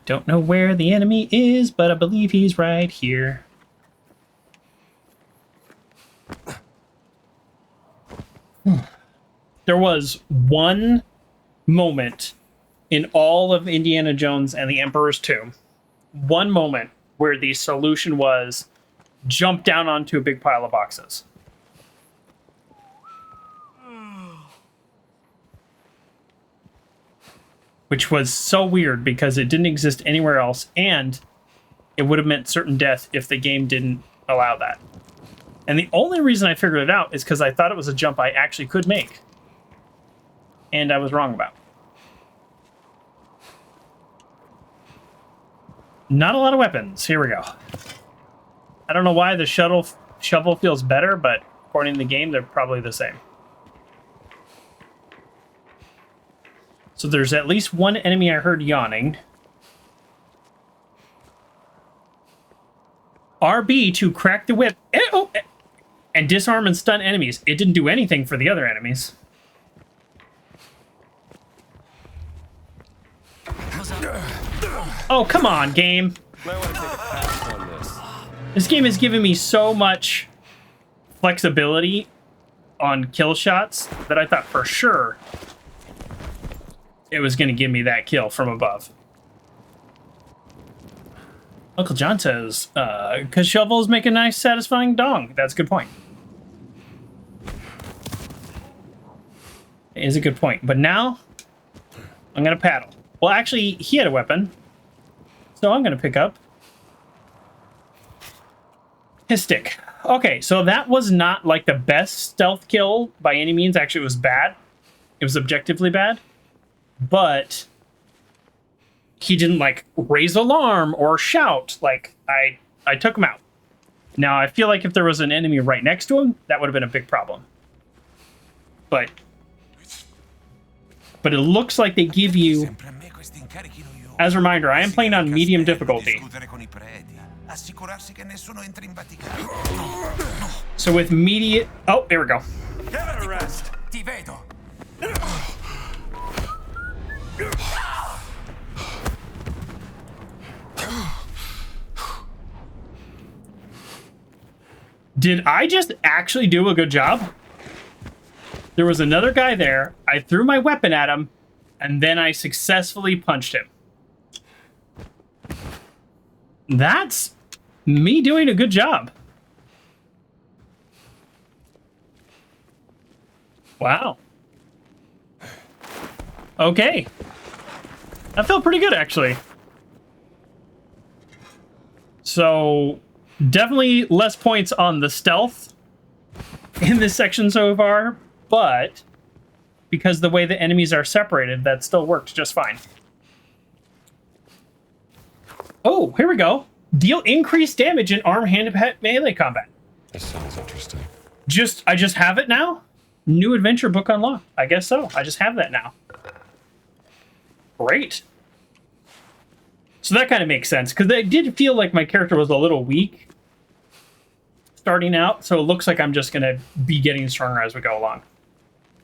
S1: Don't know where the enemy is, but I believe he's right here. There was one moment in all of Indiana Jones and the Emperor's Tomb, one moment where the solution was jump down onto a big pile of boxes. Which was so weird because it didn't exist anywhere else, and it would have meant certain death if the game didn't allow that. And the only reason I figured it out is because I thought it was a jump I actually could make. And I was wrong about. Not a lot of weapons. Here we go. I don't know why the shovel feels better, but according to the game, they're probably the same. So there's at least one enemy I heard yawning. RB to crack the whip. And disarm and stun enemies. It didn't do anything for the other enemies. Oh, come on, game.
S6: Might want to take a pass on this.
S1: This game has given me so much flexibility on kill shots that I thought for sure it was going to give me that kill from above. Uncle John says, because shovels make a nice, satisfying dong. That's a good point. is a good point. But now, I'm going to paddle. Well, actually, he had a weapon. So I'm going to pick up his stick. Okay, so that was not like the best stealth kill by any means. Actually, it was bad. It was objectively bad. But he didn't like raise alarm or shout. Like I took him out. Now I feel like if there was an enemy right next to him, that would have been a big problem. But it looks like they give you, as a reminder, I am playing on medium difficulty. So with medium, oh, there we go. Did I just actually do a good job? There was another guy there. I threw my weapon at him, and then I successfully punched him. That's me doing a good job. Wow. Okay. That felt pretty good, actually. So, definitely less points on the stealth in this section so far, but because the way the enemies are separated, that still worked just fine. Oh, here we go. Deal increased damage in arm-handed melee combat.
S3: That sounds interesting.
S1: I just have it now? New adventure book unlocked. I guess so. I just have that now. Great. So that kind of makes sense, because I did feel like my character was a little weak starting out, so it looks like I'm just going to be getting stronger as we go along.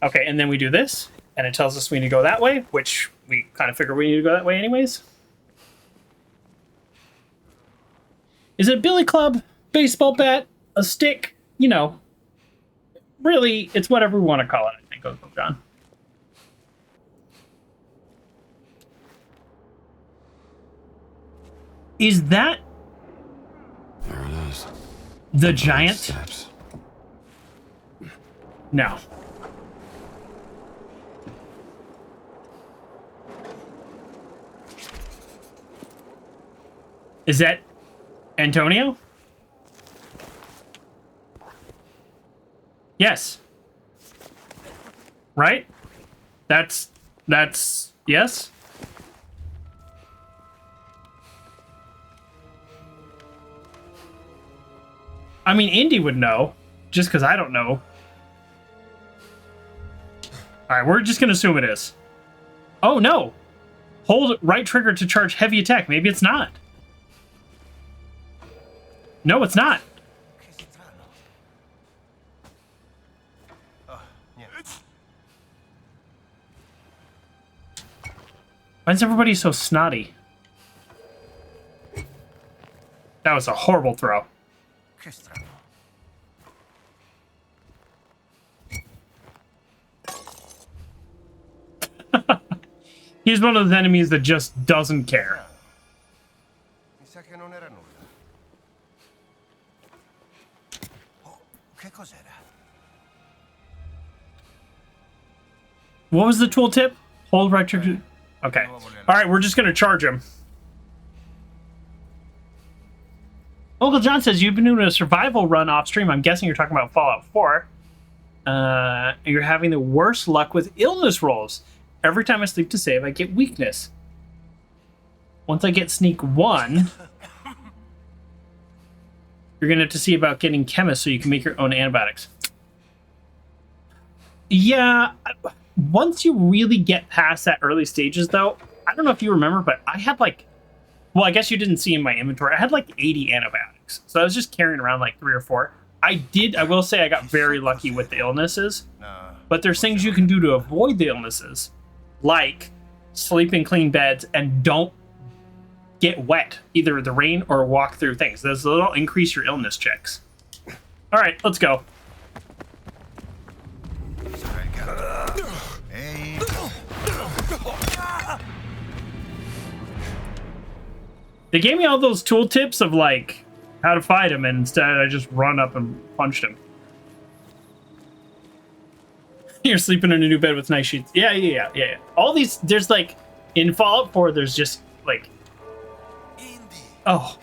S1: Okay, and then we do this, and it tells us we need to go that way, which we kind of figure we need to go that way anyways. Is it a billy club, baseball bat, a stick? You know, really, it's whatever we want to call it, I think, Uncle John. Is that...
S3: There it is.
S1: The giant?
S3: Steps.
S1: No. Is that Antonio? Yes. Right? That's yes? I mean, Indy would know, just because I don't know. Alright, we're just going to assume it is. Oh, no! Hold right trigger to charge heavy attack. Maybe it's not. No, it's not. Why is everybody so snotty? That was a horrible throw. He's one of those enemies that just doesn't care. What was the tooltip? Hold right trigger. Okay. Alright, we're just gonna charge him. Uncle John says you've been doing a survival run off stream. I'm guessing you're talking about Fallout 4. You're having the worst luck with illness rolls. Every time I sleep to save, I get weakness. Once I get sneak 1, you're gonna have to see about getting chemist so you can make your own antibiotics. Yeah, once you really get past that early stages, though, I don't know if you remember, but I had like, well, I guess you didn't see in my inventory, I had like 80 antibiotics. So I was just carrying around like 3 or 4. I will say I got very lucky with the illnesses, but there's things you can do to avoid the illnesses, like sleep in clean beds and don't get wet, either the rain or walk through things. Those will increase your illness checks. All right, let's go. They gave me all those tooltips of like how to fight him, and instead I just run up and punched him. You're sleeping in a new bed with nice sheets. Yeah. All these, there's like, in Fallout 4, there's just like, oh,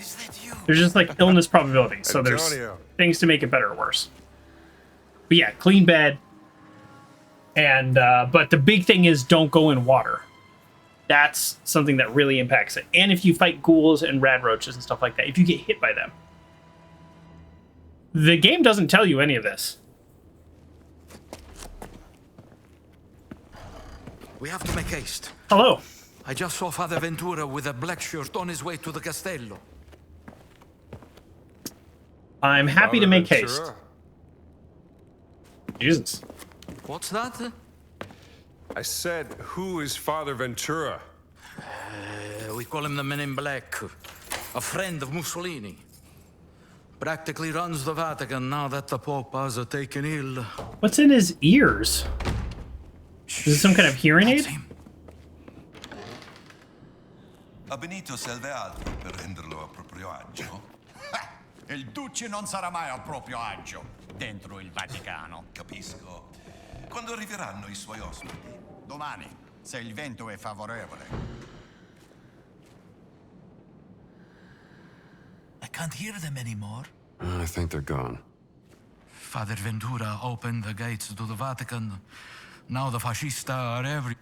S1: there's just like illness probabilities. So there's
S6: Antonio.
S1: things to make it better or worse. But yeah, clean bed. And, but the big thing is don't go in water. That's something that really impacts it. And if you fight ghouls and rad roaches and stuff like that, if you get hit by them. The game doesn't tell you any of this.
S7: We have to make haste.
S1: Hello.
S7: I just saw Father Ventura with a black shirt on his way to the castello.
S1: I'm happy to make haste.
S6: Ventura.
S1: Jesus.
S7: What's that?
S6: I said, who is Father Ventura?
S7: We call him the Men in Black. A friend of Mussolini. Practically runs the Vatican now that the Pope has taken ill.
S1: What's in his ears? Is this some kind of hearing aid?
S10: A Benito serve altro per renderlo a proprio agio.
S2: Il Duce non sarà mai a proprio agio dentro il Vaticano.
S10: Capisco. Quando arriveranno i suoi ospiti?
S2: Domani, se il vento è favorevole.
S7: I can't hear them anymore.
S3: I think they're gone.
S7: Father Ventura opened the gates to the Vatican. Now the fascista are every...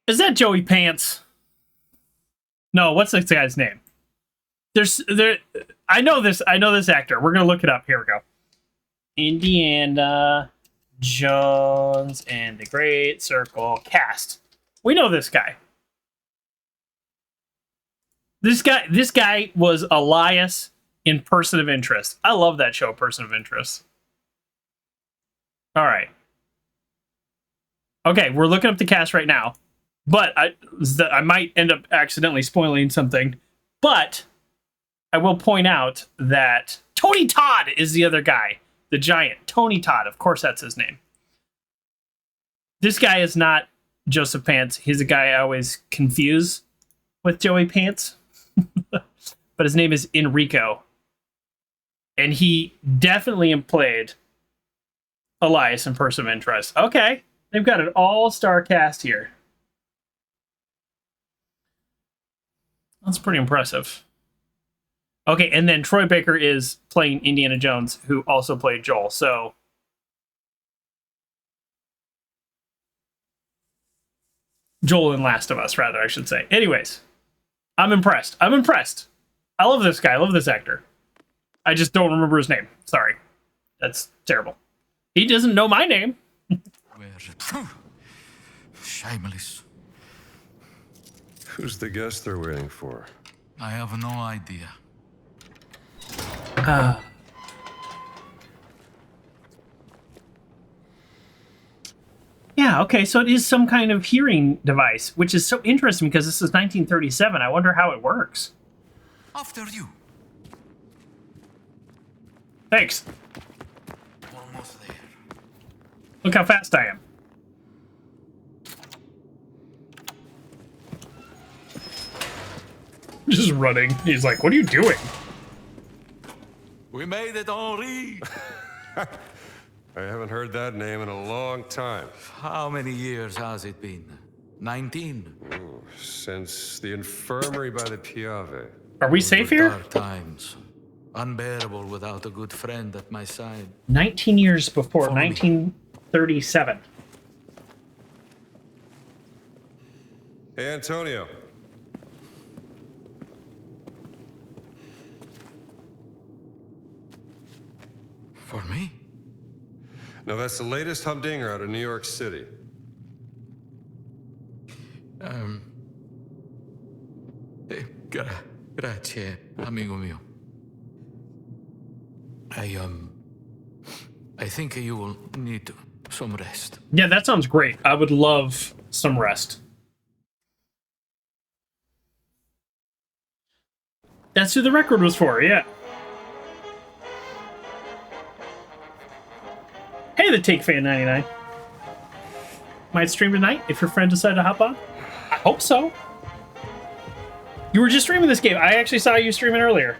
S1: Is that Joey Pants? No, what's this guy's name? I know this actor. We're gonna look it up. Here we go. Indiana Jones and the Great Circle cast. We know this guy. This guy was Elias in Person of Interest. I love that show, Person of Interest. All right. Okay, we're looking up the cast right now, but I might end up accidentally spoiling something. But I will point out that Tony Todd is the other guy, the giant. Tony Todd, of course, that's his name. This guy is not Joseph Pants. He's a guy I always confuse with Joey Pants, but his name is Enrico, and he definitely played Elias in Person of Interest. Okay. They've got an all-star cast here. That's pretty impressive. Okay, and then Troy Baker is playing Indiana Jones, who also played Joel, so... Joel in Last of Us, rather, I should say. Anyways, I'm impressed. I love this guy. I love this actor. I just don't remember his name. Sorry. That's terrible. He doesn't know my name.
S7: Shameless.
S6: Who's the guest they're waiting for?
S7: I have no idea.
S1: Yeah, okay, so it is some kind of hearing device, which is so interesting because this is 1937. I wonder how it works.
S7: After you.
S1: Thanks.
S7: Almost there.
S1: Look how fast I am. Just running. He's like, what are you doing?
S7: We made it, Henri.
S6: I haven't heard that name in a long time.
S7: How many years has it been? 19?
S6: Ooh, since the infirmary by the Piave.
S1: Are we safe here?
S7: Dark times. Unbearable without a good friend at my side.
S1: 19 years before,
S7: Follow me.
S1: 1937.
S6: Hey, Antonio.
S7: For me?
S6: No, that's the latest humdinger out of New York City.
S7: Grazie, amigo mio. I think you will need some rest.
S1: Yeah, that sounds great. I would love some rest. That's who the record was for, yeah. Hey, the Take Fan 99. Might stream tonight if your friend decided to hop on. I hope so. You were just streaming this game. I actually saw you streaming earlier.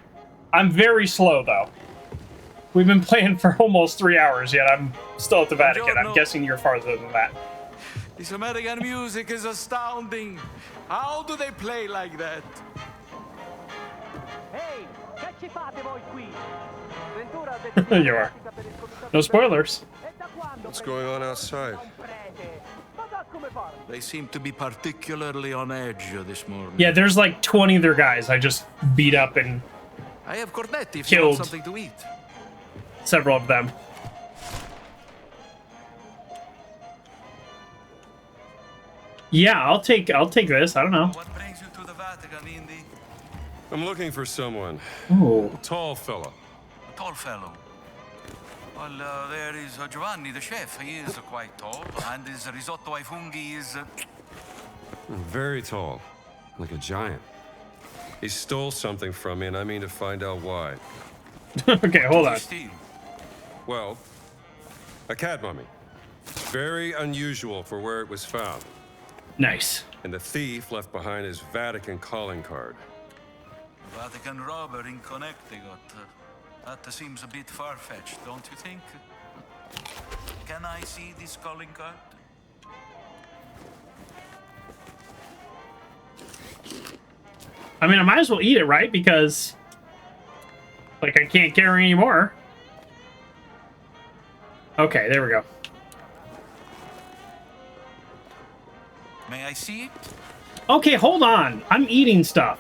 S1: I'm very slow, though. We've been playing for almost 3 hours, yet I'm still at the Vatican. I'm guessing you're farther than that.
S7: This American music is astounding. How do they play like that?
S1: You are. No spoilers.
S6: What's going on outside?
S7: They seem to be particularly on edge this morning.
S1: Yeah, there's like 20 of their guys I just beat up and
S7: I have cornetti if
S1: Killed.
S7: you want something to eat.
S1: several of them. Yeah, I'll take this. I don't know.
S10: What brings you to the Vatican, Indy?
S6: I'm looking for someone.
S1: Ooh.
S6: Tall fella.
S10: A tall fellow. Well, there is Giovanni, the chef. He is quite tall, and his risotto ai funghi is...
S6: Very tall. Like a giant. He stole something from me, and I mean to find out why.
S1: Okay, hold on.
S10: Steal.
S6: Well, a cat mummy. Very unusual for where it was found.
S1: Nice.
S6: And the thief left behind his Vatican calling card.
S10: Vatican robber in Connecticut. That seems a bit far-fetched, don't you think? Can I see this calling card?
S1: I mean, I might as well eat it, right? Because, like, I can't carry anymore. Okay, there we go.
S10: May I see it?
S1: Okay, hold on. I'm eating stuff.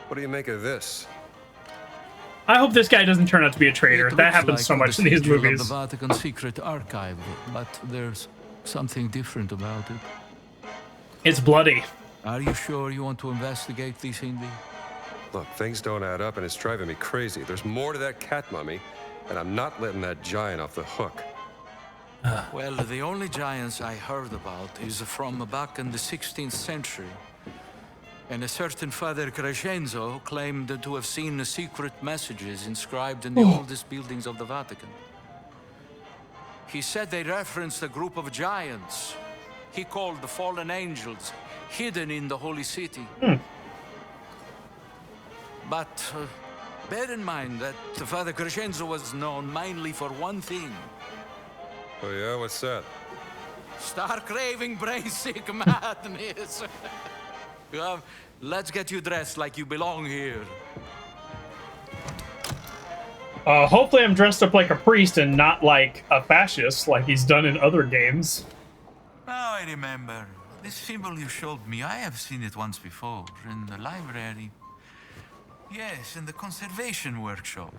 S6: What do you make of this?
S1: I hope this guy doesn't turn out to be a traitor.
S7: It
S1: That
S7: looks
S1: happens
S7: like
S1: so much in
S7: the
S1: these
S7: sigil of
S1: movies.
S7: the Vatican secret archive, but there's something different about it.
S1: It's bloody.
S7: Are you sure you want to investigate this, Indy?
S6: Look, things don't add up, and it's driving me crazy. There's more to that cat mummy, and I'm not letting that giant off the hook.
S7: Well, the only giants I heard about is from back in the 16th century. And a certain Father Crescenzo claimed to have seen secret messages inscribed in the oldest buildings of the Vatican. He said they referenced a group of giants he called the fallen angels, hidden in the holy city. But bear in mind that Father Crescenzo was known mainly for one thing.
S6: Oh yeah, what's that?
S7: Stark raving brain-sick madness. Let's get you dressed like you belong here.
S1: Hopefully I'm dressed up like a priest and not like a fascist like he's done in other games.
S10: Now I remember. This symbol you showed me, I have seen it once before, in the library. Yes, in the conservation workshop.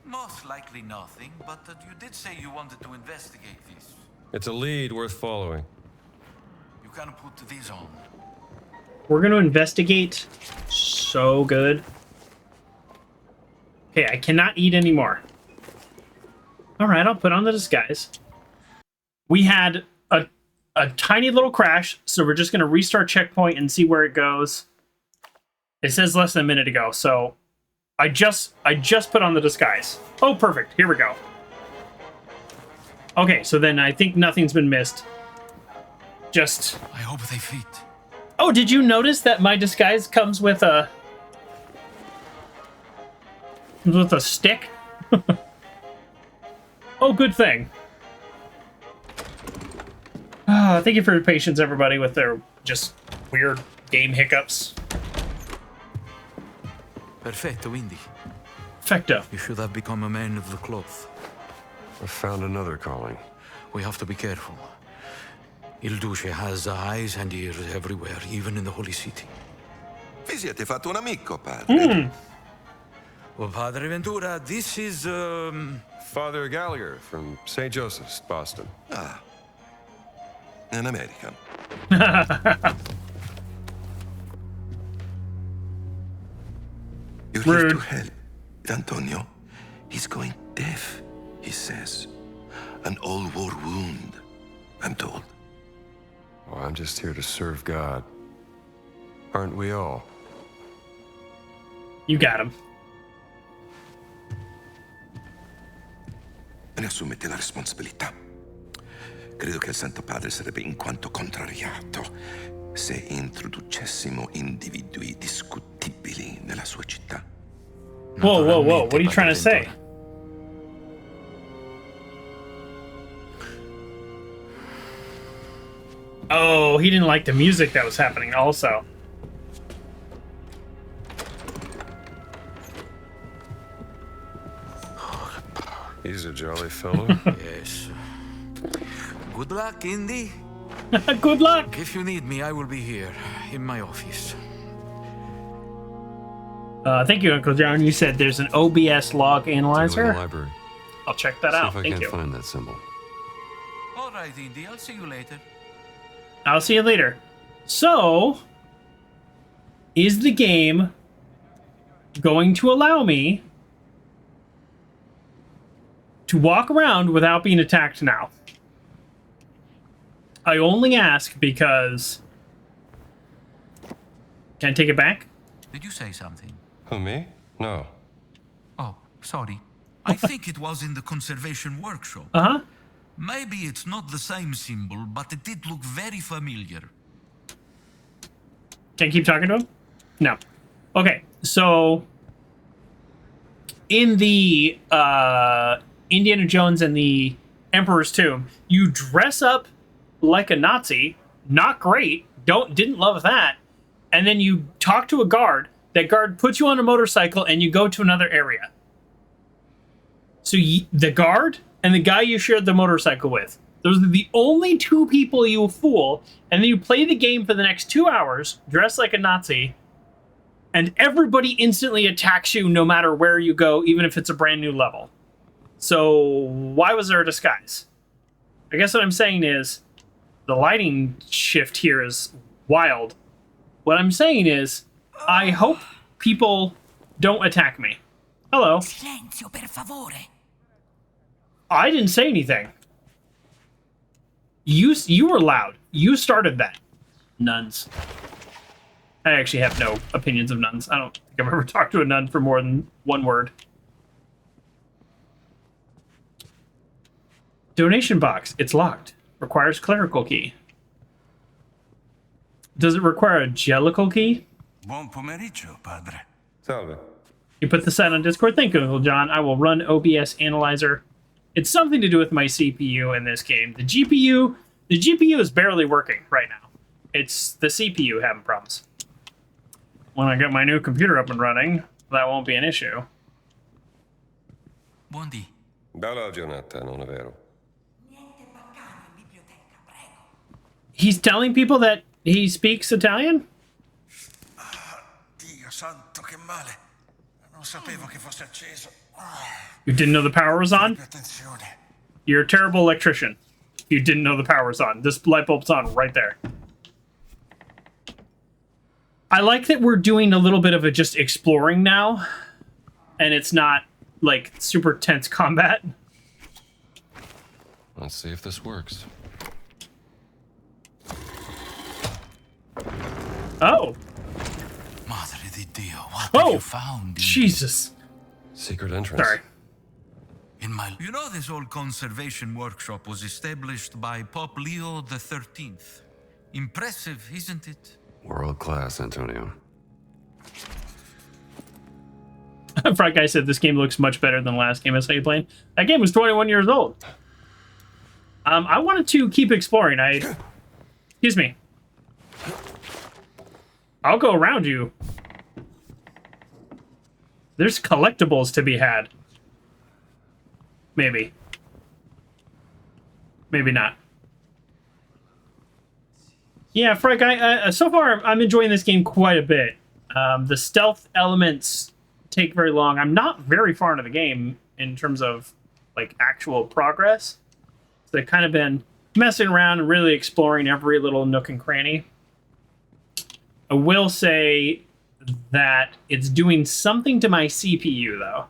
S10: Most likely nothing, but you did say you wanted to investigate this.
S6: It's a lead worth following.
S10: You can put these on.
S1: We're going to investigate. So good. Okay, I cannot eat anymore. All right, I'll put on the disguise. We had a tiny little crash, so we're just going to restart checkpoint and see where it goes. It says less than a minute ago, so I just put on the disguise. Oh, perfect. Here we go. Okay, so then I think nothing's been missed. Just...
S10: I hope they fit.
S1: Oh, did you notice that my disguise comes with a... stick? Oh, good thing. Thank you for your patience, everybody, with their just weird game hiccups.
S7: Perfetto, Indy.
S1: Perfecto.
S7: You should have become a man of the cloth.
S6: I found another calling.
S7: We have to be careful. Il Duce has eyes and ears everywhere, even in the Holy City.
S10: Vi siete fatto un amico, padre.
S7: Well, Padre Ventura, this is,
S6: Father Gallagher from St. Joseph's, Boston.
S10: Ah. An American. You're here to help, Antonio. He's going deaf, he says. An old war wound, I'm told.
S6: Oh, I'm just here to serve God. Aren't we all?
S1: You got him.
S10: Ne assumete la responsabilità. Credo che il Santo Padre sarebbe in quanto contrariato
S11: se introducessimo individui discutibili nella sua città.
S1: Whoa, whoa, whoa. What are you trying to say? Oh, he didn't like the music that was happening also.
S6: He's a jolly fellow.
S7: Yes. Good luck, Indy.
S1: Good luck.
S7: If you need me, I will be here in my office.
S1: Thank you, Uncle John. You said there's an OBS log analyzer.
S3: In the library.
S1: I'll check that
S3: See
S1: out.
S3: if I
S1: Thank
S3: can't
S1: you.
S3: find that symbol.
S10: All right, Indy. I'll see you later.
S1: I'll see you later. So, is the game going to allow me to walk around without being attacked now? I only ask because... Can I take it back?
S10: Did you say something?
S6: Who, me? No.
S10: Oh, sorry. I think it was in the conservation workshop.
S1: Uh-huh.
S10: Maybe it's not the same symbol, but it did look very familiar.
S1: Can I keep talking to him? No. Okay, so... In the Indiana Jones and the Emperor's Tomb, you dress up like a Nazi. Not great. Didn't love that. And then you talk to a guard. That guard puts you on a motorcycle and you go to another area. So the guard and the guy you shared the motorcycle with, those are the only two people you fool. And then you play the game for the next 2 hours, dressed like a Nazi, and everybody instantly attacks you no matter where you go, even if it's a brand new level. So why was there a disguise? I guess what I'm saying is the lighting shift here is wild. What I'm saying is I hope people don't attack me. Hello.
S2: Silenzio, per favore.
S1: I didn't say anything. You were loud. You started that. Nuns. I actually have no opinions of nuns. I don't think I've ever talked to a nun for more than one word. Donation box. It's locked. Requires clerical key. Does it require a jellicle key?
S2: Buon pomeriggio, padre.
S6: Salve.
S1: You put the site on Discord. Thank you, Uncle John. I will run OBS Analyzer. It's something to do with my CPU in this game. The GPU is barely working right now. It's the CPU having problems. When I get my new computer up and running, that won't be an issue.
S10: Buondì.
S6: Dalla giornata, non è vero?
S1: He's telling people that he speaks Italian?
S2: Dio santo, che male. Non sapevo che fosse acceso.
S1: You didn't know the power was on?
S2: Attenzione.
S1: You're a terrible electrician. You didn't know the power was on. This light bulb's on right there. I like that we're doing a little bit of a just exploring now. And it's not, like, super tense combat.
S3: Let's see if this works.
S1: Oh.
S10: Madre di Dio, what
S1: Oh.
S10: have you found?
S1: Jesus.
S6: Secret entrance.
S1: Sorry.
S10: You know, this old conservation workshop was established by Pope Leo XIII. Impressive, isn't it?
S3: World class, Antonio.
S1: Frog Guy said this game looks much better than the last game I saw you playing. That game was 21 years old. I wanted to keep exploring. Excuse me. I'll go around you. There's collectibles to be had. Maybe. Maybe not. Yeah, Frog Guy, so far I'm enjoying this game quite a bit. The stealth elements take very long. I'm not very far into the game in terms of like actual progress. So I've kind of been messing around and really exploring every little nook and cranny. I will say that it's doing something to my CPU though,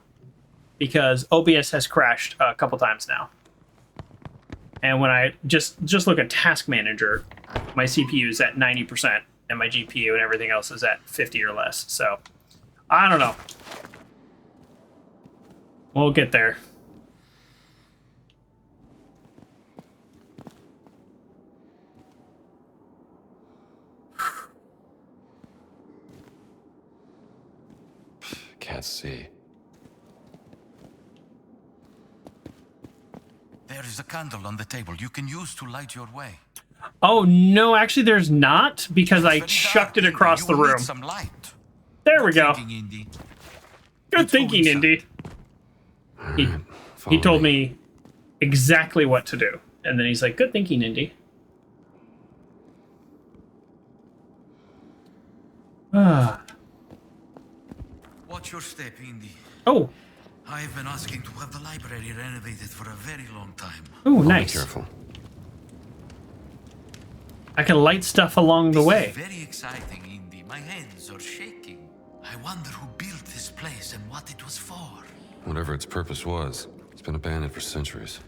S1: because OBS has crashed a couple times now. And when I just look at Task Manager, my CPU is at 90% and my GPU and everything else is at 50 or less. So I don't know. We'll get there.
S6: Let's see.
S10: There is a candle on the table you can use to light your way.
S1: Oh, no, actually there's not, because I
S10: Very
S1: chucked it
S10: dark,
S1: across
S10: Indy.
S1: the
S10: You will
S1: room.
S10: need some light.
S1: There we go.
S10: Thinking, Indy.
S1: Good
S10: Let's go
S1: thinking,
S10: inside.
S1: Indy. He
S3: Follow
S1: told me exactly what to do. And then he's like, good thinking, Indy. Ah.
S10: Watch your step, Indy.
S1: Oh.
S10: I've been asking to have the library renovated for a very long time.
S1: Oh,
S3: I'll be
S1: nice.
S3: careful.
S1: I can light stuff along the
S10: This
S1: way.
S10: is very exciting, Indy. My hands are shaking. I wonder who built this place and what it was for.
S3: Whatever its purpose was, it's been abandoned for centuries.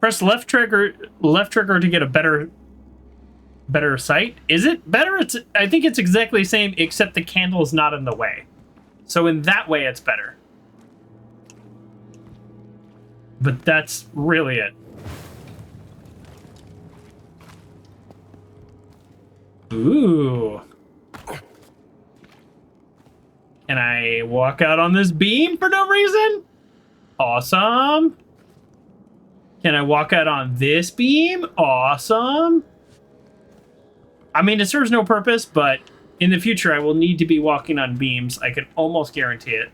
S1: Press left trigger to get a better sight. Is it better? I think it's exactly the same, except the candle is not in the way. So in that way, it's better. But that's really it. Ooh. Can I walk out on this beam for no reason? Awesome. Can I walk out on this beam? Awesome. I mean, it serves no purpose, but in the future, I will need to be walking on beams. I can almost guarantee it.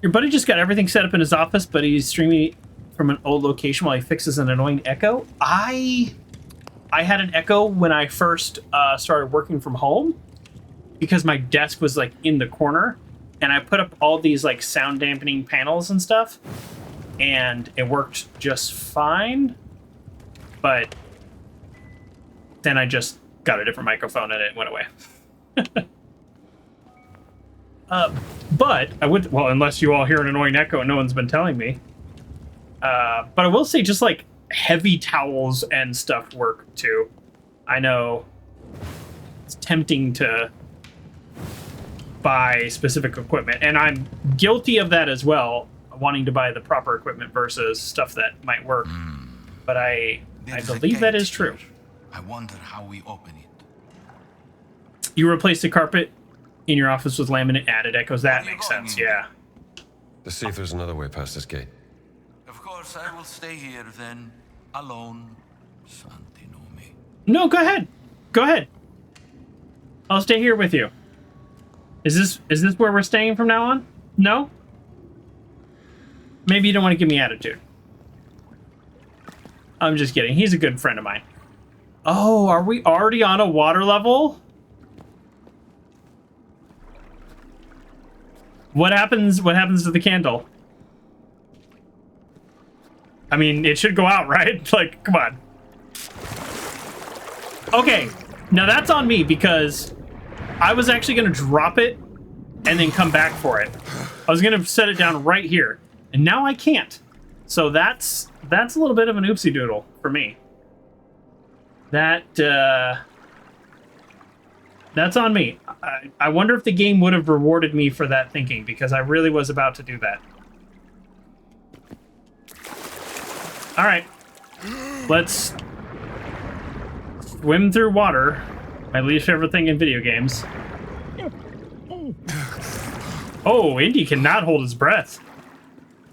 S1: Your buddy just got everything set up in his office, but he's streaming from an old location while he fixes an annoying echo. I had an echo when I first started working from home because my desk was like in the corner, and I put up all these like sound dampening panels and stuff, and it worked just fine. But then I just got a different microphone and it went away. But I would, well, unless you all hear an annoying echo and no one's been telling me. But I will say just like heavy towels and stuff work too. I know it's tempting to buy specific equipment, and I'm guilty of that as well, wanting to buy the proper equipment versus stuff that might work. But I believe that is true.
S10: I wonder how we open it.
S1: You replaced the carpet in your office with laminate added echoes. That makes sense, yeah.
S6: Let's see if there's another way past this gate.
S10: Of course, I will stay here then, alone. Santi no me.
S1: No, go ahead. Go ahead. I'll stay here with you. Is this where we're staying from now on? No? Maybe you don't want to give me attitude. I'm just kidding. He's a good friend of mine. Oh, are we already on a water level? What happens to the candle? I mean, it should go out, right? Like, come on. Okay, now that's on me because I was actually going to drop it and then come back for it. I was going to set it down right here, and now I can't. So that's a little bit of an oopsie doodle for me. That's on me. I wonder if the game would have rewarded me for that thinking, because I really was about to do that. All right, let's swim through water. My least favorite thing in video games. Oh, Indy cannot hold his breath.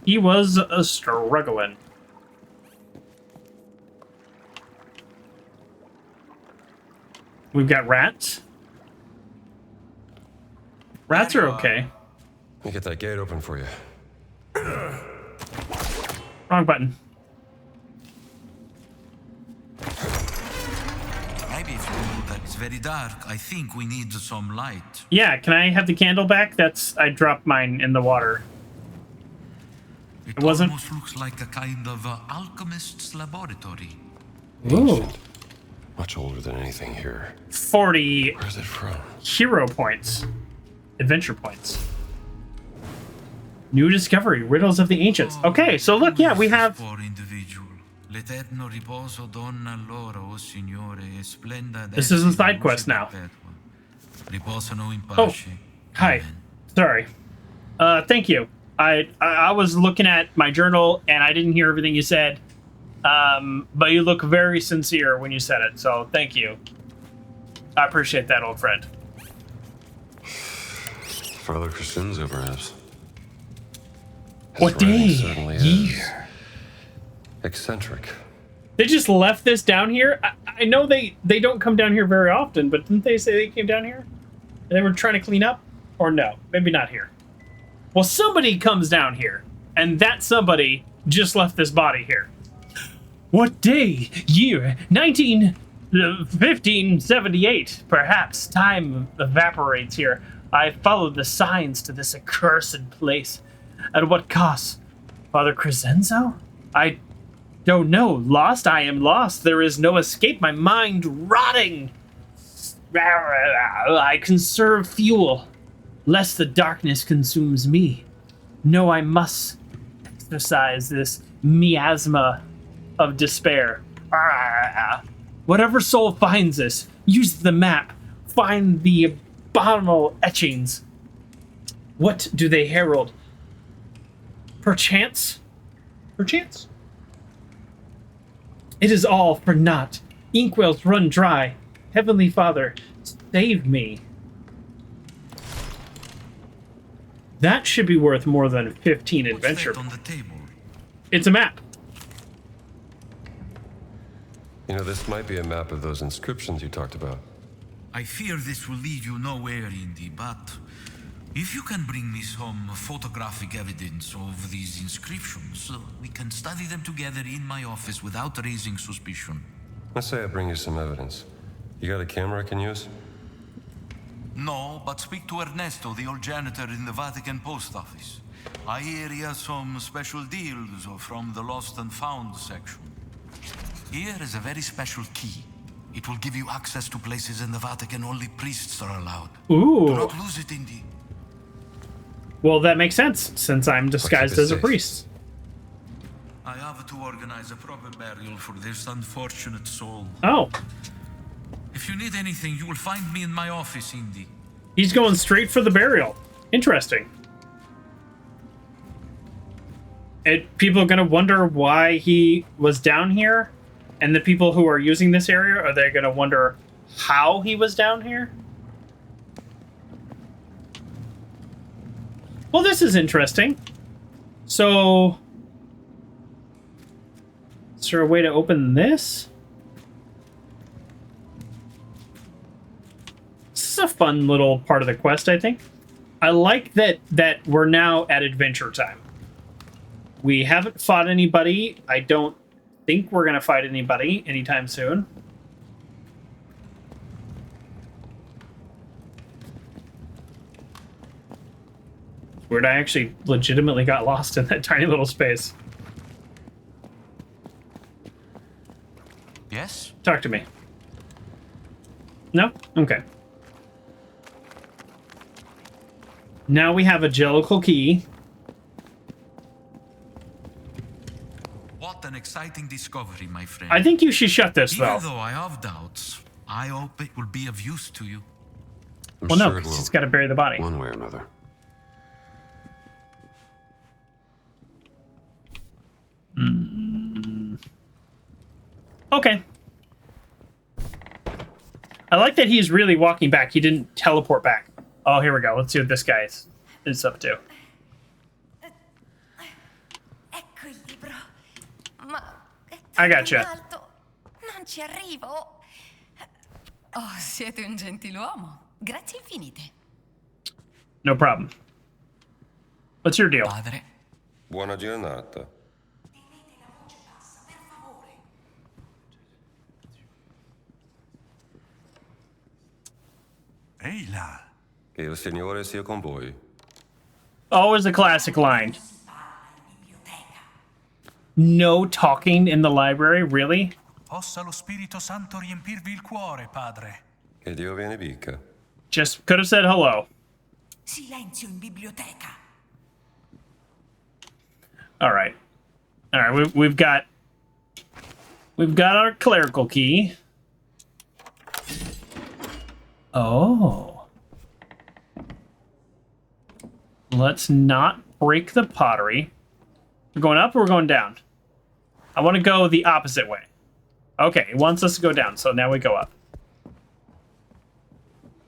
S1: He was struggling. We've got rats. Rats are okay.
S6: Let me get that gate open for you.
S1: Wrong button.
S10: Maybe if you that it's very dark, I think we need some light.
S1: Yeah, can I have the candle back? I dropped mine in the water.
S10: It
S1: wasn't-
S10: almost looks like a kind of alchemist's laboratory.
S1: Ooh.
S6: Much older than anything here.
S1: 40
S6: Where's it from?
S1: hero points. Adventure points. New discovery, riddles of the ancients. Okay, so look, yeah, we have...
S10: Poor individual. L'eterno riposo donna loro, o Signore, e splenda
S1: This is a side quest now.
S10: Riposano in
S1: Oh,
S10: pace.
S1: hi. Sorry. Thank you. I was looking at my journal and I didn't hear everything you said. But you look very sincere when you said it, so thank you. I appreciate that, old friend.
S3: Father Crescenzo, perhaps. His
S1: What
S3: writing
S1: day?
S3: certainly is
S1: Year?
S3: eccentric.
S1: They just left this down here? I know they don't come down here very often, but didn't they say they came down here? They were trying to clean up? Or no? Maybe not here. Well, somebody comes down here, and that somebody just left this body here. What day? Year? 1578. Perhaps time evaporates here. I followed the signs to this accursed place. At what cost? Father Crescenzo? I don't know. Lost? I am lost. There is no escape. My mind rotting. I conserve fuel, lest the darkness consumes me. No, I must exercise this miasma of despair. Whatever soul finds this, use the map. Find the abominable etchings. What do they herald? Perchance? Perchance? It is all for naught. Inkwells run dry. Heavenly Father, save me. That should be worth more than 15 adventure.
S10: On the table?
S1: It's a map.
S6: You know, this might be a map of those inscriptions you talked about.
S10: I fear this will lead you nowhere, Indy, but if you can bring me some photographic evidence of these inscriptions, we can study them together in my office without raising suspicion.
S6: Let's say I bring you some evidence. You got a camera I can use?
S10: No, but speak to Ernesto, the old janitor in the Vatican post office. I hear he has some special deals from the lost and found section. Here is a very special key. It will give you access to places in the Vatican only priests are allowed.
S1: Ooh.
S10: Do not lose it, Indy.
S1: Well, that makes sense, since I'm disguised as a priest.
S10: I have to organize a proper burial for this unfortunate soul.
S1: Oh.
S10: If you need anything, you will find me in my office, Indy.
S1: He's going straight for the burial. Interesting. People are going to wonder why he was down here? And the people who are using this area, are they going to wonder how he was down here? Well, this is interesting. So, is there a way to open this? This is a fun little part of the quest, I think. I like that we're now at adventure time. We haven't fought anybody. I don't think we're going to fight anybody anytime soon. It's weird, I actually legitimately got lost in that tiny little space.
S10: Yes?
S1: Talk to me. No? Okay. Now we have a jellicle key.
S10: What an exciting discovery, my friend.
S1: I think you should shut this, though.
S10: Even though I have doubts, I hope it will be of use to you.
S1: Well, no, because he's got to bury the body.
S3: One way or another.
S1: Okay. I like that he's really walking back. He didn't teleport back. Oh, here we go. Let's see what this guy is up to.
S12: Ecco il libro. Ma
S1: I gotcha.
S12: Non ci arrivo. Oh, siete un gentiluomo. Grazie infinite.
S1: No problem. What's your deal?
S10: Padre.
S6: Buona giornata.
S13: Ehi là.
S6: Che il Signore sia con voi.
S1: Always a classic line. No talking in the library, really?
S8: Possa lo Spirito Santo riempirvi il cuore, padre.
S6: Che Dio vi benedica.
S1: Just could have said hello.
S12: Silenzio in biblioteca.
S1: All right. We've got our clerical key. Oh. Let's not break the pottery. We're going up or we're going down? I want to go the opposite way. Okay, it wants us to go down, so now we go up.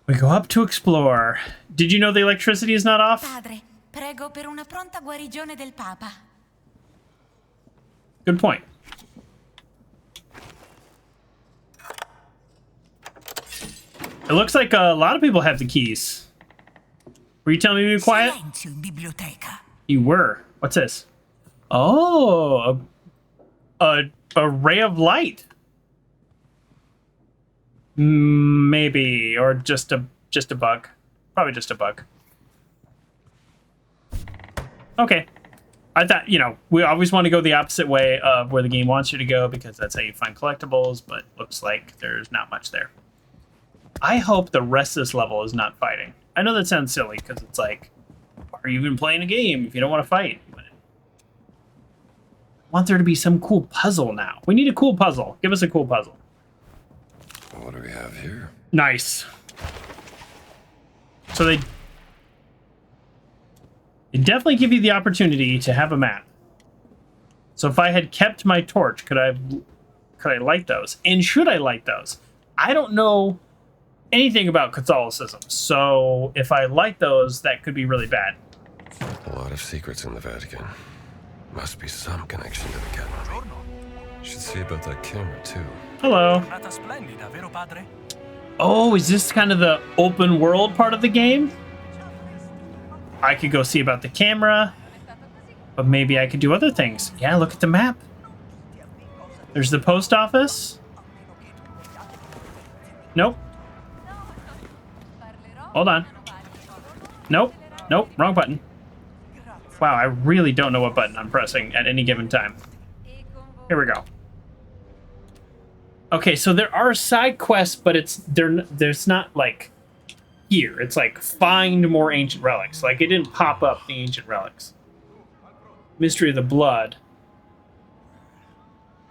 S1: We go up to explore. Did you know the electricity is not off?
S12: Padre, prego per una pronta guarigione del Papa.
S1: Good point. It looks like a lot of people have the keys. Were you telling me to be quiet?
S12: Silenzio in biblioteca.
S1: You were. What's this? Oh, a ray of light. Maybe, or just a bug. Probably just a bug. Okay. I thought, you know, we always want to go the opposite way of where the game wants you to go because that's how you find collectibles, but looks like there's not much there. I hope the rest of this level is not fighting. I know that sounds silly because it's like, why are you even playing a game if you don't want to fight? But I want there to be some cool puzzle now. We need a cool puzzle. Give us a cool puzzle.
S6: What do we have here?
S1: Nice. So they definitely give you the opportunity to have a map. So if I had kept my torch, could I light those? And should I light those? I don't know anything about Catholicism, so if I light those, that could be really bad.
S6: A lot of secrets in the Vatican. Must be some connection to the Catholic. Should see about that camera too.
S1: Hello. Oh, is this kind of the open world part of the game? I could go see about the camera, but maybe I could do other things. Yeah, look at the map. There's the post office. Nope. Hold on. Nope. Nope. Wrong button. Wow, I really don't know what button I'm pressing at any given time. Here we go. Okay, so there are side quests, but there's not like here. It's like find more ancient relics. Like it didn't pop up the ancient relics. Mystery of the Blood.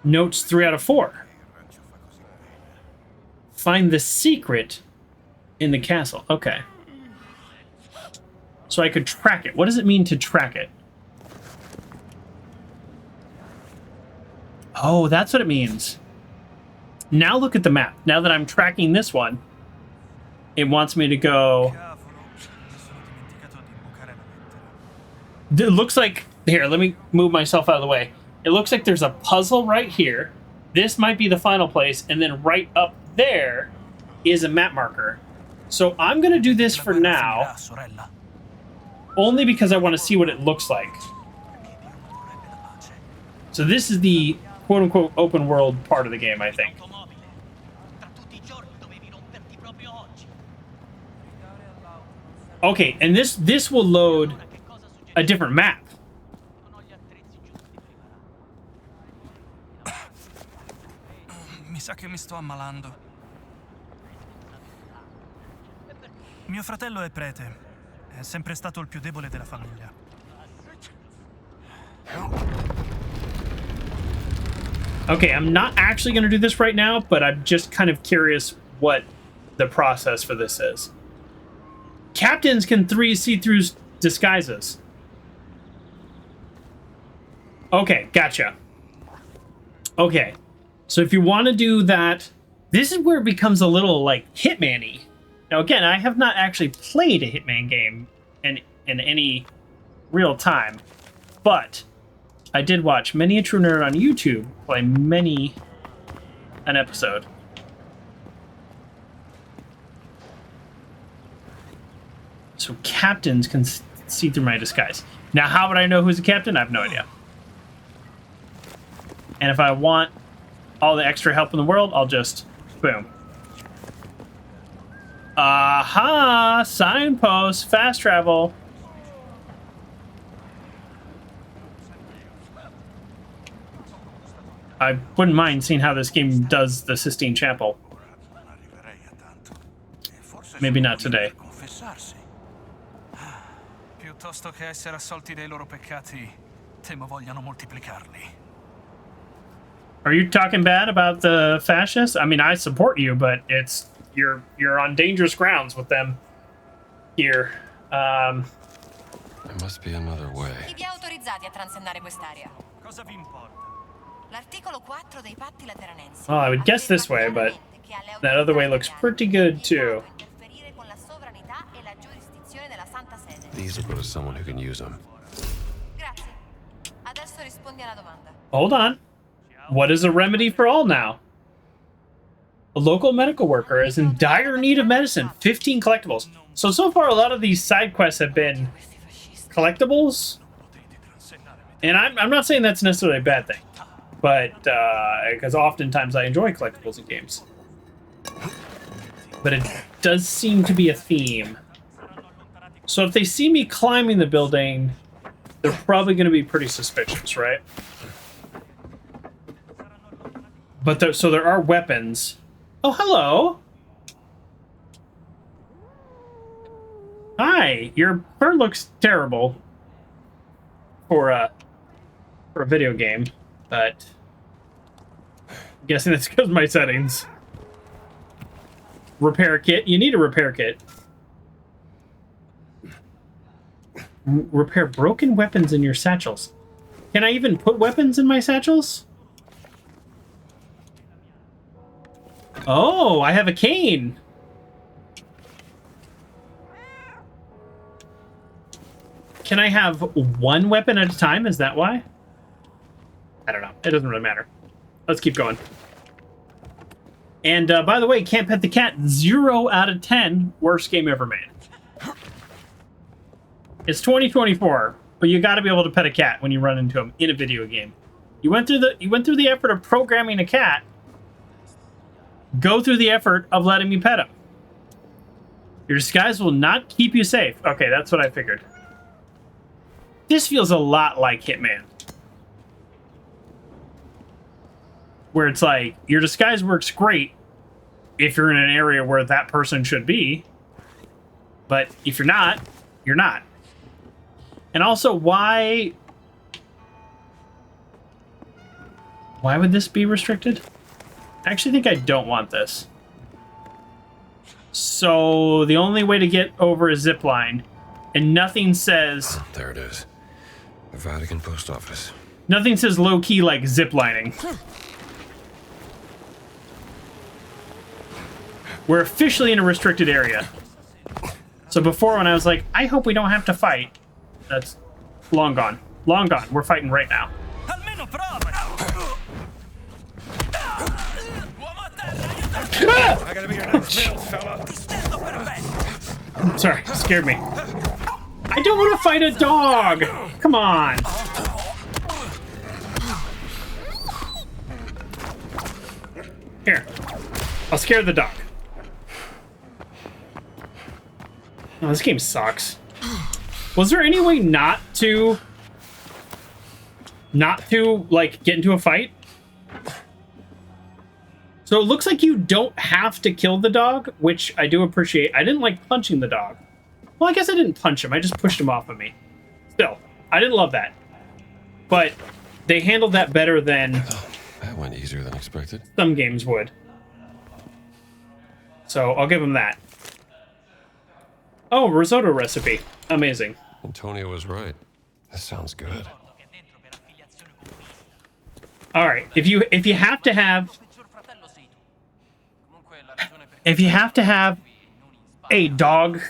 S1: Notes 3 out of 4. Find the secret in the castle. Okay. So I could track it. What does it mean to track it? Oh, that's what it means. Now look at the map. Now that I'm tracking this one, it wants me to go. It looks like, here, let me move myself out of the way. It looks like there's a puzzle right here. This might be the final place, and then right up there is a map marker. So I'm going to do this for now, only because I want to see what it looks like. So this is the quote-unquote open world part of the game, I think. Okay, and this will load a different map.
S8: Mi sa che mi sto ammalando. Mio fratello è prete. È sempre stato il più debole della famiglia.
S1: Okay, I'm not actually going to do this right now, but I'm just kind of curious what the process for this is. Captains can see through disguises. Okay, gotcha. Okay, so if you want to do that, this is where it becomes a little like Hitman-y. Now again, I have not actually played a Hitman game in any real time, but I did watch many a true nerd on YouTube play many an episode. So captains can see through my disguise. Now, how would I know who's the captain? I have no idea. And if I want all the extra help in the world, I'll just boom. Aha! Signpost, fast travel. I wouldn't mind seeing how this game does the Sistine Chapel. Maybe not today.
S8: Piuttosto che essere assolti dei loro peccati, temo vogliano moltiplicarli.
S1: Are you talking bad about the fascists? I mean, I support you, but you're on dangerous grounds with them here.
S6: There must be another way.
S12: Chi vi ha autorizzati a transennare quest'area?
S8: Cosa vi importa?
S12: L'articolo 4 dei patti lateranensi.
S1: Well, I would guess this way, but that other way looks pretty good too.
S12: Interferire con
S6: These will go to someone who can use them.
S12: Grazie. Adesso rispondi alla domanda.
S1: Hold on. What is a remedy for all now? A local medical worker is in dire need of medicine. 15 collectibles. So far, a lot of these side quests have been collectibles. And I'm not saying that's necessarily a bad thing. But, because oftentimes I enjoy collectibles in games. But it does seem to be a theme. So if they see me climbing the building, they're probably going to be pretty suspicious, right? But there are weapons. Oh, hello. Hi. Your fur looks terrible for a video game, but I'm guessing that's because of my settings. Repair kit. You need a repair kit. Repair broken weapons in your satchels. Can I even put weapons in my satchels? Oh, I have a cane. Can I have one weapon at a time? Is that why? I don't know. It doesn't really matter. Let's keep going. And by the way, Can't Pet the Cat, 0 out of 10, worst game ever made. It's 2024, but you got to be able to pet a cat when you run into him in a video game. You went through the effort of programming a cat. Go through the effort of letting me pet him. Your disguise will not keep you safe. Okay, that's what I figured. This feels a lot like Hitman. Where it's like, your disguise works great if you're in an area where that person should be. But if you're not, you're not. And also, why would this be restricted? I actually think I don't want this. So the only way to get over is zip line, and nothing says.
S6: Oh, there it is. The Vatican post office.
S1: Nothing says low key like zip lining. We're officially in a restricted area. So before, when I was like, I hope we don't have to fight, that's long gone. Long gone. We're fighting right now.
S6: I gotta be your next meal, fella.
S1: Sorry, scared me. I don't want to fight a dog. Come on. Here, I'll scare the dog. Oh, this game sucks. Was there any way not to like get into a fight? So it looks like you don't have to kill the dog, which I do appreciate. I didn't like punching the dog. Well, I guess I didn't punch him. I just pushed him off of me. Still, I didn't love that. But they handled that better than
S6: That went easier than expected.
S1: some games would. So I'll give them that. Oh, risotto recipe. Amazing.
S6: Antonio was right. This sounds good.
S1: All right, if you have to have a dog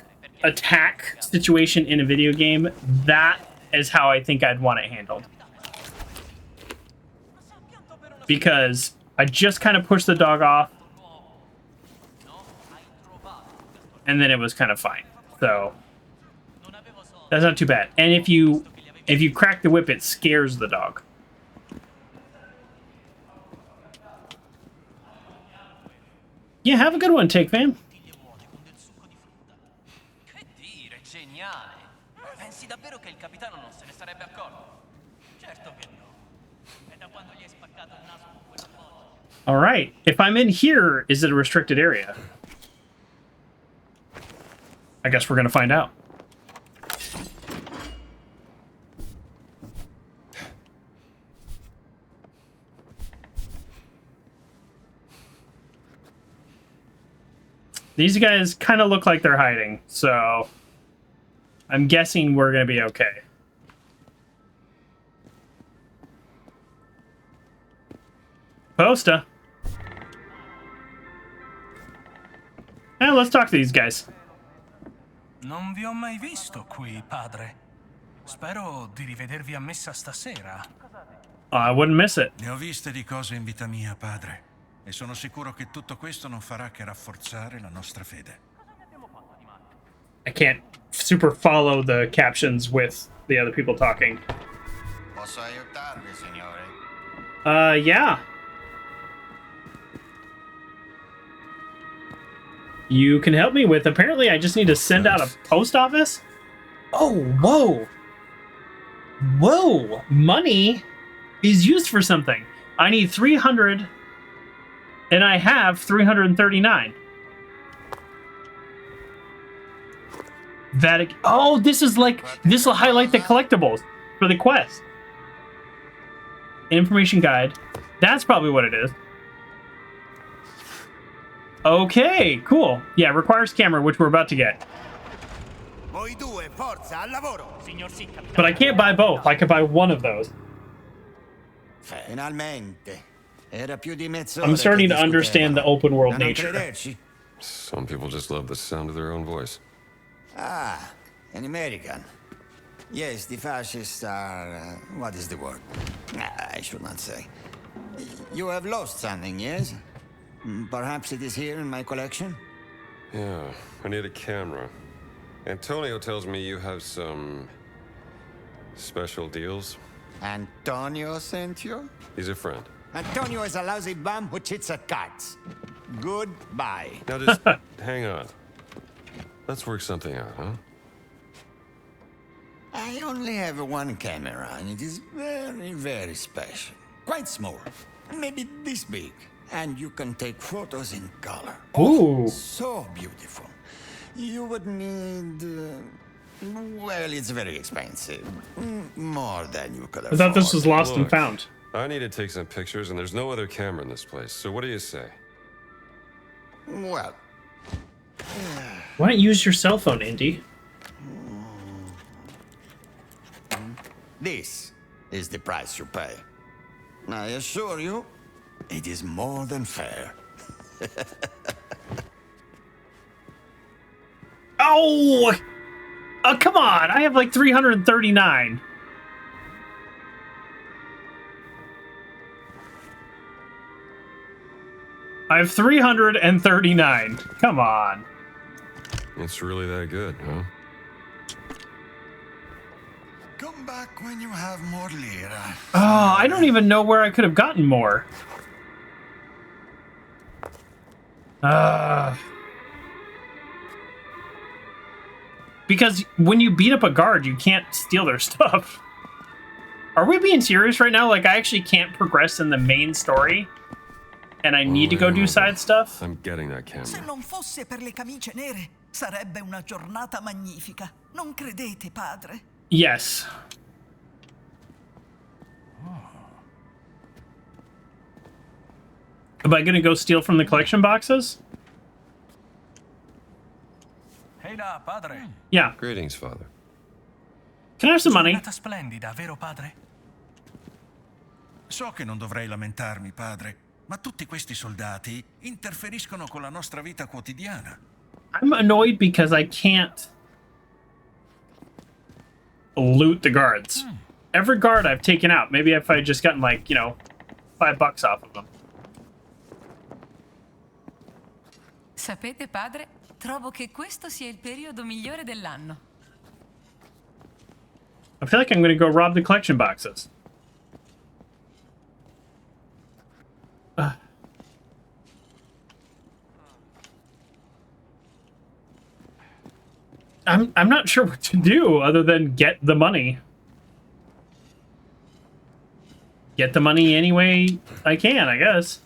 S1: attack situation in a video game, that is how I think I'd want it handled. Because I just kind of pushed the dog off, and then it was kind of fine. So that's not too bad. And if you crack the whip, it scares the dog. Yeah, have a good one, Take Fan.
S9: Che dire, geniale. Pensi davvero che il capitano non se ne sarebbe accorto? Certo che no. È da quando gli hai spaccato il naso con quella foto.
S1: All right. If I'm in here, is it a restricted area? I guess we're going to find out. These guys kind of look like they're hiding, so I'm guessing we're going to be okay. Posta. Let's talk to these guys.
S8: Non vi ho mai visto qui, padre. Spero di rivedervi a messa stasera.
S1: I wouldn't miss it.
S13: Ne ho viste di cose in vita mia, padre. E sono sicuro che tutto questo non farà che rafforzare la nostra fede.
S1: I can't super follow the captions with the other people talking.
S2: Posso aiutarvi, signore?
S1: Yeah. You can help me with, apparently I just need to send out a post office? Oh, whoa. Whoa. Money is used for something. I need 300, and I have 339. Vatican. Oh, this is like, this will highlight the collectibles for the quest. Information guide. That's probably what it is. Okay, cool. Yeah, requires camera, which we're about to get.
S2: Voi due, forza, al lavoro! Signor sì, capitano.
S1: But I can't buy both. I could buy one of those.
S2: Finalmente. Era più di mezz'ora.
S1: I'm starting to understand the open world
S2: Da non
S1: nature.
S2: crederci?
S6: Some people just love the sound of their own voice.
S2: Ah, an American. Yes, the fascists are... what is the word? I should not say. You have lost something, yes? Perhaps it is here in my collection?
S6: Yeah, I need a camera. Antonio tells me you have some special deals.
S2: Antonio sent you?
S6: He's a friend.
S2: Antonio is a lousy bum who cheats at cards. Goodbye.
S6: Now just hang on. Let's work something out, huh?
S2: I only have one camera, and it is very, very special. Quite small. Maybe this big. And you can take photos in color.
S1: Ooh.
S2: Oh, so beautiful. You would need... well, it's very expensive. More than you could afford.
S1: I thought this was lost and
S6: Look,
S1: found.
S6: I need to take some pictures, and there's no other camera in this place. So what do you say?
S2: Well...
S1: Why don't you use your cell phone, Indy?
S2: This is the price you pay. I assure you, it is more than fair.
S1: Oh! Oh, come on! I have like 339. I have 339. Come on.
S6: It's really that good, huh?
S13: Come back when you have more lira.
S1: Oh, I don't even know where I could have gotten more. Because when you beat up a guard, you can't steal their stuff. Are we being serious right now? Like, I actually can't progress in the main story? And I need to go do side stuff?
S6: I'm getting that camera.
S14: Se non fosse per le camicie nere, sarebbe una giornata magnifica. Non credete, padre?
S1: Yes. Am I gonna go steal from the collection boxes?
S8: Ehi là, padre.
S1: Yeah.
S6: Greetings, father.
S1: Can I have some money?
S8: Giornata splendida, vero padre?
S13: So che non dovrei lamentarmi, padre, ma tutti questi soldati interferiscono con la nostra vita quotidiana.
S1: I'm annoyed because I can't loot the guards. Every guard I've taken out, maybe if I had just gotten like, you know, $5 off of them.
S12: Sapete, padre, trovo che questo sia il periodo migliore dell'anno.
S1: I feel like I'm gonna go rob the collection boxes. I'm not sure what to do other than get the money. Get the money any way I can, I guess.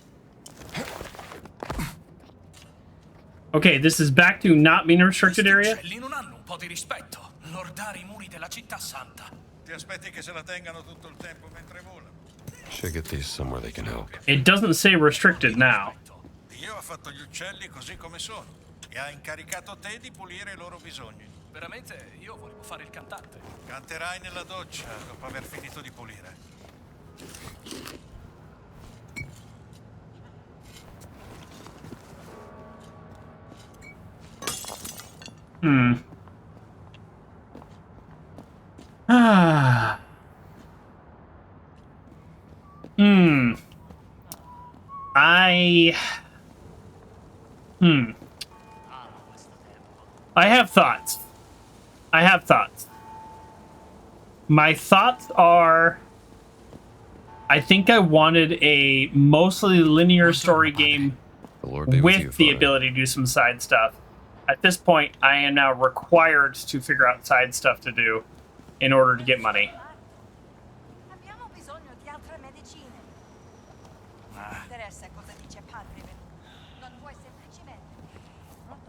S1: Okay, this is back to not being a restricted area.
S8: Non hanno un po' di rispetto. Lordare I muri della città santa.
S13: Ti aspetti che se la tengano tutto il tempo mentre volano.
S6: Should get these somewhere they can help.
S1: It doesn't say restricted now.
S13: Dio ha fatto gli uccelli così come sono e ha incaricato te di pulire i loro bisogni.
S8: Veramente, io volevo fare il cantante.
S13: Canterai nella doccia dopo aver finito di pulire.
S1: Ah. Hmm. I have thoughts. My thoughts are, I think I wanted a mostly linear story game with the ability to do some side stuff. At this point, I am now required to figure out side stuff to do in order to get money.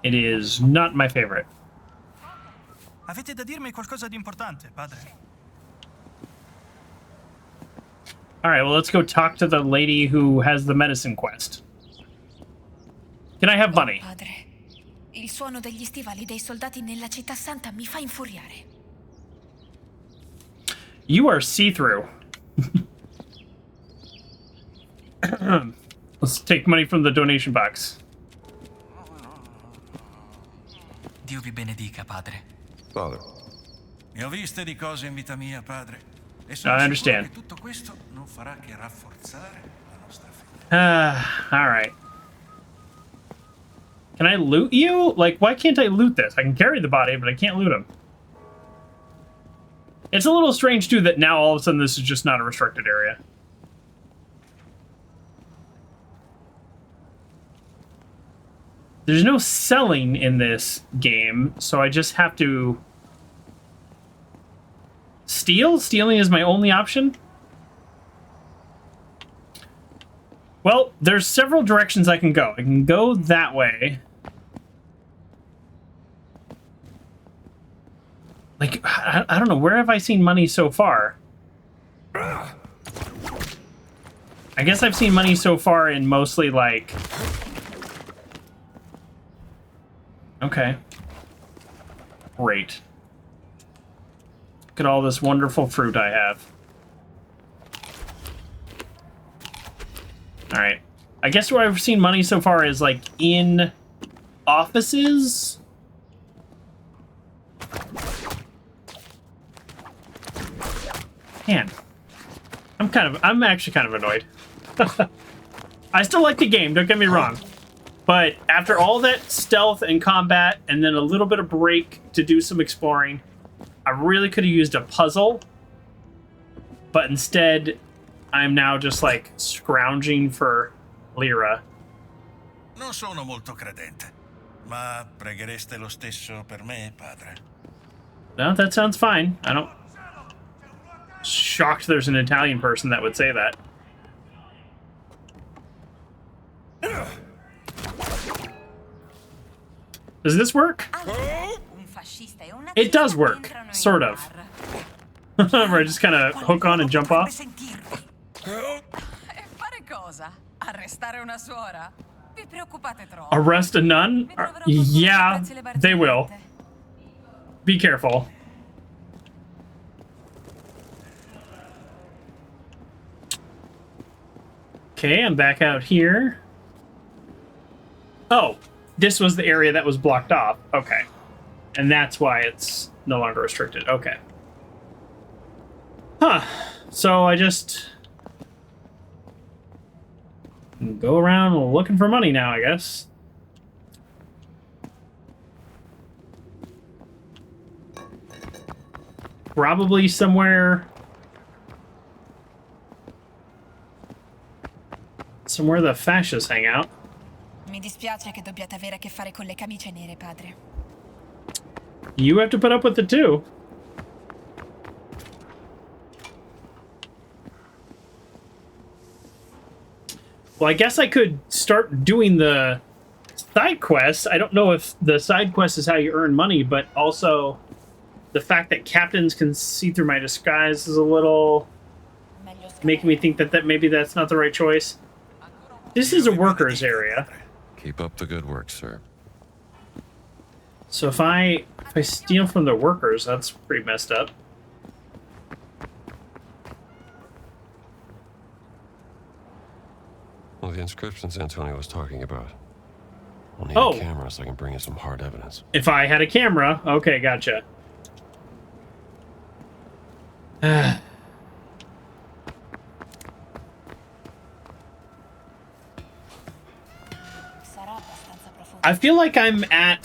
S1: It is not my favorite.
S8: Avete da dirmi qualcosa di importante, padre?
S1: All right, well, let's go talk to the lady who has the medicine quest. Can I have money?
S12: Padre, il suono degli stivali dei soldati nella città santa mi fa infuriare.
S1: You are see-through. Let's take money from the donation box.
S9: Dio vi benedica, padre.
S3: Father.
S13: Ne ho viste di cose in vita mia, padre. E
S1: I
S13: sono sicuro
S1: understand.
S13: che tutto questo non farà che rafforzare la nostra fede.
S1: All right. Can I loot you? Like, why can't I loot this? I can carry the body, but I can't loot him. It's a little strange, too, that now all of a sudden this is just not a restricted area. There's no selling in this game, so I just have to steal? Stealing is my only option? Well, there's several directions I can go. I can go that way. Like, I don't know, where have I seen money so far? I guess I've seen money so far in mostly, like... Okay. Great. Look at all this wonderful fruit I have. Alright. I guess where I've seen money so far is, like, in offices? Man. I'm actually kind of annoyed. I still like the game, don't get me wrong. But after all that stealth and combat, and then a little bit of break to do some exploring, I really could have used a puzzle. But instead, I'm now just like scrounging for lira.
S13: Non sono molto credente, ma preghereste lo stesso per me, padre?
S1: No, that sounds fine. I don't... Shocked there's an Italian person that would say that. Does this work? It does work, sort of. Where I just kind of hook on and jump off. Arrest a nun? Yeah, they will. Be careful. Okay, I'm back out here. Oh, this was the area that was blocked off. Okay. And that's why it's no longer restricted. Okay. Huh. So I just go around looking for money now, I guess. Probably somewhere the fascists hang out.
S12: Mi dispiace che dobbiate avere a che fare con le camicie nere, padre.
S1: You have to put up with it too. Well, I guess I could start doing the side quests. I don't know if the side quest is how you earn money, but also the fact that captains can see through my disguise is a little making me think that maybe that's not the right choice. This is a workers area.
S3: Keep up the good work, sir.
S1: So if I steal from the workers, that's pretty messed up.
S3: Well, the inscriptions Antonio was talking about. We'll need
S1: Oh.
S3: a camera so I can bring in some hard evidence.
S1: If I had a camera, okay, gotcha. I feel like I'm in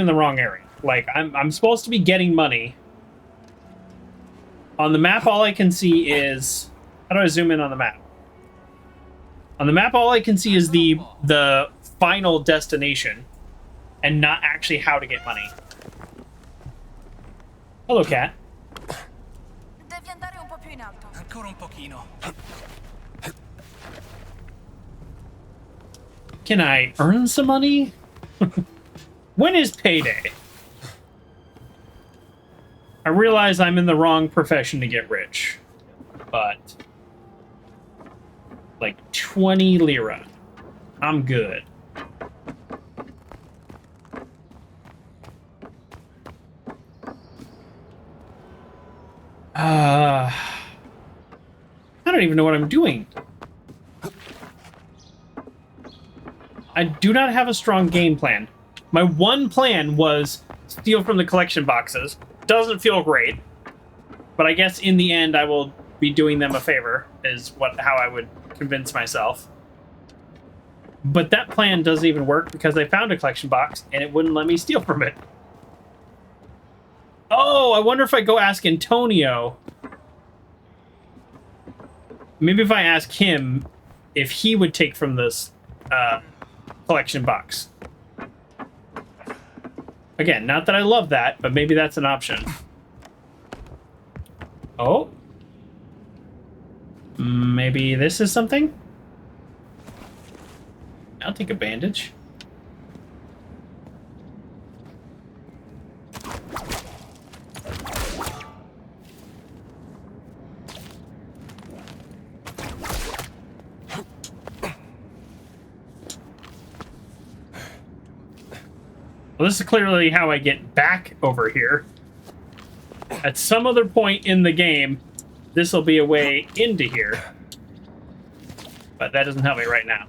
S1: the wrong area. Like I'm supposed to be getting money. On the map, all I can see is, how do I zoom in on the map? On the map, all I can see is the final destination, and not actually how to get money. Hello, cat.
S15: Devi andare un po' più in alto.
S8: Ancora un pochino.
S1: Can I earn some money? When is payday? I realize I'm in the wrong profession to get rich, but like 20 lira, I'm good. I don't even know what I'm doing. I do not have a strong game plan. My one plan was steal from the collection boxes. Doesn't feel great, but I guess in the end I will be doing them a favor, is how I would convince myself. But that plan doesn't even work because I found a collection box and it wouldn't let me steal from it. Oh, I wonder if I go ask Antonio. Maybe if I ask him if he would take from this collection box. Again, not that I love that, but maybe that's an option. Oh. Maybe this is something? I'll take a bandage. Well, this is clearly how I get back over here. At some other point in the game, this will be a way into here. But that doesn't help me right now.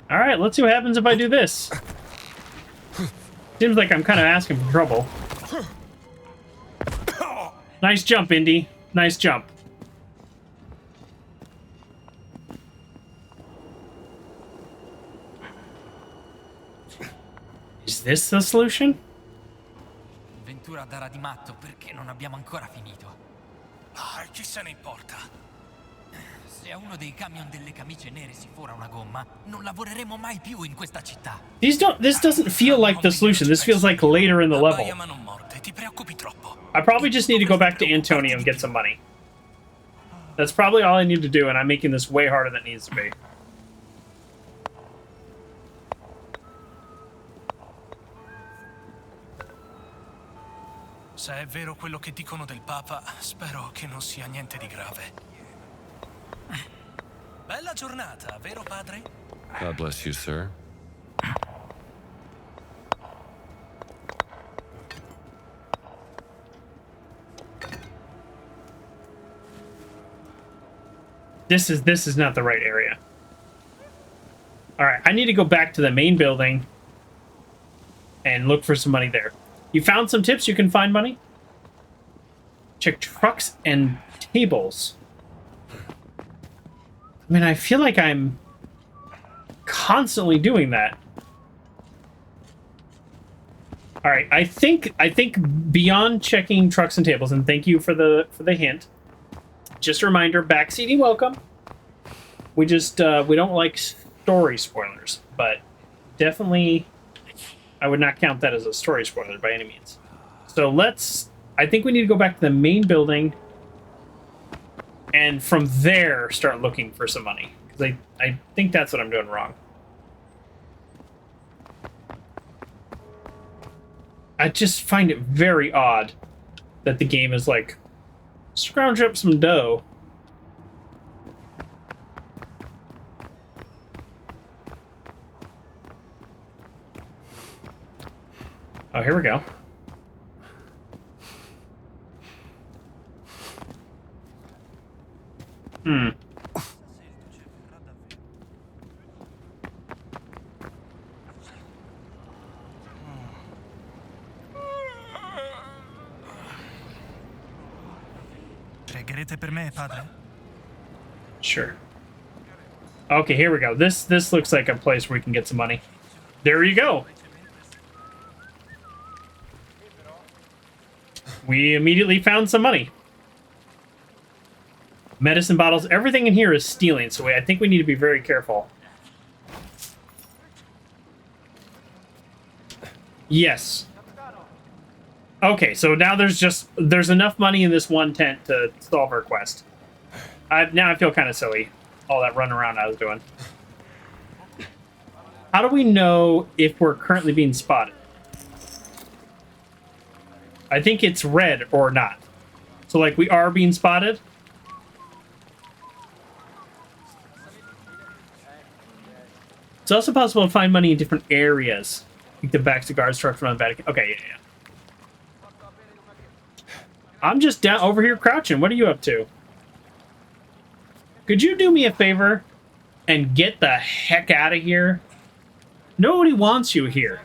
S1: Alright, let's see what happens if I do this. Seems like I'm kind of asking for trouble. Nice jump, Indy. Nice jump. Is this the solution?
S9: Ventura darà di matto perché non abbiamo ancora finito.
S8: Ah, chi se ne importa?
S9: Se a uno dei camion delle camicie nere si fora una gomma, non lavoreremo mai più in questa città.
S1: This doesn't feel like the solution. This feels like later in the level. I probably just need to go back to Antonio and get some money. That's probably all I need to do, and I'm making this way harder than it needs to be.
S8: Se è vero quello che dicono del Papa, spero che non sia niente di grave. Bella giornata, vero padre?
S6: God bless you, sir.
S1: This is not the right area. All right, I need to go back to the main building and look for some money there. You found some tips you can find money? Check trucks and tables. I mean, I feel like I'm constantly doing that. All right, I think beyond checking trucks and tables, and thank you for the hint. Just a reminder, backseating welcome. We just we don't like story spoilers, but definitely I would not count that as a story spoiler by any means. So I think we need to go back to the main building and from there start looking for some money. Because I think that's what I'm doing wrong. I just find it very odd that the game is like, scrounge up some dough. Oh, here we go.
S8: Pregherete per me, padre?
S1: Sure. Okay, here we go. This looks like a place where we can get some money. There you go. We immediately found some money. Medicine bottles. Everything in here is stealing, so I think we need to be very careful. Yes. Okay, so now there's enough money in this one tent to solve our quest. Now I feel kind of silly. All that run around I was doing. How do we know if we're currently being spotted? I think it's red or not. So, like, we are being spotted. It's also possible to find money in different areas. Like the back to guard structure on the Vatican. Okay, yeah. I'm just down over here crouching. What are you up to? Could you do me a favor and get the heck out of here? Nobody wants you here.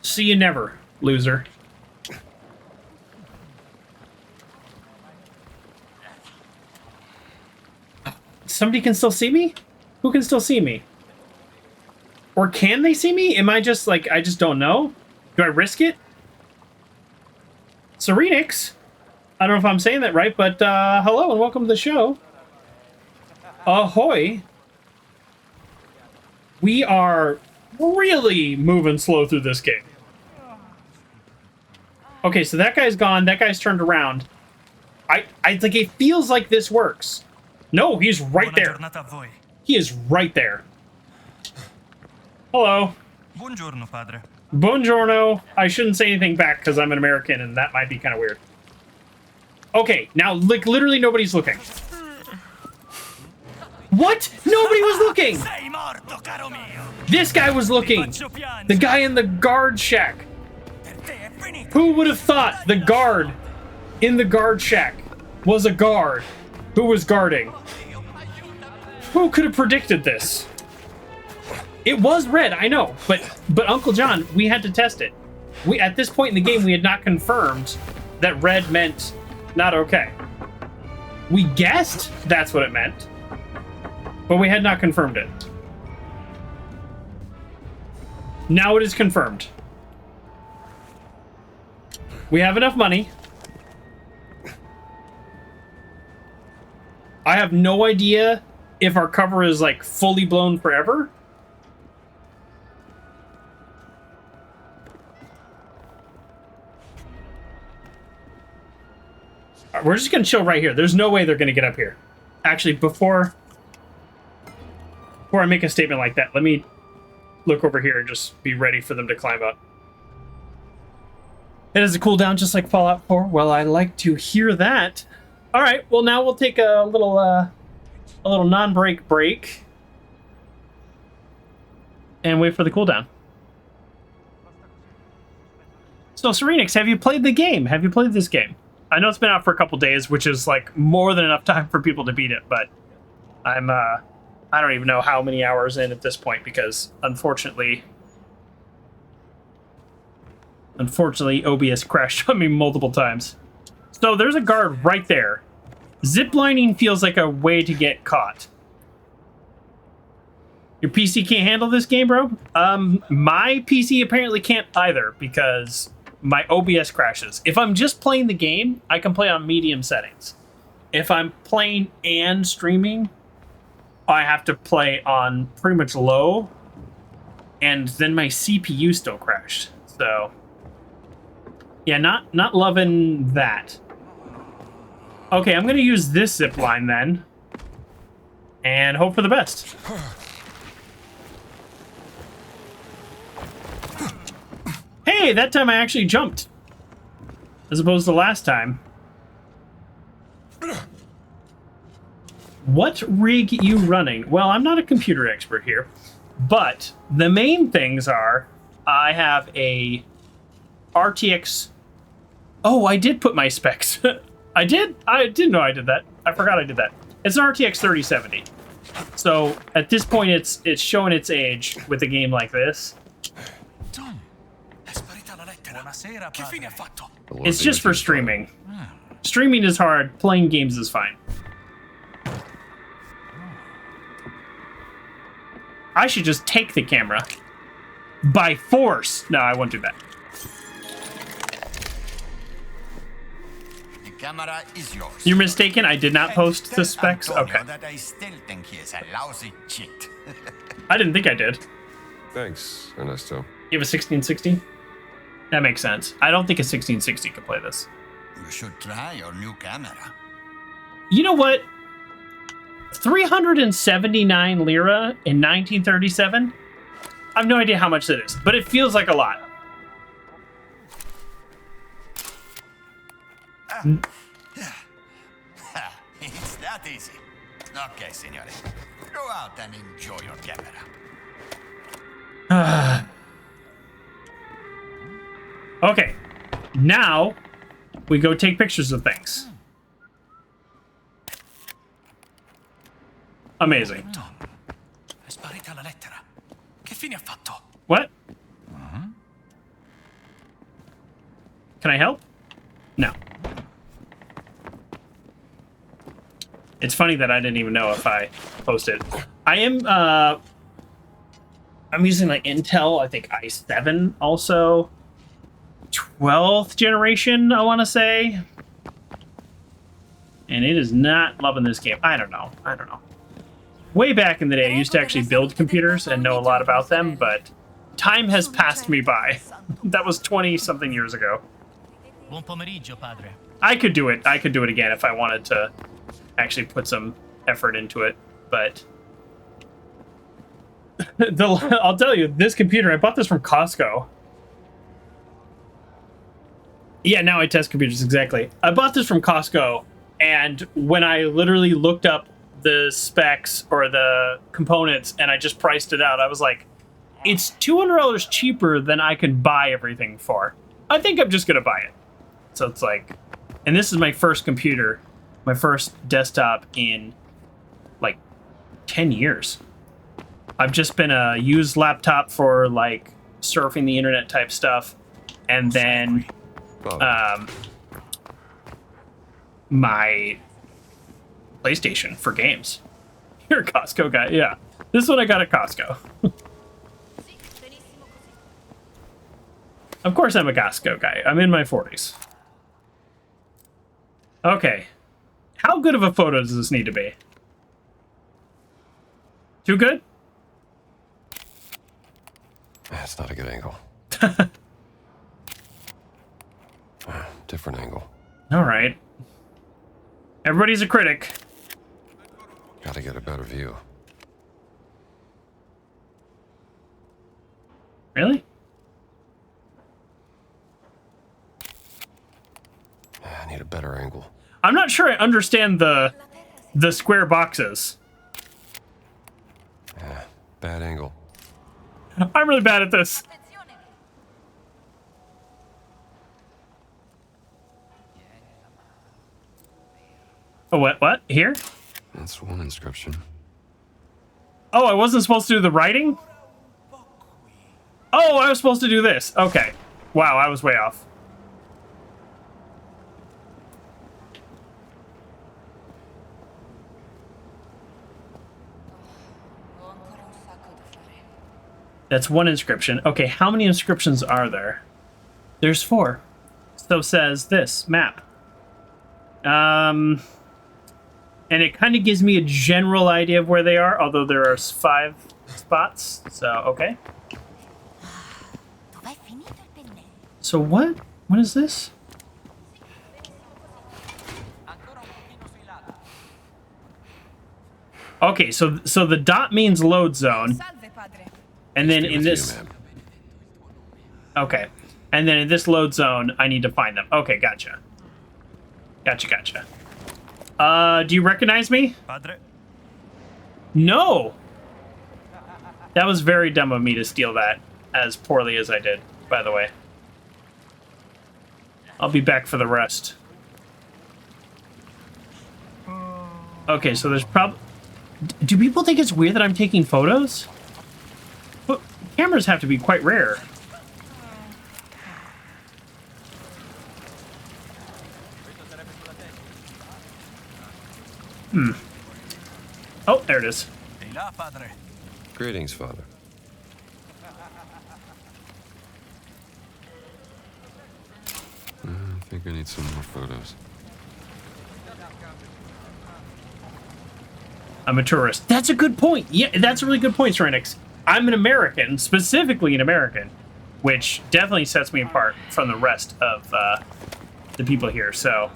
S1: See you never, loser. Somebody can still see me? Who can still see me? Or can they see me? Am I just like, I just don't know? Do I risk it? Serenix? I don't know if I'm saying that right, but hello and welcome to the show. Ahoy. We are really moving slow through this game. Okay, so that guy's gone. That guy's turned around. I like, it feels like this works. No, he's right there. He is right there. Hello.
S8: Buongiorno, padre.
S1: Buongiorno. I shouldn't say anything back because I'm an American and that might be kind of weird. Okay, now, like, literally nobody's looking. What? Nobody was looking! This guy was looking! The guy in the guard shack. Who would have thought the guard in the guard shack was a guard who was guarding? Who could have predicted this? It was red, I know, but Uncle John, we had to test it. We at this point in the game, we had not confirmed that red meant not okay. We guessed that's what it meant, but we had not confirmed it. Now it is confirmed. We have enough money. I have no idea if our cover is like fully blown forever. We're just gonna chill right here. There's no way they're gonna get up here. Actually, before I make a statement like that, let me look over here and just be ready for them to climb up. It has a cooldown just like Fallout 4. Well, I like to hear that. All right. Well, now we'll take a little non-break break and wait for the cooldown. So, Serenix, have you played the game? Have you played this game? I know it's been out for a couple days, which is like more than enough time for people to beat it, but I don't even know how many hours in at this point because unfortunately OBS crashed on me multiple times. So there's a guard right there. Ziplining feels like a way to get caught. Your PC can't handle this game, bro? My PC apparently can't either because my OBS crashes. If I'm just playing the game, I can play on medium settings. If I'm playing and streaming, I have to play on pretty much low, and then my CPU still crashed. So, yeah, not loving that. Okay, I'm gonna use this zip line then, and hope for the best. Hey, that time I actually jumped, as opposed to last time. What rig you running? Well, I'm not a computer expert here, but the main things are I have a RTX. Oh, I did put my specs. I didn't know I did that. I forgot I did that. It's an RTX 3070. So at this point, it's showing its age with a game like this.
S8: Buonasera,
S13: Che fine ha
S8: padre.
S13: fatto?
S1: It's just for streaming. Streaming is hard. Playing games is fine. I should just take the camera. By force. No, I won't do that.
S2: The camera is yours.
S1: You're mistaken. I did not post the
S2: Tell
S1: specs.
S2: Antonio
S1: Okay.
S2: that I still think he is a lousy cheat.
S1: I didn't think I did.
S6: Thanks, Ernesto.
S1: You have a 1660? That makes sense. I don't think a 1660 could play this.
S2: You should try your new camera.
S1: You know what? 379 lira in 1937? I have no idea how much that is, but it feels like a lot.
S2: It's that easy. Okay, signore. Go out and enjoy your camera.
S1: Okay. Now, we go take pictures of things. Amazing.
S13: È sparita la lettera. Che fine ha fatto?
S1: What? Can I help? No. It's funny that I didn't even know if I posted. I am, I'm using like Intel, I think i7 also. 12th generation, I want to say. And it is not loving this game. I don't know. Way back in the day, I used to actually build computers and know a lot about them, but time has passed me by. That was 20-something years ago.
S9: Buon pomeriggio, padre.
S1: I could do it. I could do it again if I wanted to actually put some effort into it, but I'll tell you, this computer, I bought this from Costco. Yeah, now I test computers, exactly. I bought this from Costco, and when I literally looked up the specs or the components and I just priced it out, I was like, it's $200 cheaper than I can buy everything for. I think I'm just gonna buy it. So it's like, and this is my first computer, my first desktop in like 10 years. I've just been a used laptop for like surfing the internet type stuff, and then my PlayStation for games. You're a Costco guy, yeah. This one I got at Costco. Of course I'm a Costco guy. I'm in my 40s. Okay. How good of a photo does this need to be? Too good?
S6: That's not a good angle. Different angle.
S1: All right. Everybody's a critic.
S6: Gotta get a better view.
S1: Really?
S6: I need a better angle.
S1: I'm not sure I understand the square boxes.
S6: Bad angle.
S1: I'm really bad at this. Oh, what? Here?
S6: That's one inscription.
S1: Oh, I wasn't supposed to do the writing? Oh, I was supposed to do this. Okay. Wow, I was way off. That's one inscription. Okay, how many inscriptions are there? There's 4. So says this map. And it kind of gives me a general idea of where they are, although there are 5 spots. So, okay. So what? What is this? Okay, so the dot means load zone. And then in this... Okay. And then in this load zone, I need to find them. Okay, gotcha. Gotcha. Do you recognize me?
S8: Padre?
S1: No! That was very dumb of me to steal that, as poorly as I did, by the way. I'll be back for the rest. Okay, so there's do people think it's weird that I'm taking photos? But cameras have to be quite rare. Oh, there it is.
S6: Greetings, Father. I think I need some more photos.
S1: I'm a tourist. That's a good point. Yeah, that's a really good point, Serenix. I'm an American, specifically an American, which definitely sets me apart from the rest of the people here, so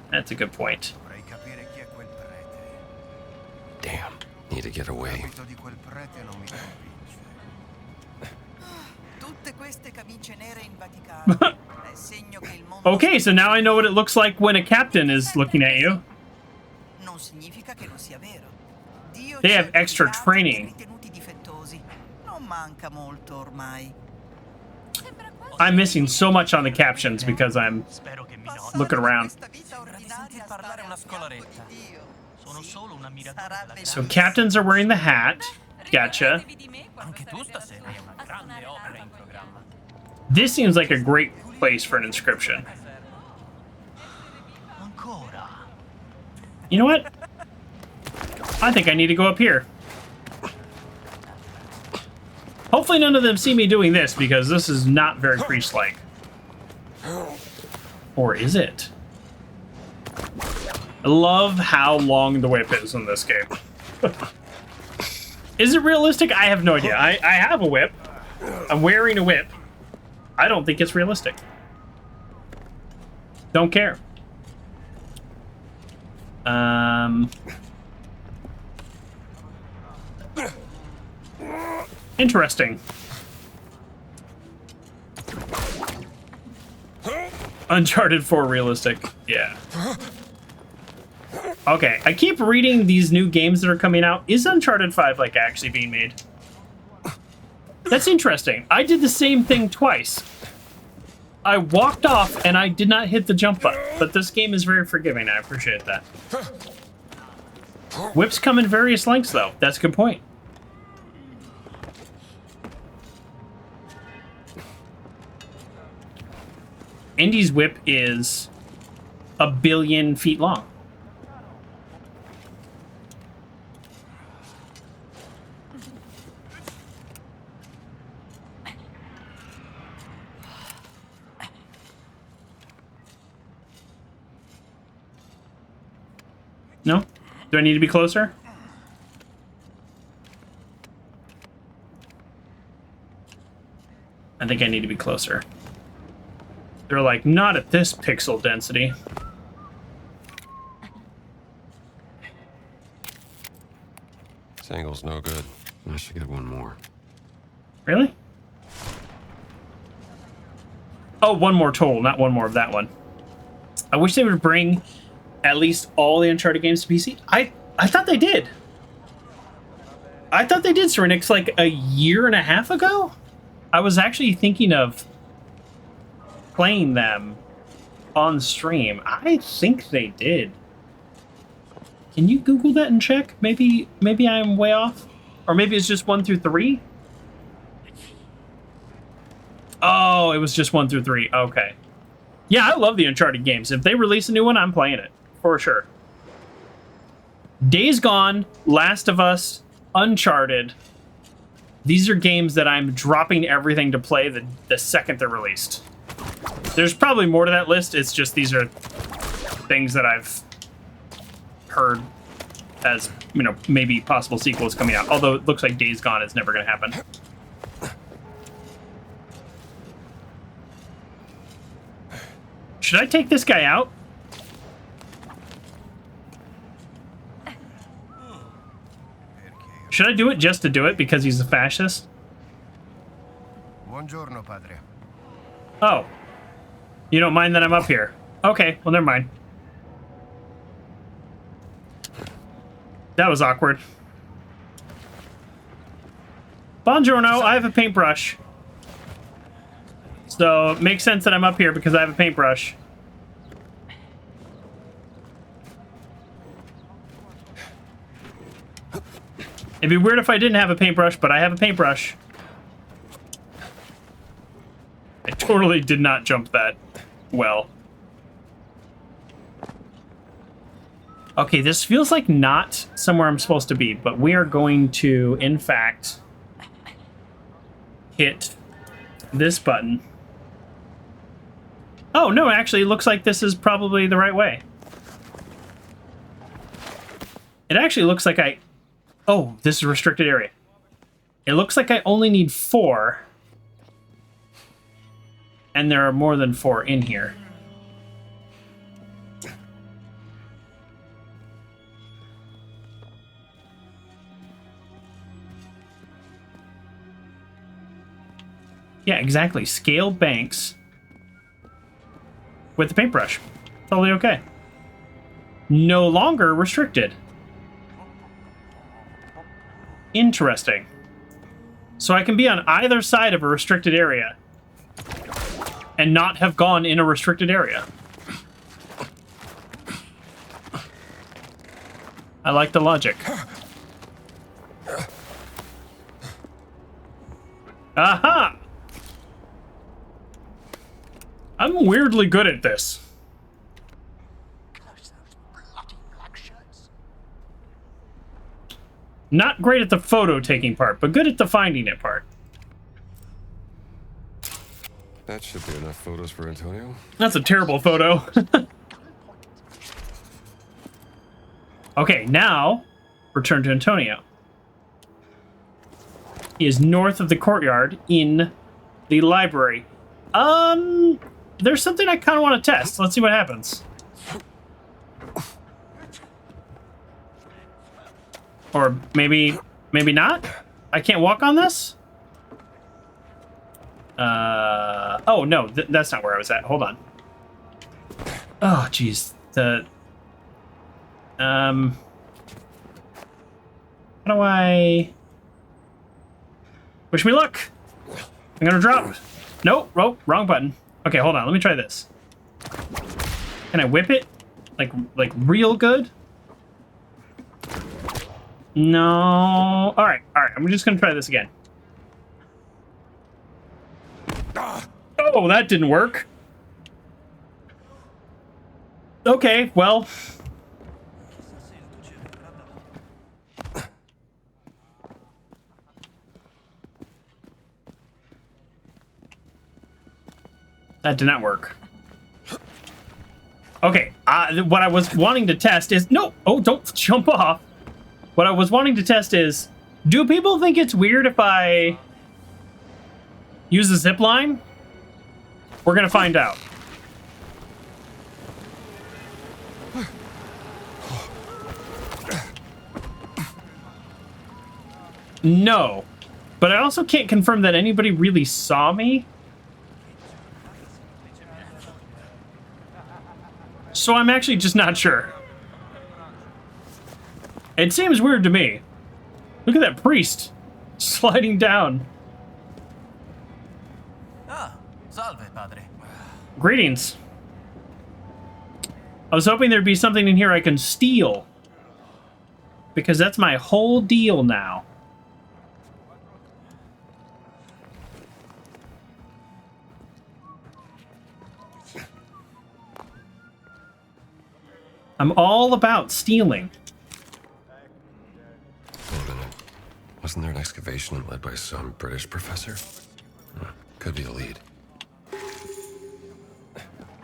S1: that's a good point.
S6: Damn, need to get away.
S1: Okay, so now I know what it looks like when a captain is looking at you. They have extra training. I'm missing so much on the captions because I'm looking around. So captains are wearing the hat. Gotcha. This seems like a great place for an inscription. You know what? I think I need to go up here. Hopefully none of them see me doing this, because this is not very priest-like. Or is it? I love how long the whip is in this game. Is it realistic? I have no idea. I have a whip. I'm wearing a whip. I don't think it's realistic. Don't care. Interesting. Uncharted 4 realistic. Yeah. Okay, I keep reading these new games that are coming out. Is Uncharted 5 like actually being made? That's interesting. I did the same thing twice. I walked off and I did not hit the jump button, but this game is very forgiving. I appreciate that. Whips come in various lengths, though. That's a good point. Indy's whip is 1 billion feet long. No? Do I need to be closer? I think I need to be closer. They're like, not at this pixel density.
S6: This angle's no good. I should get one more.
S1: Really? Oh, one more total, not one more of that one. I wish they would bring at least all the Uncharted games to PC. I thought they did. I thought they did, Serenix, like a year and a half ago? I was actually thinking of playing them on stream. I think they did. Can you Google that and check? Maybe I'm way off. Or maybe it's just 1 through 3? Oh, it was just 1 through 3. Okay. Yeah, I love the Uncharted games. If they release a new one, I'm playing it. For sure. Days Gone, Last of Us, Uncharted. These are games that I'm dropping everything to play the second they're released. There's probably more to that list. It's just these are things that I've heard as, you know, maybe possible sequels coming out. Although it looks like Days Gone is never going to happen. Should I take this guy out? Should I do it just to do it because he's a fascist?
S16: Buongiorno, padre.
S1: Oh. You don't mind that I'm up here? Okay, well, never mind. That was awkward. Buongiorno, I have a paintbrush. So, it makes sense that I'm up here because I have a paintbrush. It'd be weird if I didn't have a paintbrush, but I have a paintbrush. I totally did not jump that well. Okay, this feels like not somewhere I'm supposed to be, but we are going to, in fact, hit this button. Oh, no, actually, it looks like this is probably the right way. It actually looks like I... Oh, this is a restricted area. It looks like I only need 4. And there are more than 4 in here. Yeah, exactly. Scale banks with the paintbrush. Totally okay. No longer restricted. Interesting. So I can be on either side of a restricted area and not have gone in a restricted area. I like the logic. Aha! I'm weirdly good at this. Not great at the photo taking part, but good at the finding it part.
S6: That should be enough photos for Antonio.
S1: That's a terrible photo. Okay, now return to Antonio. He is north of the courtyard in the library. There's something I kind of want to test. Let's see what happens. Or maybe not? I can't walk on this? Oh, no, that's not where I was at. Hold on. Oh, jeez. How do I... Wish me luck. I'm gonna drop. Nope, wrong button. Okay, hold on. Let me try this. Can I whip it? Like real good? No. All right. I'm just gonna try this again. Oh, that didn't work. Okay, well. That did not work. Okay, what I was wanting to test is... No! Oh, don't jump off. What I was wanting to test is... Do people think it's weird if I use the zip line? We're gonna find out. No. But I also can't confirm that anybody really saw me. So I'm actually just not sure. It seems weird to me. Look at that priest sliding down.
S9: Ah, salve, padre.
S1: Greetings. I was hoping there'd be something in here I can steal. Because that's my whole deal now. I'm all about stealing.
S6: Wait a minute. Wasn't there an excavation led by some British professor? Could be the lead.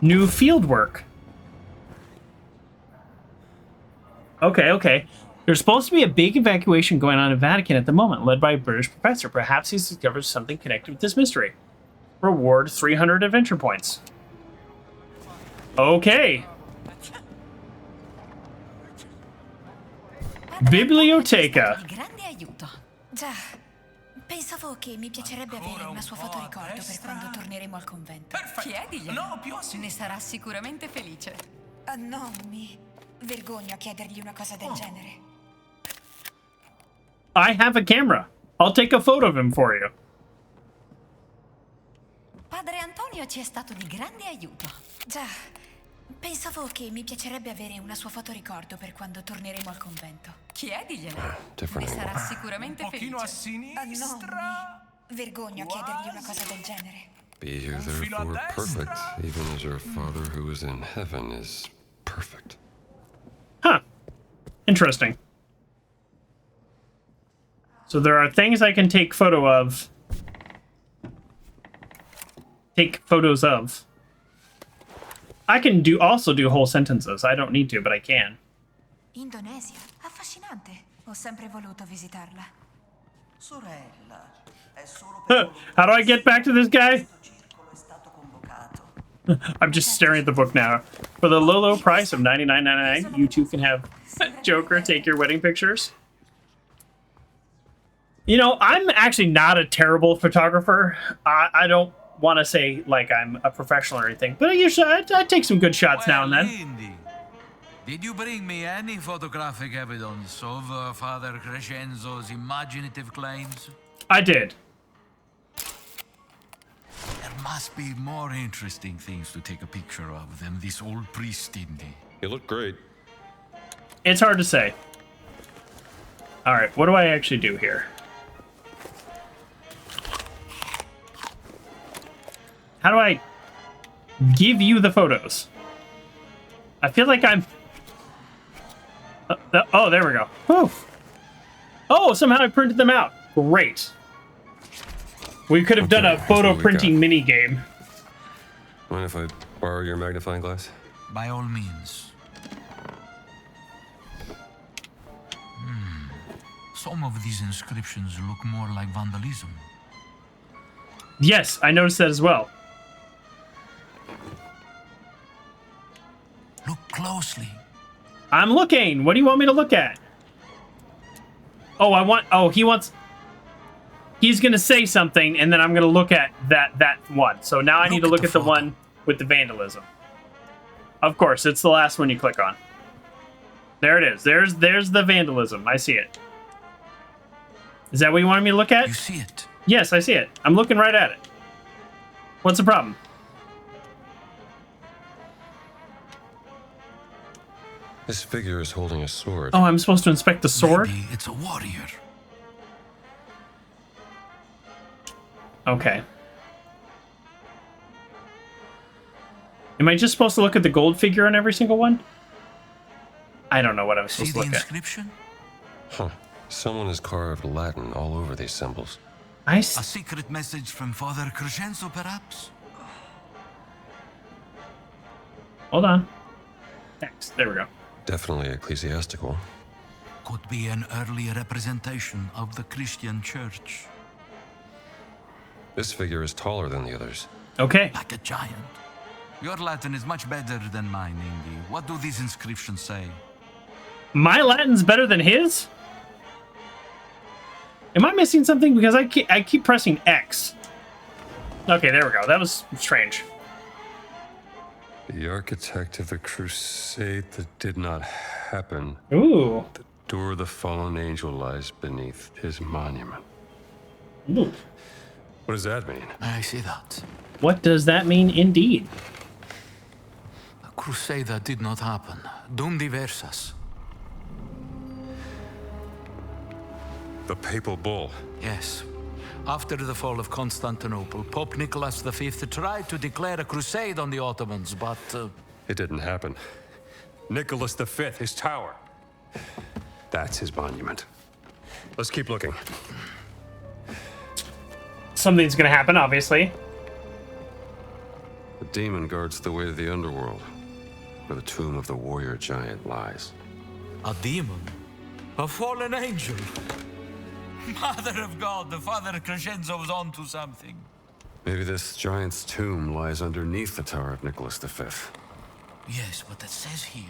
S1: New field work. Okay. There's supposed to be a big evacuation going on in Vatican at the moment, led by a British professor. Perhaps he's discovered something connected with this mystery. Reward 300 adventure points. Okay. Biblioteca.
S15: Grande aiuto. Già, pensavo che mi piacerebbe avere una sua fotoricordo per quando torneremo al convento.
S12: Chiediglielo. No, più ne sarà sicuramente felice.
S15: No, mi vergogno a chiedergli una cosa del genere.
S1: I have a camera. I'll take a photo of him for you.
S12: Padre Antonio ci è stato di grande aiuto.
S15: Già, pensavo che mi piacerebbe avere una sua fotoricordo per quando torneremo al convento.
S12: Chiediglielo. Ne sarà sicuramente felice.
S15: No, mi vergogno a chiedergli una cosa del genere.
S6: Be you therefore perfect, even as your Father who is in heaven is perfect.
S1: Huh. Interesting. So there are things I can take photo of. Take photos of. I can also do whole sentences. I don't need to, but I can.
S12: Indonesia, affascinante. Ho sempre voluto visitarla.
S14: Sorella, è solo
S1: How do I get back to this guy? I'm just staring at the book now. For the low price of $99.99, you too can have Joker take your wedding pictures. You know, I'm actually not a terrible photographer. I don't want to say like I'm a professional or anything, but usually I take some good shots now and then.
S7: Indy, did you bring me any photographic evidence of Father Crescenzo's imaginative claims?
S1: I did.
S7: There must be more interesting things to take a picture of than this old priest, Indy.
S6: You look great.
S1: It's hard to say. All right, what do I actually do here? How do I give you the photos? I feel like I'm... oh, there we go. Whew. Oh, somehow I printed them out. Great. We could have done a photo printing mini game.
S6: Mind if I borrow your magnifying glass?
S7: By all means. Some of these inscriptions look more like vandalism.
S1: Yes, I noticed that as well.
S7: Look closely.
S1: I'm looking. What do you want me to look at? Oh, he wants... He's going to say something, and then I'm going to look at that one. So now I need to look at the one with the vandalism. Of course, it's the last one you click on. There it is. There's the vandalism. I see it. Is that what you wanted me to look at?
S7: You see it?
S1: Yes, I see it. I'm looking right at it. What's the problem?
S6: This figure is holding a sword.
S1: Oh, I'm supposed to inspect the sword?
S7: Maybe it's a warrior.
S1: Okay. Am I just supposed to look at the gold figure on every single one? I don't know what I'm supposed to look at.
S7: Inscription?
S6: Huh. Someone has carved Latin all over these symbols.
S7: A secret message from Father Crescenzo, perhaps?
S1: Hold on. Next. There we go.
S6: Definitely ecclesiastical.
S7: Could be an early representation of the Christian church.
S6: This figure is taller than the others.
S1: Okay.
S7: Like a giant. Your Latin is much better than mine, Indy. What do these inscriptions say?
S1: My Latin's better than his? Am I missing something? Because I keep pressing X. Okay, there we go. That was strange.
S6: The architect of the crusade that did not happen.
S1: Ooh.
S6: The door of the fallen angel lies beneath his monument.
S1: Ooh.
S6: What does that mean?
S7: I see that.
S1: What does that mean indeed?
S7: A crusade that did not happen. Dum diversas.
S6: The papal bull.
S7: Yes. After the fall of Constantinople, Pope Nicholas V tried to declare a crusade on the Ottomans, but...
S6: It didn't happen. Nicholas V, his tower. That's his monument. Let's keep looking.
S1: Something's gonna happen, obviously.
S6: The demon guards the way to the underworld, where the tomb of the warrior giant lies.
S7: A demon? A fallen angel? Mother of God, the Father Crescenzo was onto something.
S6: Maybe this giant's tomb lies underneath the tower of Nicholas V.
S7: Yes, but it says here,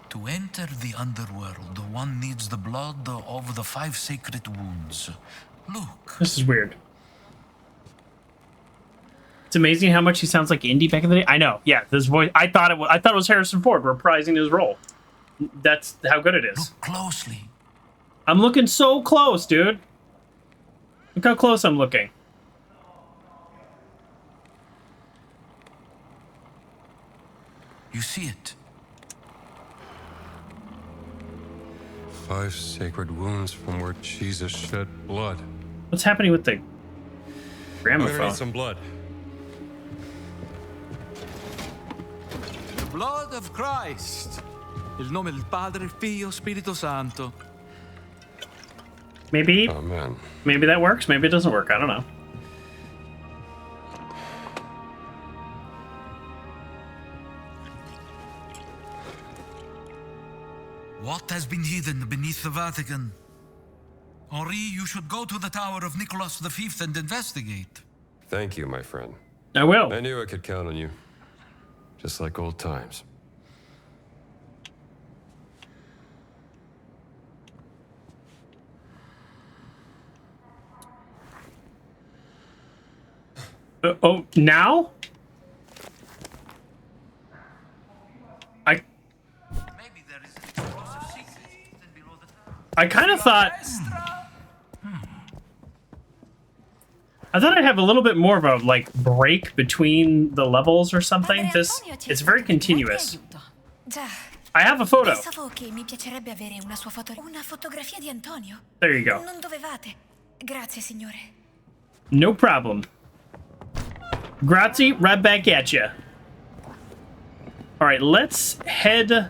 S7: to enter the underworld, one needs the blood of the 5 sacred wounds. Look.
S1: This is weird. It's amazing how much he sounds like Indy back in the day. I know. Yeah, this voice. I thought it was Harrison Ford reprising his role. That's how good it is.
S7: Look closely.
S1: I'm looking so close, dude. Look how close I'm looking.
S7: You see it?
S6: 5 sacred wounds from where Jesus shed blood.
S1: What's happening with the
S6: I'm gonna
S1: gramophone?
S6: need some blood.
S7: The blood of Christ. Il nome del Padre, Figlio, Spirito Santo.
S1: Maybe.
S3: Oh, man.
S1: Maybe that works. Maybe it doesn't work. I don't know.
S10: What has been hidden beneath the Vatican? Henri, you should go to the Tower of Nicholas V and investigate.
S6: Thank you, my friend.
S1: I will.
S6: I knew I could count on you. Just like old times.
S1: Oh, now? I kind of thought... I thought I'd have a little bit more of a, like, break between the levels or something. It's very continuous. I have a photo.
S15: Pensavo che mi piacerebbe avere una sua una fotografia di Antonio.
S1: There you go.
S15: Non dovevate. Grazie, signore.
S1: No problem. Grazie, right back at you. All right, let's head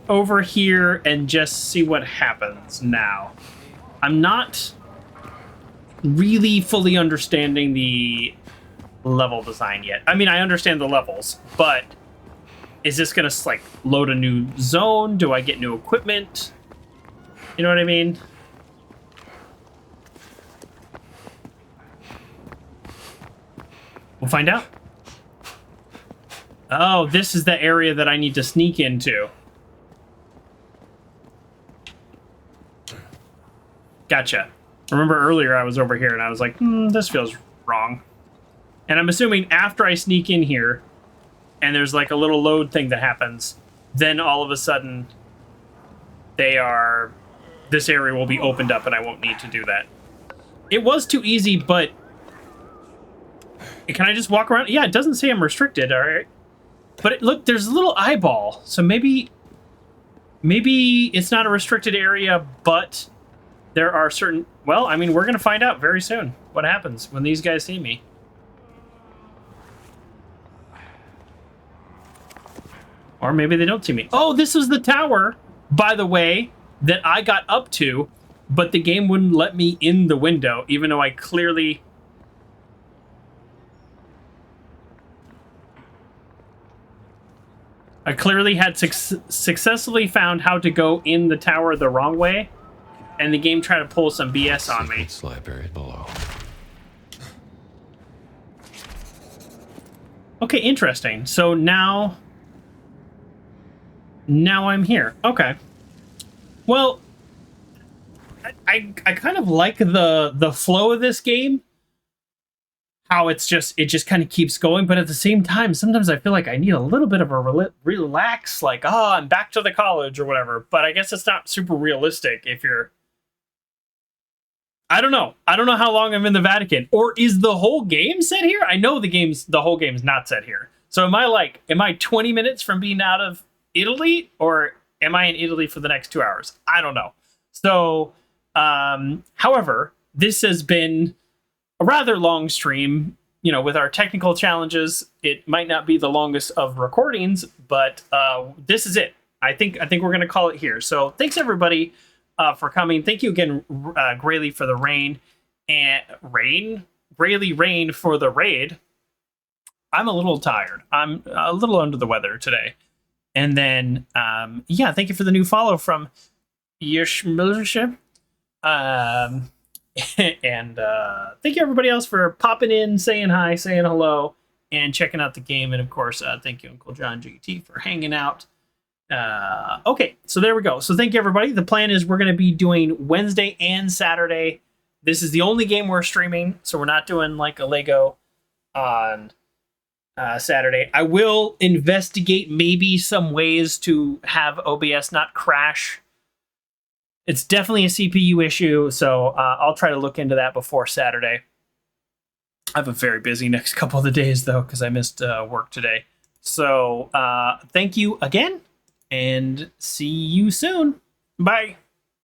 S1: over here and just see what happens now. I'm not really fully understanding the level design yet. I mean, I understand the levels, but is this gonna like load a new zone? Do I get new equipment? You know what I mean? We'll find out. Oh, this is the area that I need to sneak into. Gotcha. Remember earlier I was over here and I was like, this feels wrong. And I'm assuming after I sneak in here and there's like a little load thing that happens, then all of a sudden this area will be opened up and I won't need to do that. It was too easy, but can I just walk around? Yeah, it doesn't say I'm restricted, all right. But look, there's a little eyeball. So maybe it's not a restricted area, but there are certain... Well, I mean, we're going to find out very soon what happens when these guys see me. Or maybe they don't see me. Oh, this was the tower, by the way, that I got up to, but the game wouldn't let me in the window, even though I clearly... had successfully found how to go in the tower the wrong way, and the game tried to pull some BS on me.
S6: Slide buried below.
S1: Okay, interesting. So now I'm here. Okay. Well, I kind of like the flow of this game. How it just kind of keeps going, but at the same time, sometimes I feel like I need a little bit of a relax, like, oh, I'm back to the college or whatever. But I guess it's not super realistic if you're... I don't know how long I'm in the Vatican. Or is the whole game set here? I know the whole game's not set here. So am I 20 minutes from being out of Italy? Or am I in Italy for the next 2 hours? I don't know. So, however, this has been a rather long stream. You know, with our technical challenges, it might not be the longest of recordings, but this is it. I think we're going to call it here. So thanks everybody for coming. Thank you again, Grayley, for the rain for the raid. I'm a little tired. I'm a little under the weather today. And then, yeah, thank you for the new follow from Yishmilship. And thank you everybody else for popping in, saying hi, saying hello, and checking out the game. And of course, thank you, Uncle John GT, for hanging out. Okay, so there we go. So thank you everybody. The plan is we're going to be doing Wednesday and Saturday. This is the only game we're streaming, so we're not doing like a Lego on Saturday. I will investigate maybe some ways to have OBS not crash. It's definitely a CPU issue, so I'll try to look into that before Saturday. I have a very busy next couple of the days, though, because I missed work today. So thank you again, and see you soon. Bye.